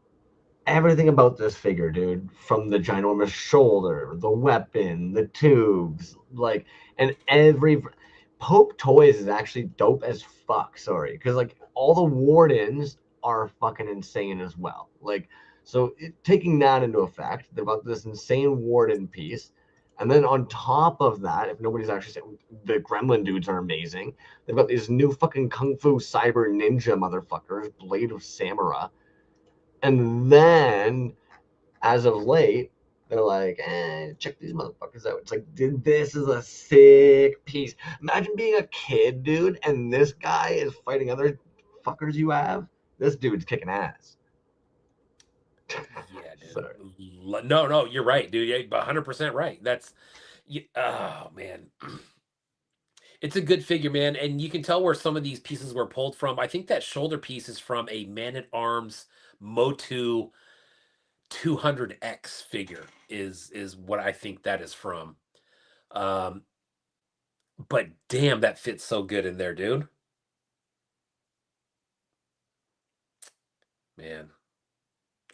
S1: Everything about this figure, dude, from the ginormous shoulder, the weapon, the tubes, like, and every Poke Toys is actually dope as fuck. Sorry, because like all the wardens are fucking insane as well. Like, so taking that into effect, they've got this insane warden piece. And then on top of that, if nobody's actually saying, the Gremlin dudes are amazing. They've got these new fucking Kung Fu Cyber Ninja motherfuckers, Blade of Samurai. And then, as of late, they're like, check these motherfuckers out. It's like, dude, this is a sick piece. Imagine being a kid, dude, and this guy is fighting other fuckers you have. This dude's kicking ass.
S2: Yeah, dude.
S1: Sorry.
S2: No, you're right, dude. Yeah, 100% right. That's, oh man, it's a good figure, man, and you can tell where some of these pieces were pulled from. I think that shoulder piece is from a Man at Arms Motu 200X figure. Is what I think that is from. But damn, that fits so good in there, dude. Man,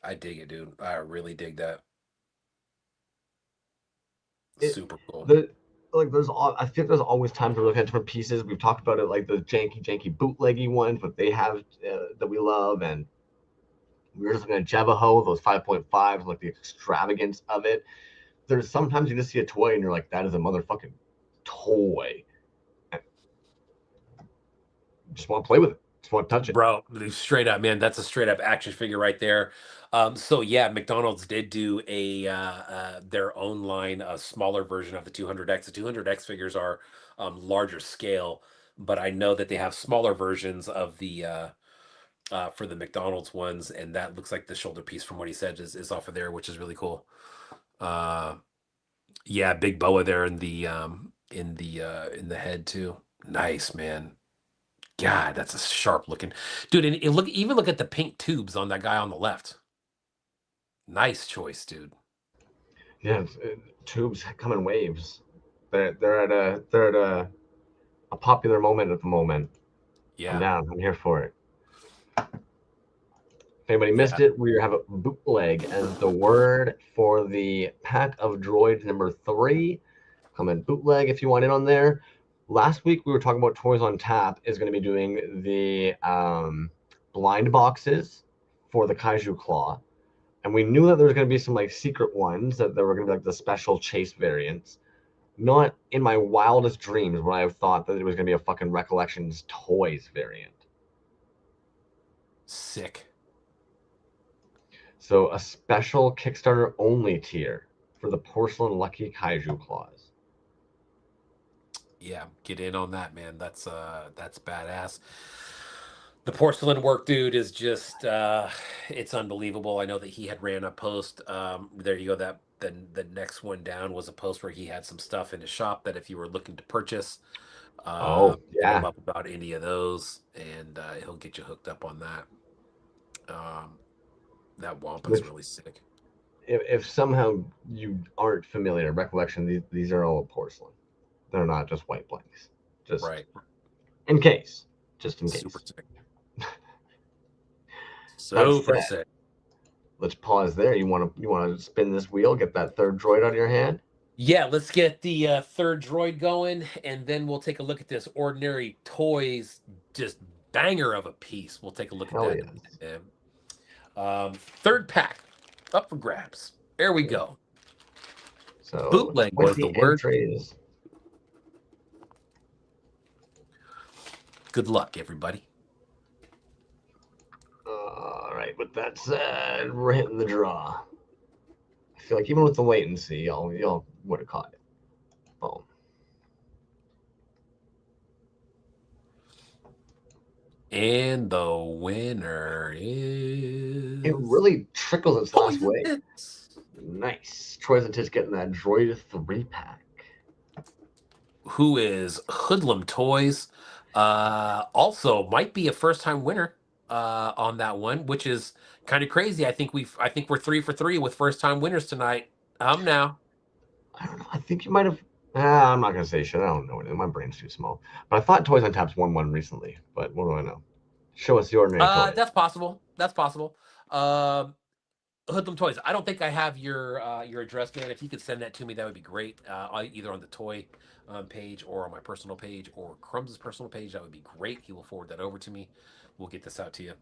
S2: I dig it, dude. I really dig that. Super cool.
S1: I think there's always time to look at different pieces. We've talked about it, like the janky bootleggy ones, but they have that we love, and we were just looking at Javaho, those 5.5s, like the extravagance of it. There's sometimes you just see a toy and you're like, that is a motherfucking toy. And just want to play with it. Just want to touch it.
S2: Bro, straight up, man. That's a straight up action figure right there. So yeah, McDonald's did do their own line, a smaller version of the 200X. The 200X figures are larger scale, but I know that they have smaller versions of the for the McDonald's ones, and that looks like the shoulder piece from what he said is off of there, which is really cool. Yeah, big boa there in the head too. Nice, man. God, that's a sharp looking dude. And look at the pink tubes on that guy on the left. Nice choice, dude.
S1: Yeah, tubes come in waves. They're at a popular moment at the moment.
S2: Yeah.
S1: I'm down. I'm here for it. If anybody missed it, we have a bootleg as the word for the pack of droids number 3. Comment bootleg if you want in on there. Last week we were talking about Toys on Tap is going to be doing the blind boxes for the Kaiju Claw, and we knew that there was going to be some like secret ones that there were going to be like the special chase variants. Not in my wildest dreams would I have thought that it was going to be a fucking Recollections Toys variant.
S2: Sick.
S1: So a special Kickstarter only tier for the Porcelain Lucky Kaiju Claws.
S2: Yeah, get in on that, man. That's badass. The porcelain work, dude, is just it's unbelievable. I know that he had ran a post. There you go. That the next one down was a post where he had some stuff in his shop that if you were looking to purchase, hit him up about any of those, and he'll get you hooked up on that. That Wampa's really sick.
S1: If somehow you aren't familiar, Recollection, these are all porcelain. They're not just white blanks. Just
S2: right.
S1: In case. Just in case.
S2: Super sick. Super sick.
S1: Let's pause there. You want to spin this wheel, get that third droid out of your hand?
S2: Yeah, let's get the third droid going, and then we'll take a look at this Ordinary Toys, just banger of a piece. We'll take a look at that. Yes. Third pack, up for grabs. There we go.
S1: So
S2: bootleg was the word.
S1: Entries.
S2: Good luck, everybody.
S1: All right. With that said, we're hitting the draw. I feel like even with the latency, y'all would have caught it. Boom.
S2: And the winner is...
S1: It really trickles its last way. Nice. Toys and Tits getting that Droid 3-pack.
S2: Who is Hoodlum Toys. Also might be a first-time winner on that one, which is kind of crazy. I think we're 3 for 3 with first-time winners tonight. Now.
S1: I don't know. I think you might have... I'm not going to say shit. I don't know. My brain's too small. But I thought Toys on Tap's won one recently. But what do I know? Show us the Ordinary Toys.
S2: That's possible. Hoodlum Toys. I don't think I have your address, man. If you could send that to me, that would be great. Either on the toy page or on my personal page or Crumbs' personal page, that would be great. He will forward that over to me. We'll get this out to you.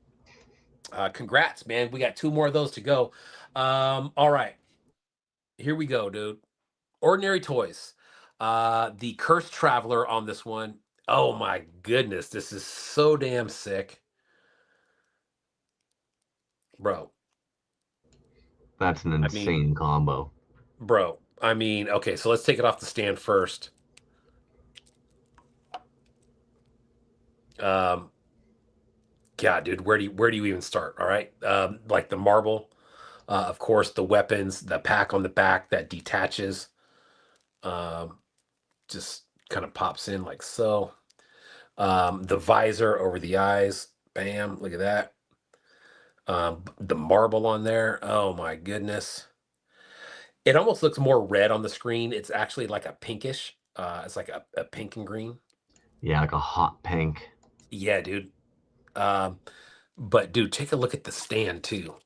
S2: Congrats, man. We got 2 more of those to go. All right. Here we go, dude. Ordinary Toys. The Cursed Traveler on this one. Oh my goodness. This is so damn sick. Bro.
S1: That's an insane combo.
S2: bro. I mean, okay, so let's take it off the stand first. Um, God, dude, where do you even start? All right, like the marble, of course, the weapons, the pack on the back that detaches, um, just kind of pops in like so. The visor over the eyes, bam, look at that. The marble on there, oh my goodness. It almost looks more red on the screen. It's actually like a pinkish. It's like a pink and green.
S1: Yeah, like a hot pink.
S2: Yeah, dude. Um, but dude, take a look at the stand too.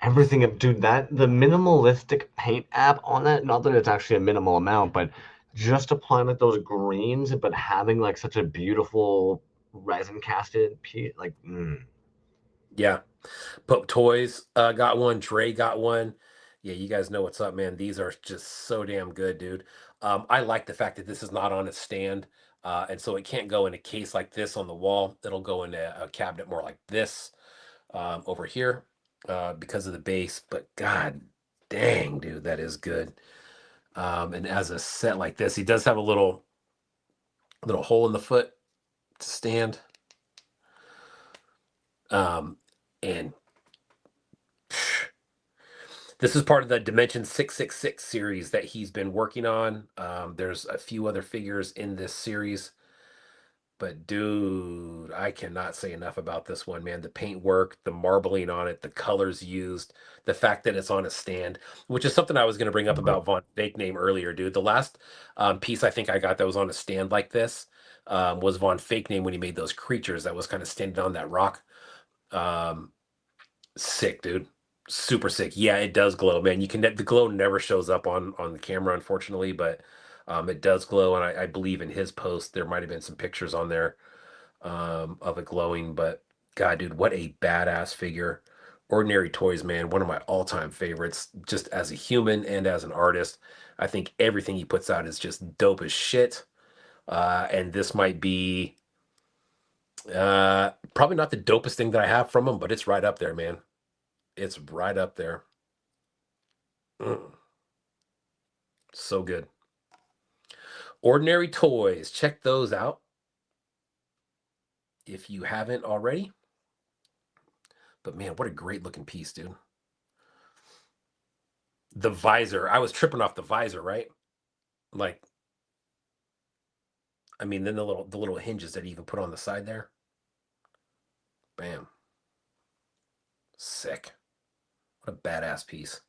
S1: Everything, dude. That the minimalistic paint app on that. Not that it's actually a minimal amount, but just applying like those greens, but having like such a beautiful resin casted piece. Like,
S2: Yeah. Pope Toys got one. Dre got one. Yeah, you guys know what's up, man. These are just so damn good, dude. I like the fact that this is not on a stand. And so it can't go in a case like this on the wall. It'll go in a cabinet more like this over here because of the base. But god dang, dude, that is good. And as a set like this, he does have a little hole in the foot to stand. And this is part of the Dimension 666 series that he's been working on. There's a few other figures in this series. But dude, I cannot say enough about this one, man. The paint work, the marbling on it, the colors used, the fact that it's on a stand, which is something I was going to bring up about Von Fake Name earlier, dude. The last piece I think I got that was on a stand like this was Von Fake Name when he made those creatures that was kind of standing on that rock. Um, Sick, dude. Super sick. Yeah, it does glow, man. You can the glow never shows up on the camera, unfortunately, but it does glow, and I believe in his post there might have been some pictures on there of it glowing. But God, dude, what a badass figure. Ordinary Toys, man, one of my all-time favorites, just as a human and as an artist. I think everything he puts out is just dope as shit. And this might be probably not the dopest thing that I have from him, but it's right up there, man. It's right up there. So good. Ordinary Toys. Check those out if you haven't already. But man, what a great looking piece, dude. The visor. I was tripping off the visor, right? Like, I mean, then the little hinges that you can put on the side there. Bam. Sick. What a badass piece.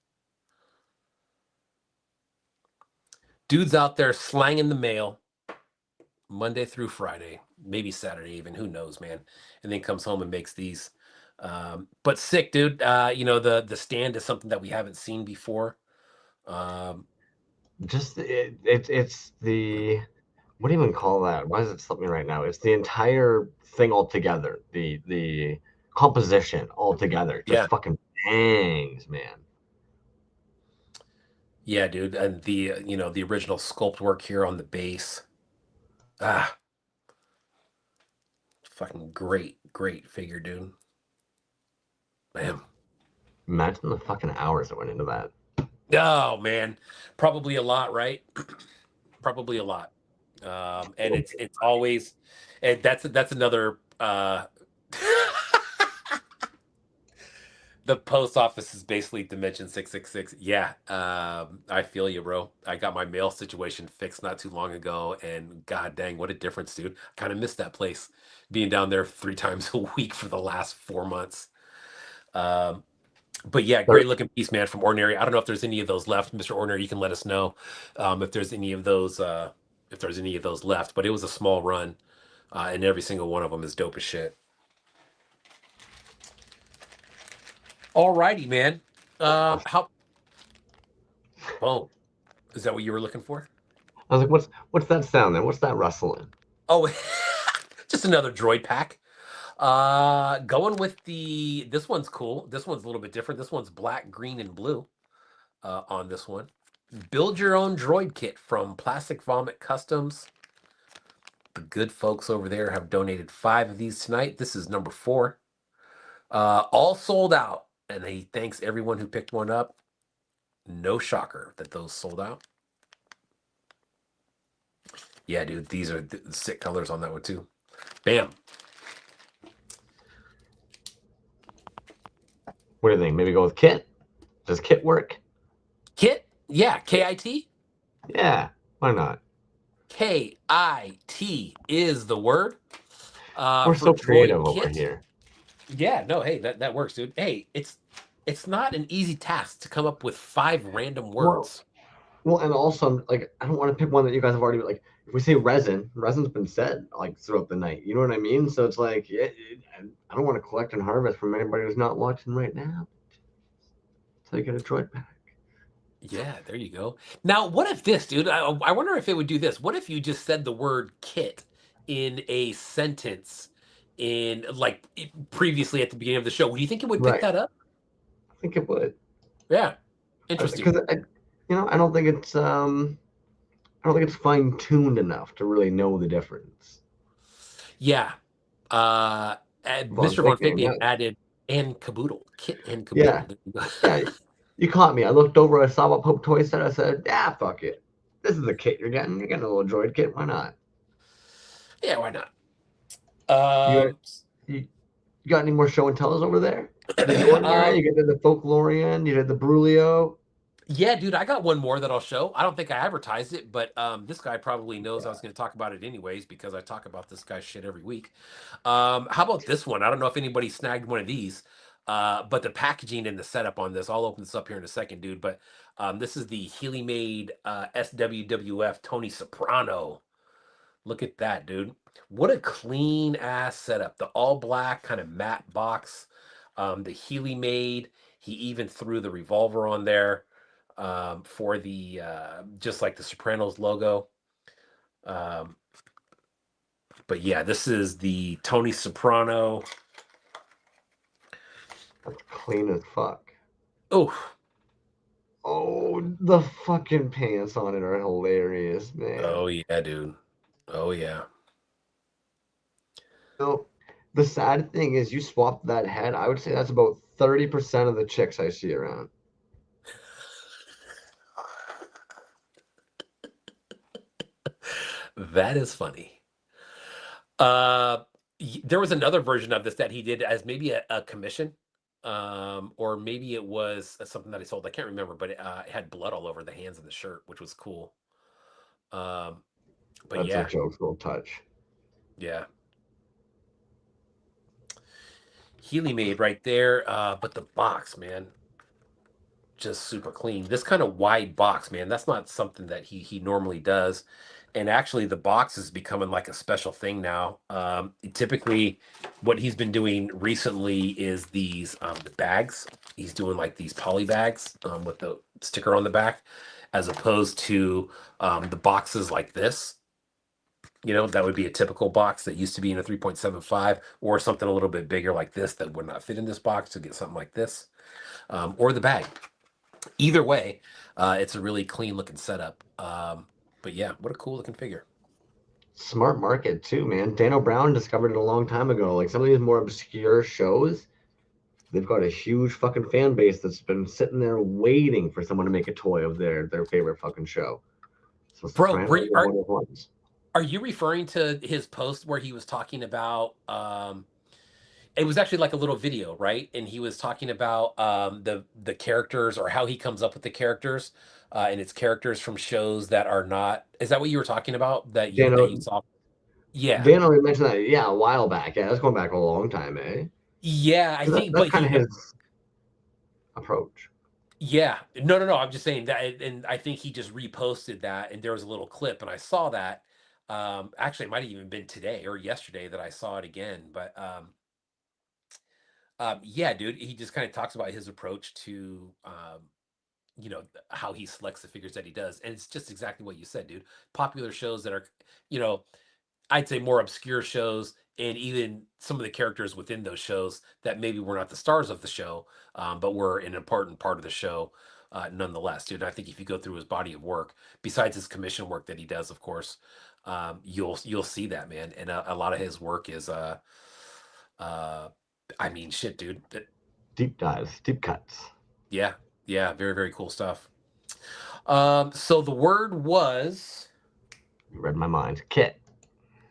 S2: Dude's out there slanging the mail Monday through Friday, maybe Saturday even, who knows, man. And then comes home and makes these. But sick, dude. The stand is something that we haven't seen before.
S1: just it's the, what do you even call that? Why does it slip me right now? It's the entire thing altogether. The composition altogether just
S2: Yeah.
S1: fucking bangs, man.
S2: Yeah, dude. And the original sculpt work here on the base. Fucking great figure, dude. Bam.
S1: Imagine the fucking hours that went into that.
S2: Oh man, probably a lot, right? Probably a lot. And it's always, and that's another. The post office is basically Dimension 666. Yeah, I feel you, bro. I got my mail situation fixed not too long ago, and god dang, what a difference, dude. Kind of missed that place, being down there 3 times a week for the last 4 months. But yeah, great looking piece, man, from Ordinary. I don't know if there's any of those left, Mr. Ordinary. You can let us know if there's any of those left. But it was a small run, and every single one of them is dope as shit. Alrighty, man. How? Oh, is that what you were looking for?
S1: I was like, what's that sound then? What's that rustling?
S2: Oh, just another droid pack. Going with this one's cool. This one's a little bit different. This one's black, green, and blue on this one. Build your own droid kit from Plastic Vomit Customs. The good folks over there have donated 5 of these tonight. This is number 4. All sold out and he thanks everyone who picked one up. No shocker that those sold out. Yeah, dude, these are the sick colors on that one too. Bam.
S1: What do you think? Maybe go with kit? Does kit work?
S2: Kit? Yeah, KIT?
S1: Yeah, why not?
S2: KIT is the word.
S1: We're
S2: For
S1: so creative
S2: Droid
S1: over
S2: Kit.
S1: here.
S2: Yeah, no, hey, that works, dude. Hey, it's not an easy task to come up with 5 random words.
S1: Well, and also, like, I don't want to pick one that you guys have already, like, if we say resin's been said, like, throughout the night. You know what I mean? So it's like, I don't want to collect and harvest from anybody who's not watching right now. So you get a droid pack.
S2: Yeah, there you go. Now, what if this, dude? I wonder if it would do this. What if you just said the word kit in a sentence previously at the beginning of the show? Do you think it would pick
S1: Right.
S2: that up?
S1: I think it would.
S2: Yeah. Interesting.
S1: Because I don't think it's fine tuned enough to really know the difference.
S2: Yeah. Mr. Von Fabian added and caboodle. Kit and caboodle.
S1: Yeah. You caught me. I looked over, I saw what Pope Toy said. I said, yeah, fuck it. This is a kit you're getting. You're getting a little droid kit. Why not?
S2: Yeah, why not?
S1: You got any more show and tells over there? You get the Folklorian, you did the Brulio.
S2: Yeah, dude, I got one more that I'll show. I don't think I advertised it, but this guy probably knows I was going to talk about it anyways because I talk about this guy's shit every week. How about this one? I don't know if anybody snagged one of these, but the packaging and the setup on this, I'll open this up here in a second, dude. But this is the Healy made SWWF Tony Soprano. Look at that, dude. What a clean ass setup. The all black kind of matte box. The Healy made. He even threw the revolver on there. For the just like the Sopranos logo. But yeah, this is the Tony Soprano.
S1: That's clean as fuck.
S2: Oh,
S1: the fucking pants on it are hilarious, man.
S2: Oh yeah, dude. Oh yeah.
S1: So the sad thing is, you swap that head. I would say that's about 30% of the chicks I see around.
S2: That is funny. There was another version of this that he did as maybe a commission, or maybe it was something that he sold. I can't remember, but it had blood all over the hands of the shirt, which was cool. But
S1: that's
S2: yeah,
S1: a joke's little touch.
S2: Yeah. Healy made right there, but the box, man, just super clean. This kind of wide box, man, that's not something that he normally does. And actually, the box is becoming like a special thing now. Typically, what he's been doing recently is these the bags. He's doing like these poly bags with the sticker on the back, as opposed to the boxes like this. You know, that would be a typical box that used to be in a 3.75, or something a little bit bigger like this that would not fit in this box to get something like this, or the bag. Either way, it's a really clean looking setup. But yeah, what a cool looking figure.
S1: Smart market too, man. Dano Brown discovered it a long time ago. Like, some of these more obscure shows, they've got a huge fucking fan base that's been sitting there waiting for someone to make a toy of their favorite fucking show. So
S2: Bro, are you referring to his post where he was talking about it was actually like a little video, right? And he was talking about the characters, or how he comes up with the characters, and it's characters from shows that are not. Is that what you were talking about? That you saw? Yeah.
S1: Dan already mentioned that. Yeah, a while back. Yeah, that's going back a long time, eh?
S2: Yeah, I think
S1: that's kind of his approach.
S2: Yeah, no. I'm just saying that, and I think he just reposted that, and there was a little clip, and I saw that. Actually, it might have even been today or yesterday that I saw it again. But yeah, dude, he just kind of talks about his approach to you know, how he selects the figures that he does, and it's just exactly what you said, dude. Popular shows that are, you know, I'd say more obscure shows, and even some of the characters within those shows that maybe were not the stars of the show, but were an important part of the show nonetheless, dude. I think if you go through his body of work, besides his commission work that he does, of course, you'll see that, man. And a lot of his work is, I mean, shit, dude.
S1: Deep dives, deep cuts.
S2: Yeah, yeah, very, very cool stuff. So the word was
S1: You read my mind. Kit,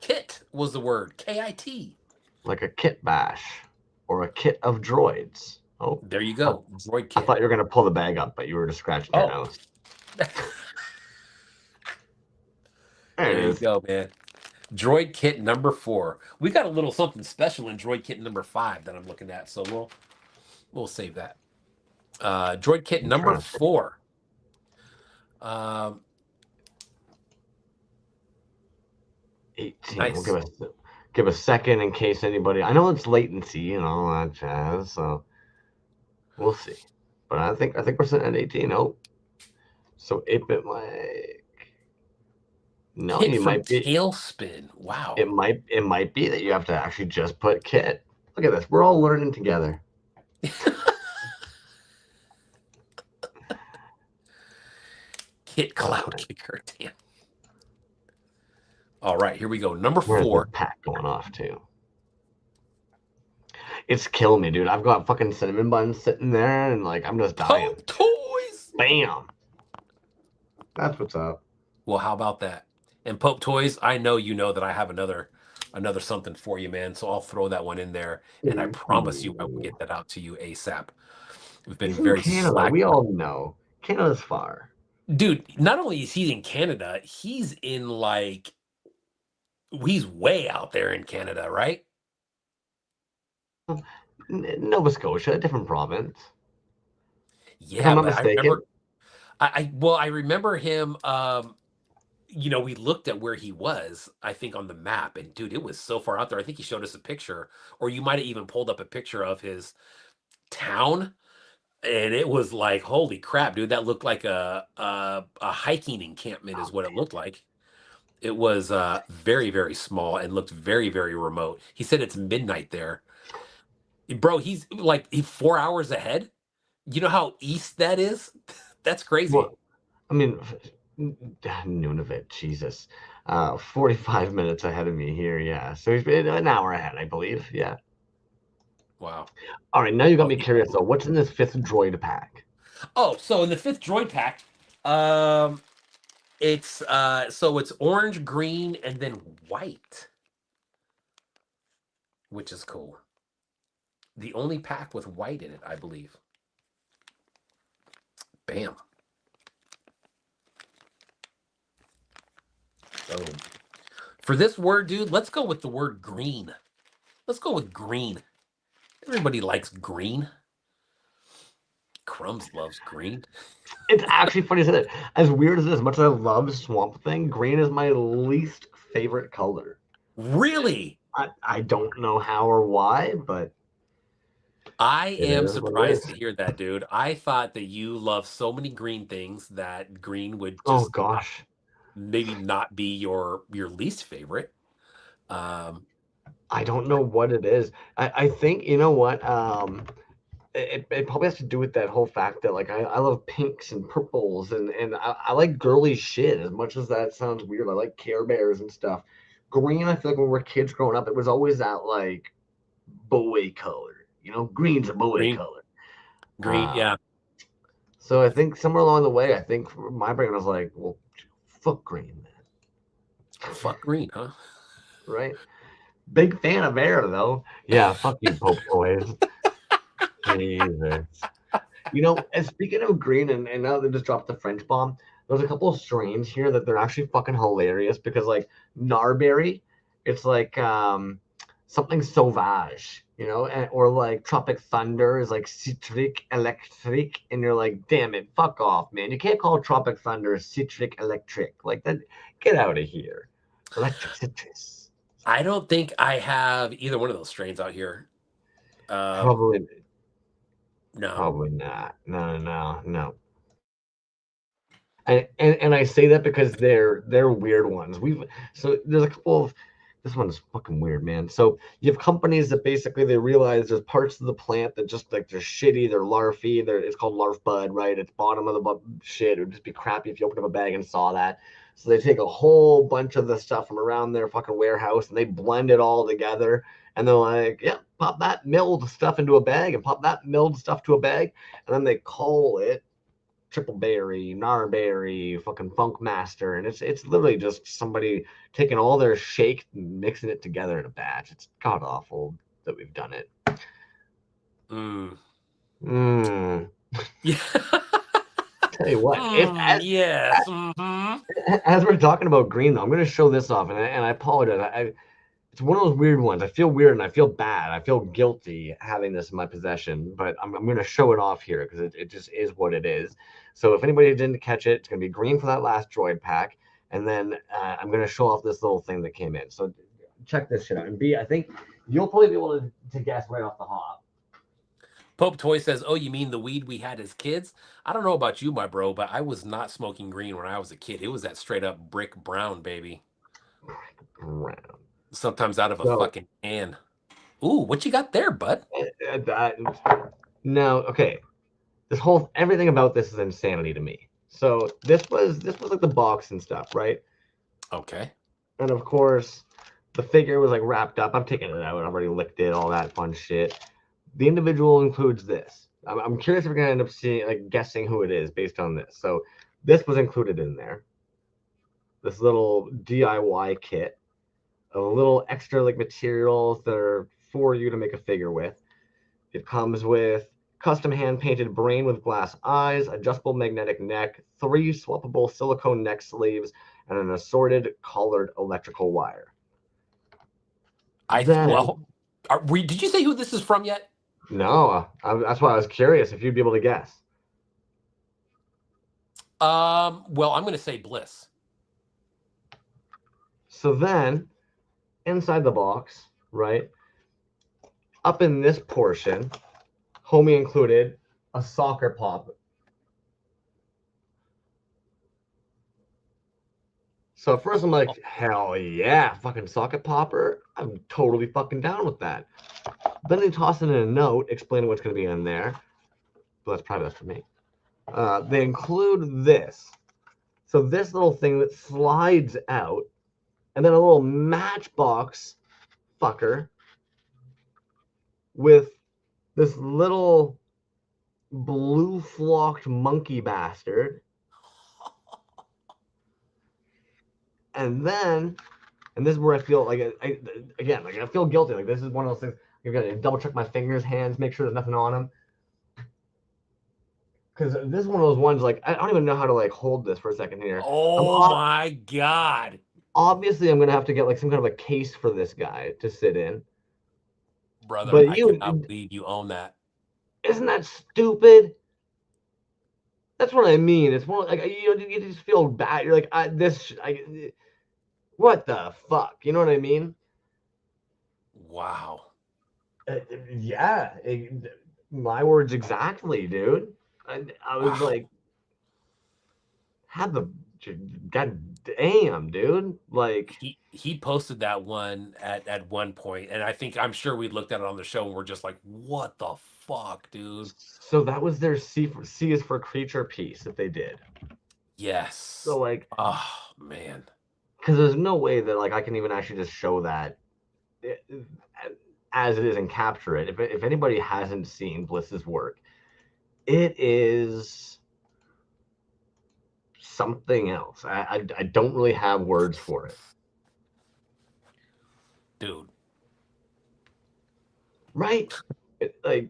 S2: kit was the word. K-I-T.
S1: like a kit bash or a kit of droids. Oh,
S2: There you
S1: I,
S2: go. Droid
S1: I
S2: kit.
S1: thought you were gonna pull the bag up, but you were just scratching your
S2: Oh,
S1: nose.
S2: there
S1: There it
S2: you
S1: is.
S2: go, man. Droid kit number 4. We got a little something special in droid kit number 5 that I'm looking at, so we'll save that. Droid kit
S1: I'm
S2: number
S1: trying to
S2: 4. Um,
S1: 18. We'll
S2: nice.
S1: give a second in case anybody. I know it's latency and all that jazz, so we'll see. But I think we're sitting at 18. Oh, so 8-bit Mike. No,
S2: Kit
S1: you
S2: from
S1: might be.
S2: Tailspin. Wow.
S1: It might be that you have to actually just put kit. Look at this. We're all learning together.
S2: Kit cloud kicker. Damn. All right, here we go. Number
S1: Where's the
S2: 4.
S1: pack going off to? It's killing me, dude. I've got fucking cinnamon buns sitting there, and like I'm just dying.
S2: Pope Toys.
S1: Bam. That's what's up.
S2: Well, how about that? And Pope Toys, I know you know that I have another something for you, man. So I'll throw that one in there, and I promise you I will get that out to you ASAP. We've been
S1: He's in
S2: very
S1: Canada.
S2: slack.
S1: We all know Canada's far.
S2: Dude, not only is he in Canada, he's in like he's way out there in Canada, right?
S1: Nova Scotia, a different province. If I'm
S2: Yeah,
S1: not
S2: but I
S1: mistaken.
S2: remember I remember him we looked at where he was, I think, on the map, and dude, it was so far out there. I think he showed us a picture, or you might have even pulled up a picture of his town, and it was like, holy crap, dude, that looked like a hiking encampment is what it looked like. It was very, very small and looked very, very remote. He said it's midnight there. Bro, he's like 4 hours ahead. You know how east that is? That's crazy.
S1: Well, I mean, Nunavut, Jesus. 45 minutes ahead of me here, yeah. So he's been an hour ahead, I believe. Yeah.
S2: Wow.
S1: All right, now you got
S2: Oh,
S1: me curious though. What's in this 5th droid pack?
S2: oh, so in the 5th droid pack, it's so it's orange, green, and then white, which is cool. The only pack with white in it, I believe. Bam. Boom. For this word, dude, let's go with the word green. Let's go with green. Everybody likes green. Crumbs loves green.
S1: It's actually funny to say that. As weird as it is, as much as I love Swamp Thing, green is my least favorite color.
S2: Really?
S1: I don't know how or why, but
S2: I
S1: it
S2: am
S1: is what it
S2: surprised
S1: is.
S2: to hear that, dude. I thought that you love so many green things that green would
S1: Oh
S2: just
S1: gosh.
S2: maybe not be your least favorite. Um,
S1: I don't know what it is. I think you know what. It probably has to do with that whole fact that like I love pinks and purples and I like girly shit as much as that sounds weird. I like Care Bears and stuff. Green, I feel like when we're kids growing up, it was always that like boy color. You know, green's a boy
S2: green,
S1: color.
S2: green,
S1: Um,
S2: yeah.
S1: so I think somewhere along the way, I think my brain was like, well, fuck green, man.
S2: Fuck green, huh?
S1: Right? Big fan of air though. Yeah, fuck you, Pope Toys. Jesus. You know, and speaking of green, and now they just dropped the French bomb. There's a couple of strains here that they're actually fucking hilarious because like Narberry, it's like something sauvage, you know, or like Tropic Thunder is like citric electric, and you're like, damn it, fuck off, man. You can't call Tropic Thunder citric electric like that. Get out of here, electric citrus.
S2: I don't think I have either one of those strains out here.
S1: Probably,
S2: No.
S1: probably not. No. And I say that because they're weird ones. So there's a couple of this one's fucking weird, man. So you have companies that basically they realize there's parts of the plant that just like they're shitty, they're larfy, it's called larf bud, right? It's bottom of the shit. It would just be crappy if you opened up a bag and saw that. So they take a whole bunch of the stuff from around their fucking warehouse and they blend it all together. And they're like, yeah, pop that milled stuff into a bag and pop that milled stuff to a bag. And then they call it triple berry, gnarberry, fucking funk master. And it's literally just somebody taking all their shake and mixing it together in a batch. It's god awful that we've done it.
S2: Yeah.
S1: Tell you what,
S2: yes.
S1: As we're talking about green, though, I'm going to show this off, and I apologize. It's one of those weird ones. I feel weird and I feel bad. I feel guilty having this in my possession, but I'm going to show it off here because it just is what it is. So if anybody didn't catch it, it's going to be green for that last droid pack, and then I'm going to show off this little thing that came in. So check this shit out. And B, I think you'll probably be able to guess right off the hop.
S2: Pope Toy says, "Oh, you mean the weed we had as kids? I don't know about you, my bro, but I was not smoking green when I was a kid. It was that straight up brick brown, baby.
S1: Brick brown.
S2: Sometimes out of a fucking can. Ooh, what you got there, bud?
S1: No, okay. Everything about this is insanity to me. So this was like the box and stuff, right?
S2: Okay.
S1: And of course, the figure was like wrapped up. I'm taking it out. I've already licked it, all that fun shit. The individual includes this. I'm curious if we're gonna end up seeing, like, guessing who it is based on this. So this was included in there. This little DIY kit, a little extra like materials that are for you to make a figure with. It comes with custom hand painted brain with glass eyes, adjustable magnetic neck, 3 swappable silicone neck sleeves, and an assorted colored electrical wire.
S2: Did you say who this is from yet?
S1: No, that's why I was curious if you'd be able to guess.
S2: Well, I'm going to say Bliss.
S1: So then, inside the box, right, up in this portion, homie included a soccer pop. So at first I'm like, hell yeah, fucking socket popper. I'm totally fucking down with that. Then they toss in a note explaining what's going to be in there. But that's probably best for me. They include this. So this little thing that slides out, and then a little matchbox fucker with this little blue flocked monkey bastard. And then, and this is where I feel like, I feel guilty. Like, this is one of those things. You're going to double check my fingers, hands, make sure there's nothing on them. Because this is one of those ones, like, I don't even know how to, like, hold this for a second here.
S2: Oh, my God.
S1: Obviously, I'm going to have to get, like, some kind of a case for this guy to sit in.
S2: Brother, but I cannot believe you own that.
S1: Isn't that stupid? That's what I mean. It's more like, you just feel bad. You're like, what the fuck? You know what I mean?
S2: Wow.
S1: Yeah. My words exactly, dude. I was like, god damn, dude. Like,
S2: he posted that one at one point, and I'm sure we looked at it on the show and we're just like, what the fuck, dude?
S1: So that was their C is for creature piece that they did.
S2: Yes.
S1: So, like,
S2: oh man,
S1: because there's no way that, like, I can even actually just show that as it is and capture it. If anybody hasn't seen Bliss's work, it is something else. I don't really have words for it,
S2: dude.
S1: Right? Like,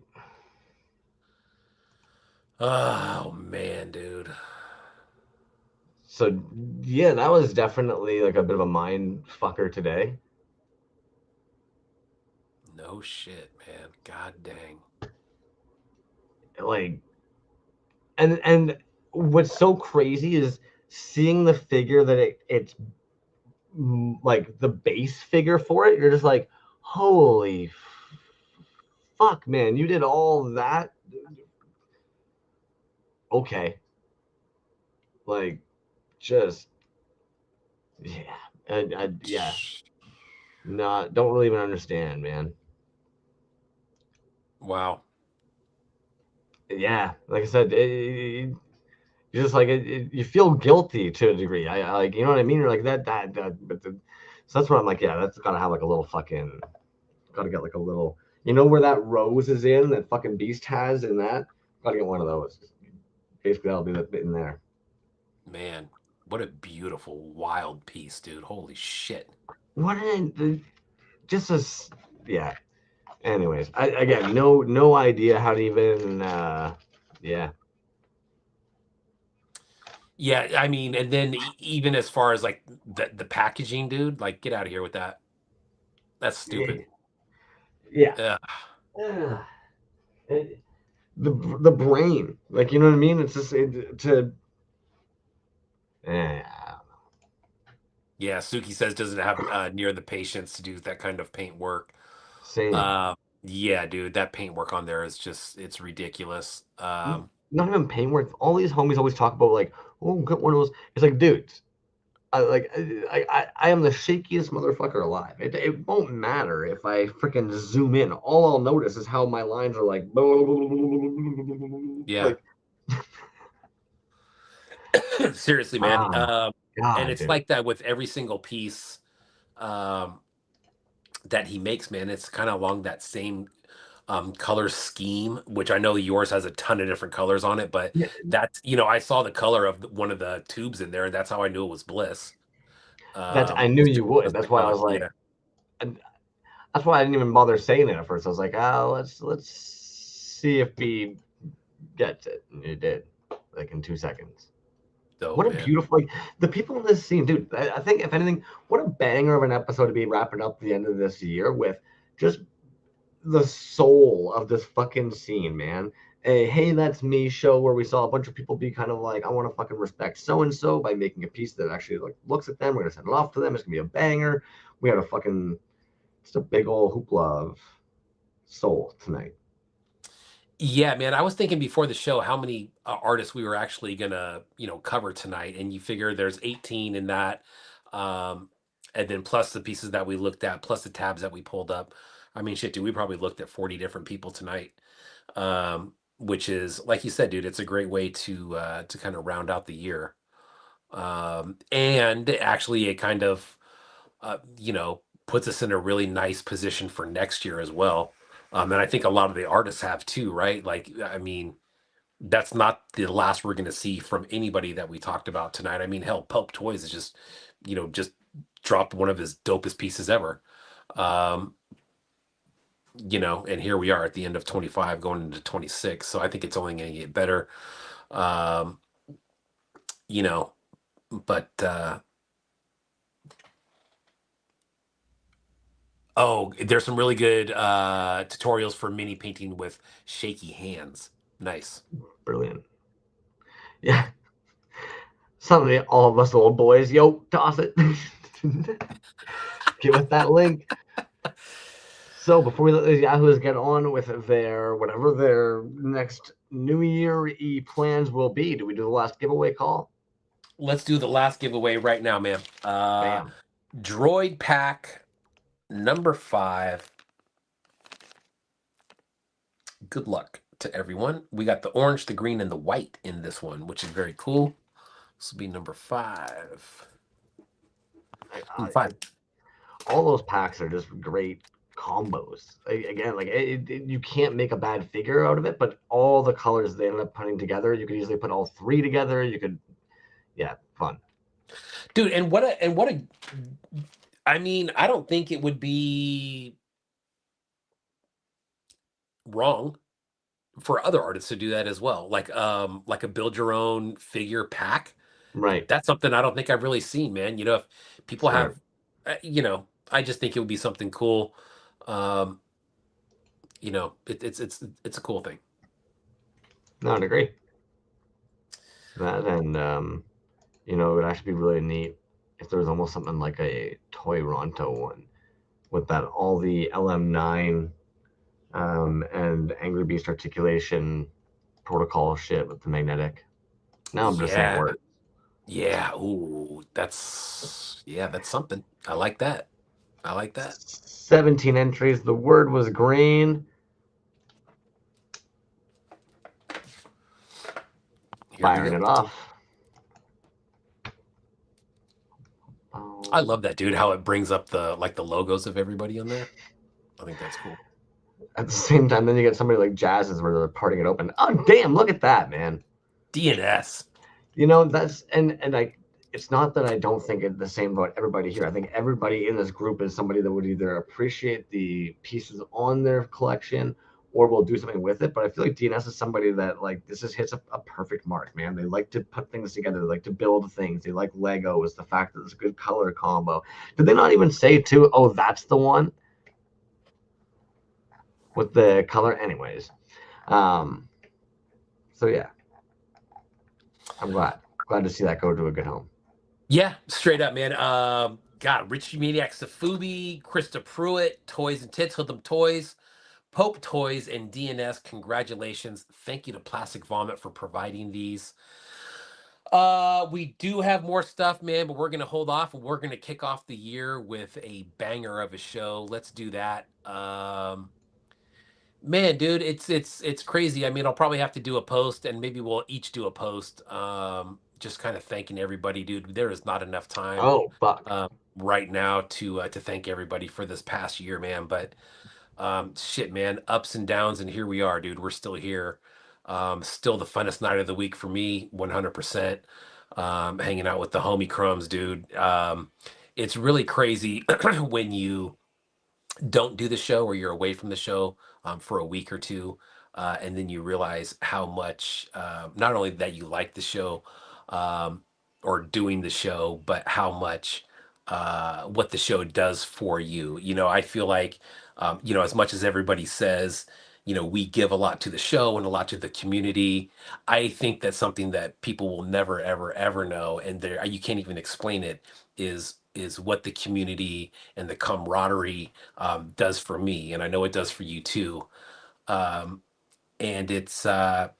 S2: oh man, dude.
S1: So yeah, that was definitely like a bit of a mind fucker today.
S2: No shit, man. God dang.
S1: Like, and what's so crazy is seeing the figure that it's like the base figure for it. You're just like, holy fuck, man, you did all that. Okay. Like, just, yeah. Yeah. Not, don't really even understand, man.
S2: Wow.
S1: Yeah, like I said, you It's just like you feel guilty to a degree. I like, you know what I mean? You're like so that's what I'm like. Yeah, that's gotta have like a little fucking. Gotta get like a little. You know where that rose is in that fucking Beast has in that. Gotta get one of those. Basically, that'll be the bit in there.
S2: Man, what a beautiful wild piece, dude. Holy shit.
S1: What just as yeah. Anyways, again no idea how to even yeah.
S2: Yeah, I mean, and then even as far as like the packaging, dude, like get out of here with that. That's stupid.
S1: Yeah.
S2: Ugh.
S1: The brain, like, you know what I mean? It's just to
S2: Yeah, Suki says doesn't have near the patience to do that kind of paint work.
S1: same.
S2: Yeah, dude, that paint work on there is just it's ridiculous.
S1: Not even pain work. All these homies always talk about like, oh, get one of those. It's like, dudes, I am the shakiest motherfucker alive. It won't matter if I freaking zoom in. All I'll notice is how my lines are like,
S2: Yeah.
S1: like
S2: Seriously, man.
S1: God,
S2: And it's
S1: dude.
S2: like that with every single piece that he makes, man. It's kind of along that same color scheme, which I know yours has a ton of different colors on it, but
S1: Yeah,
S2: that's, I saw the color of one of the tubes in there, and that's how I knew it was Bliss.
S1: I knew
S2: It's
S1: you
S2: just
S1: would.
S2: because of
S1: That's
S2: the
S1: why I
S2: color.
S1: was like,
S2: Yeah.
S1: and that's why I didn't even bother saying it at first. I was like, oh, let's see if he gets it, and it did, like in 2 seconds. What
S2: Dope,
S1: a
S2: man.
S1: beautiful, like, the people in this scene, dude. I think if anything, what a banger of an episode to be wrapping up the end of this year with just the soul of this fucking scene, man. A hey, that's me show where we saw a bunch of people be kind of like, I want to fucking respect so and so by making a piece that actually like looks at them. We're gonna send it off to them. It's gonna be a banger. We had a fucking just a big old hoopla of soul tonight.
S2: Yeah, man. I was thinking before the show how many artists we were actually gonna, cover tonight, and you figure there's 18 in that, and then plus the pieces that we looked at, plus the tabs that we pulled up. I mean, shit, dude, we probably looked at 40 different people tonight, which is like you said, dude. It's a great way to kind of round out the year, and actually it kind of, puts us in a really nice position for next year as well. And I think a lot of the artists have too, right? Like, I mean, that's not the last we're going to see from anybody that we talked about tonight. I mean, hell, Pulp Toys is just dropped one of his dopest pieces ever. Um, and here we are at the end of 25 going into 26. So I think it's only going to get better. Um, you know, but, oh, there's some really good tutorials for mini painting with shaky hands. Nice.
S1: Brilliant. Yeah. Suddenly, all of us little boys, yo, toss it. Get with that link. So before we let the Yahoos get on with their whatever their next New Year plans will be, do we do the last giveaway call?
S2: Let's do the last giveaway right now, man.
S1: Bam.
S2: Droid pack number 5. Good luck to everyone. We got the orange, the green, and the white in this one, which is very cool. This will be number 5. Five.
S1: All those packs are just great combos. Again, like you can't make a bad figure out of it, but all the colors they end up putting together, you could easily put all 3 together. You could, yeah, fun.
S2: Dude, I mean, I don't think it would be wrong for other artists to do that as well. Like a build your own figure pack.
S1: Right.
S2: That's something I don't think I've really seen, man. If people
S1: Sure.
S2: have, I just think it would be something cool. It's a cool thing.
S1: No, I'd agree. That and it would actually be really neat if there was almost something like a Toy Ronto one with that all the LM9 and Angry Beast articulation protocol shit with the magnetic. Now I'm just saying
S2: Yeah.
S1: words.
S2: Yeah. Ooh, that's something. I like that.
S1: 17 entries. The word was green.
S2: Here we
S1: Firing
S2: go.
S1: it off.
S2: I love that, dude. How it brings up the logos of everybody on there. I think that's cool.
S1: At the same time, then you get somebody like Jazz's where they're parting it open. Oh, damn! Look at that, man.
S2: DNS.
S1: You know, that's and it's not that I don't think it the same about everybody here. I think everybody in this group is somebody that would either appreciate the pieces on their collection or will do something with it. But I feel like DNS is somebody that like this just hits a perfect mark, man. They like to put things together, they like to build things, they like Legos, the fact that it's a good color combo. Did they not even say too, oh, that's the one with the color? Anyways. So yeah. I'm glad to see that go to a good home.
S2: Yeah, straight up, man. God, Richie Maniacs, Safubi, Krista Pruitt, Toys and Tits, Hoodlum Toys, Pope Toys, and DNS. Congratulations. Thank you to Plastic Vomit for providing these. We do have more stuff, man, but we're gonna hold off. We're gonna kick off the year with a banger of a show. Let's do that. Man, dude, it's crazy. I mean, I'll probably have to do a post, and maybe we'll each do a post. Just kind of thanking everybody, dude. There is not enough time
S1: Oh, fuck.
S2: right now to thank everybody for this past year, man. But shit, man, ups and downs, and here we are, dude. We're still here. Still the funnest night of the week for me, 100%. Hanging out with the homie Crumbs, dude. It's really crazy when you don't do the show or you're away from the show for a week or two, and then you realize how much not only that you like the show or doing the show, but how much what the show does for you. You know, I feel like you know, as much as everybody says, you know, we give a lot to the show and a lot to the community. I think that's something that people will never, ever, ever know, and there you can't even explain it. Is what the community and the camaraderie does for me, and I know it does for you too. Um, and it's a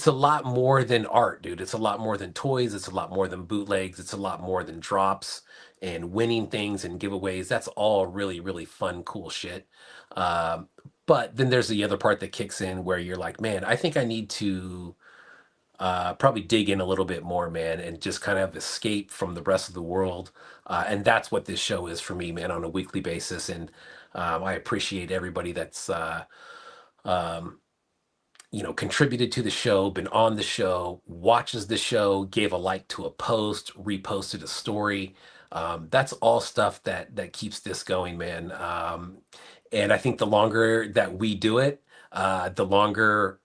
S2: lot more than art, dude. It's a lot more than toys. It's a lot more than bootlegs. It's a lot more than drops and winning things and giveaways. That's all really, really fun, cool shit. Um, but then there's the other part that kicks in where you're like, man, I think I need to probably dig in a little bit more, man, and just kind of escape from the rest of the world. And that's what this show is for me, man, on a weekly basis. And I appreciate everybody that's um, you know, contributed to the show, been on the show, watches the show, gave a like to a post, reposted a story. That's all stuff that keeps this going, man. And I think the longer that we do it, the longer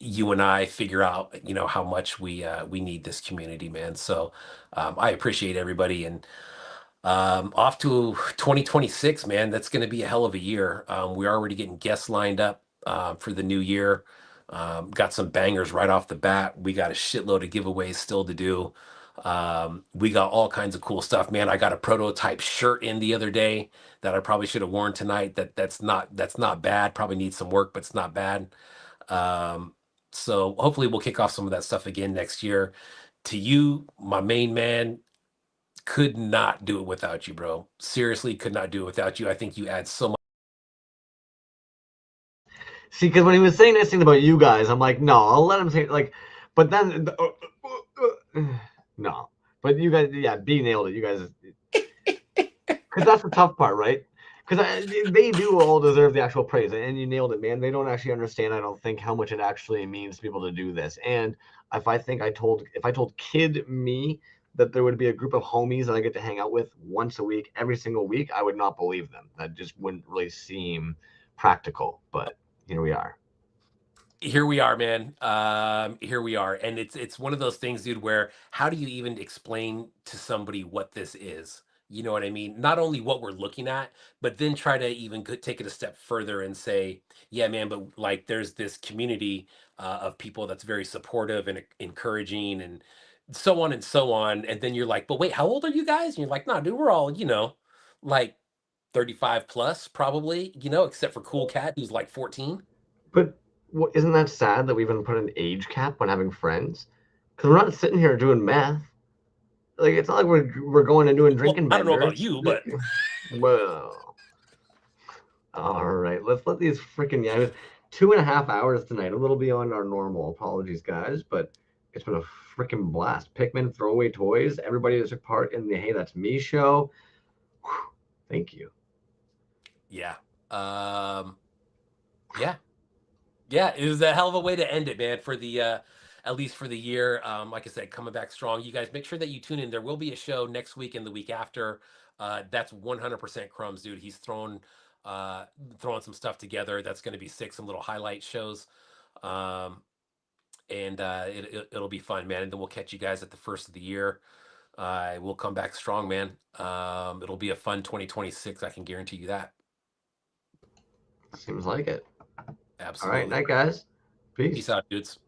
S2: you and I figure out, you know, how much we need this community, man. So I appreciate everybody, and off to 2026, man. That's going to be a hell of a year. We're already getting guests lined up for the new year. Got some bangers right off the bat. We got a shitload of giveaways still to do. We got all kinds of cool stuff, man. I got a prototype shirt in the other day that I probably should have worn tonight. That's not bad. Probably needs some work, but it's not bad. So hopefully we'll kick off some of that stuff again next year. To you, my main man, could not do it without you, bro. Seriously, could not do it without you. I think you add so much.
S1: See, because when he was saying this thing about you guys, I'm like, no, I'll let him say it. Like, but then, no. But you guys, yeah, B nailed it. You guys, because that's the tough part, right? Because they do all deserve the actual praise, and you nailed it, man. They don't actually understand, I don't think, how much it actually means to be able to do this. And if I told kid me that there would be a group of homies that I get to hang out with once a week, every single week, I would not believe them. That just wouldn't really seem practical. But here we are.
S2: Here we are, man. Here we are, and it's one of those things, dude, where how do you even explain to somebody what this is? You know what I mean? Not only what we're looking at, but then try to even take it a step further and say, yeah, man, but like there's this community of people that's very supportive and encouraging and so on and so on. And then you're like, but wait, how old are you guys? And you're like, nah, dude, we're all, you know, like 35 plus probably, you know, except for Cool Cat, who's like 14.
S1: But isn't that sad that we even put an age cap when having friends? Because we're not sitting here doing meth. Like, it's not like we're going and doing drinking.
S2: Well, I don't know about you, but
S1: well, all right. Let's let these freaking yahoos. 2.5 hours tonight, a little beyond our normal. Apologies, guys, but it's been a freaking blast. Pikmin throwaway toys. Everybody that took part in the Hey That's Me show. Thank you.
S2: Yeah. Yeah. Yeah, it was a hell of a way to end it, man, for the at least for the year. Like I said, coming back strong. You guys make sure that you tune in. There will be a show next week and the week after. That's 100% Crumbs, dude. He's throwing some stuff together. That's going to be sick, some little highlight shows. And it'll be fun, man. And then we'll catch you guys at the first of the year. We'll come back strong, man. It'll be a fun 2026. I can guarantee you that.
S1: Seems like it.
S2: Absolutely.
S1: All right, night, guys. Peace.
S2: Peace out, dudes.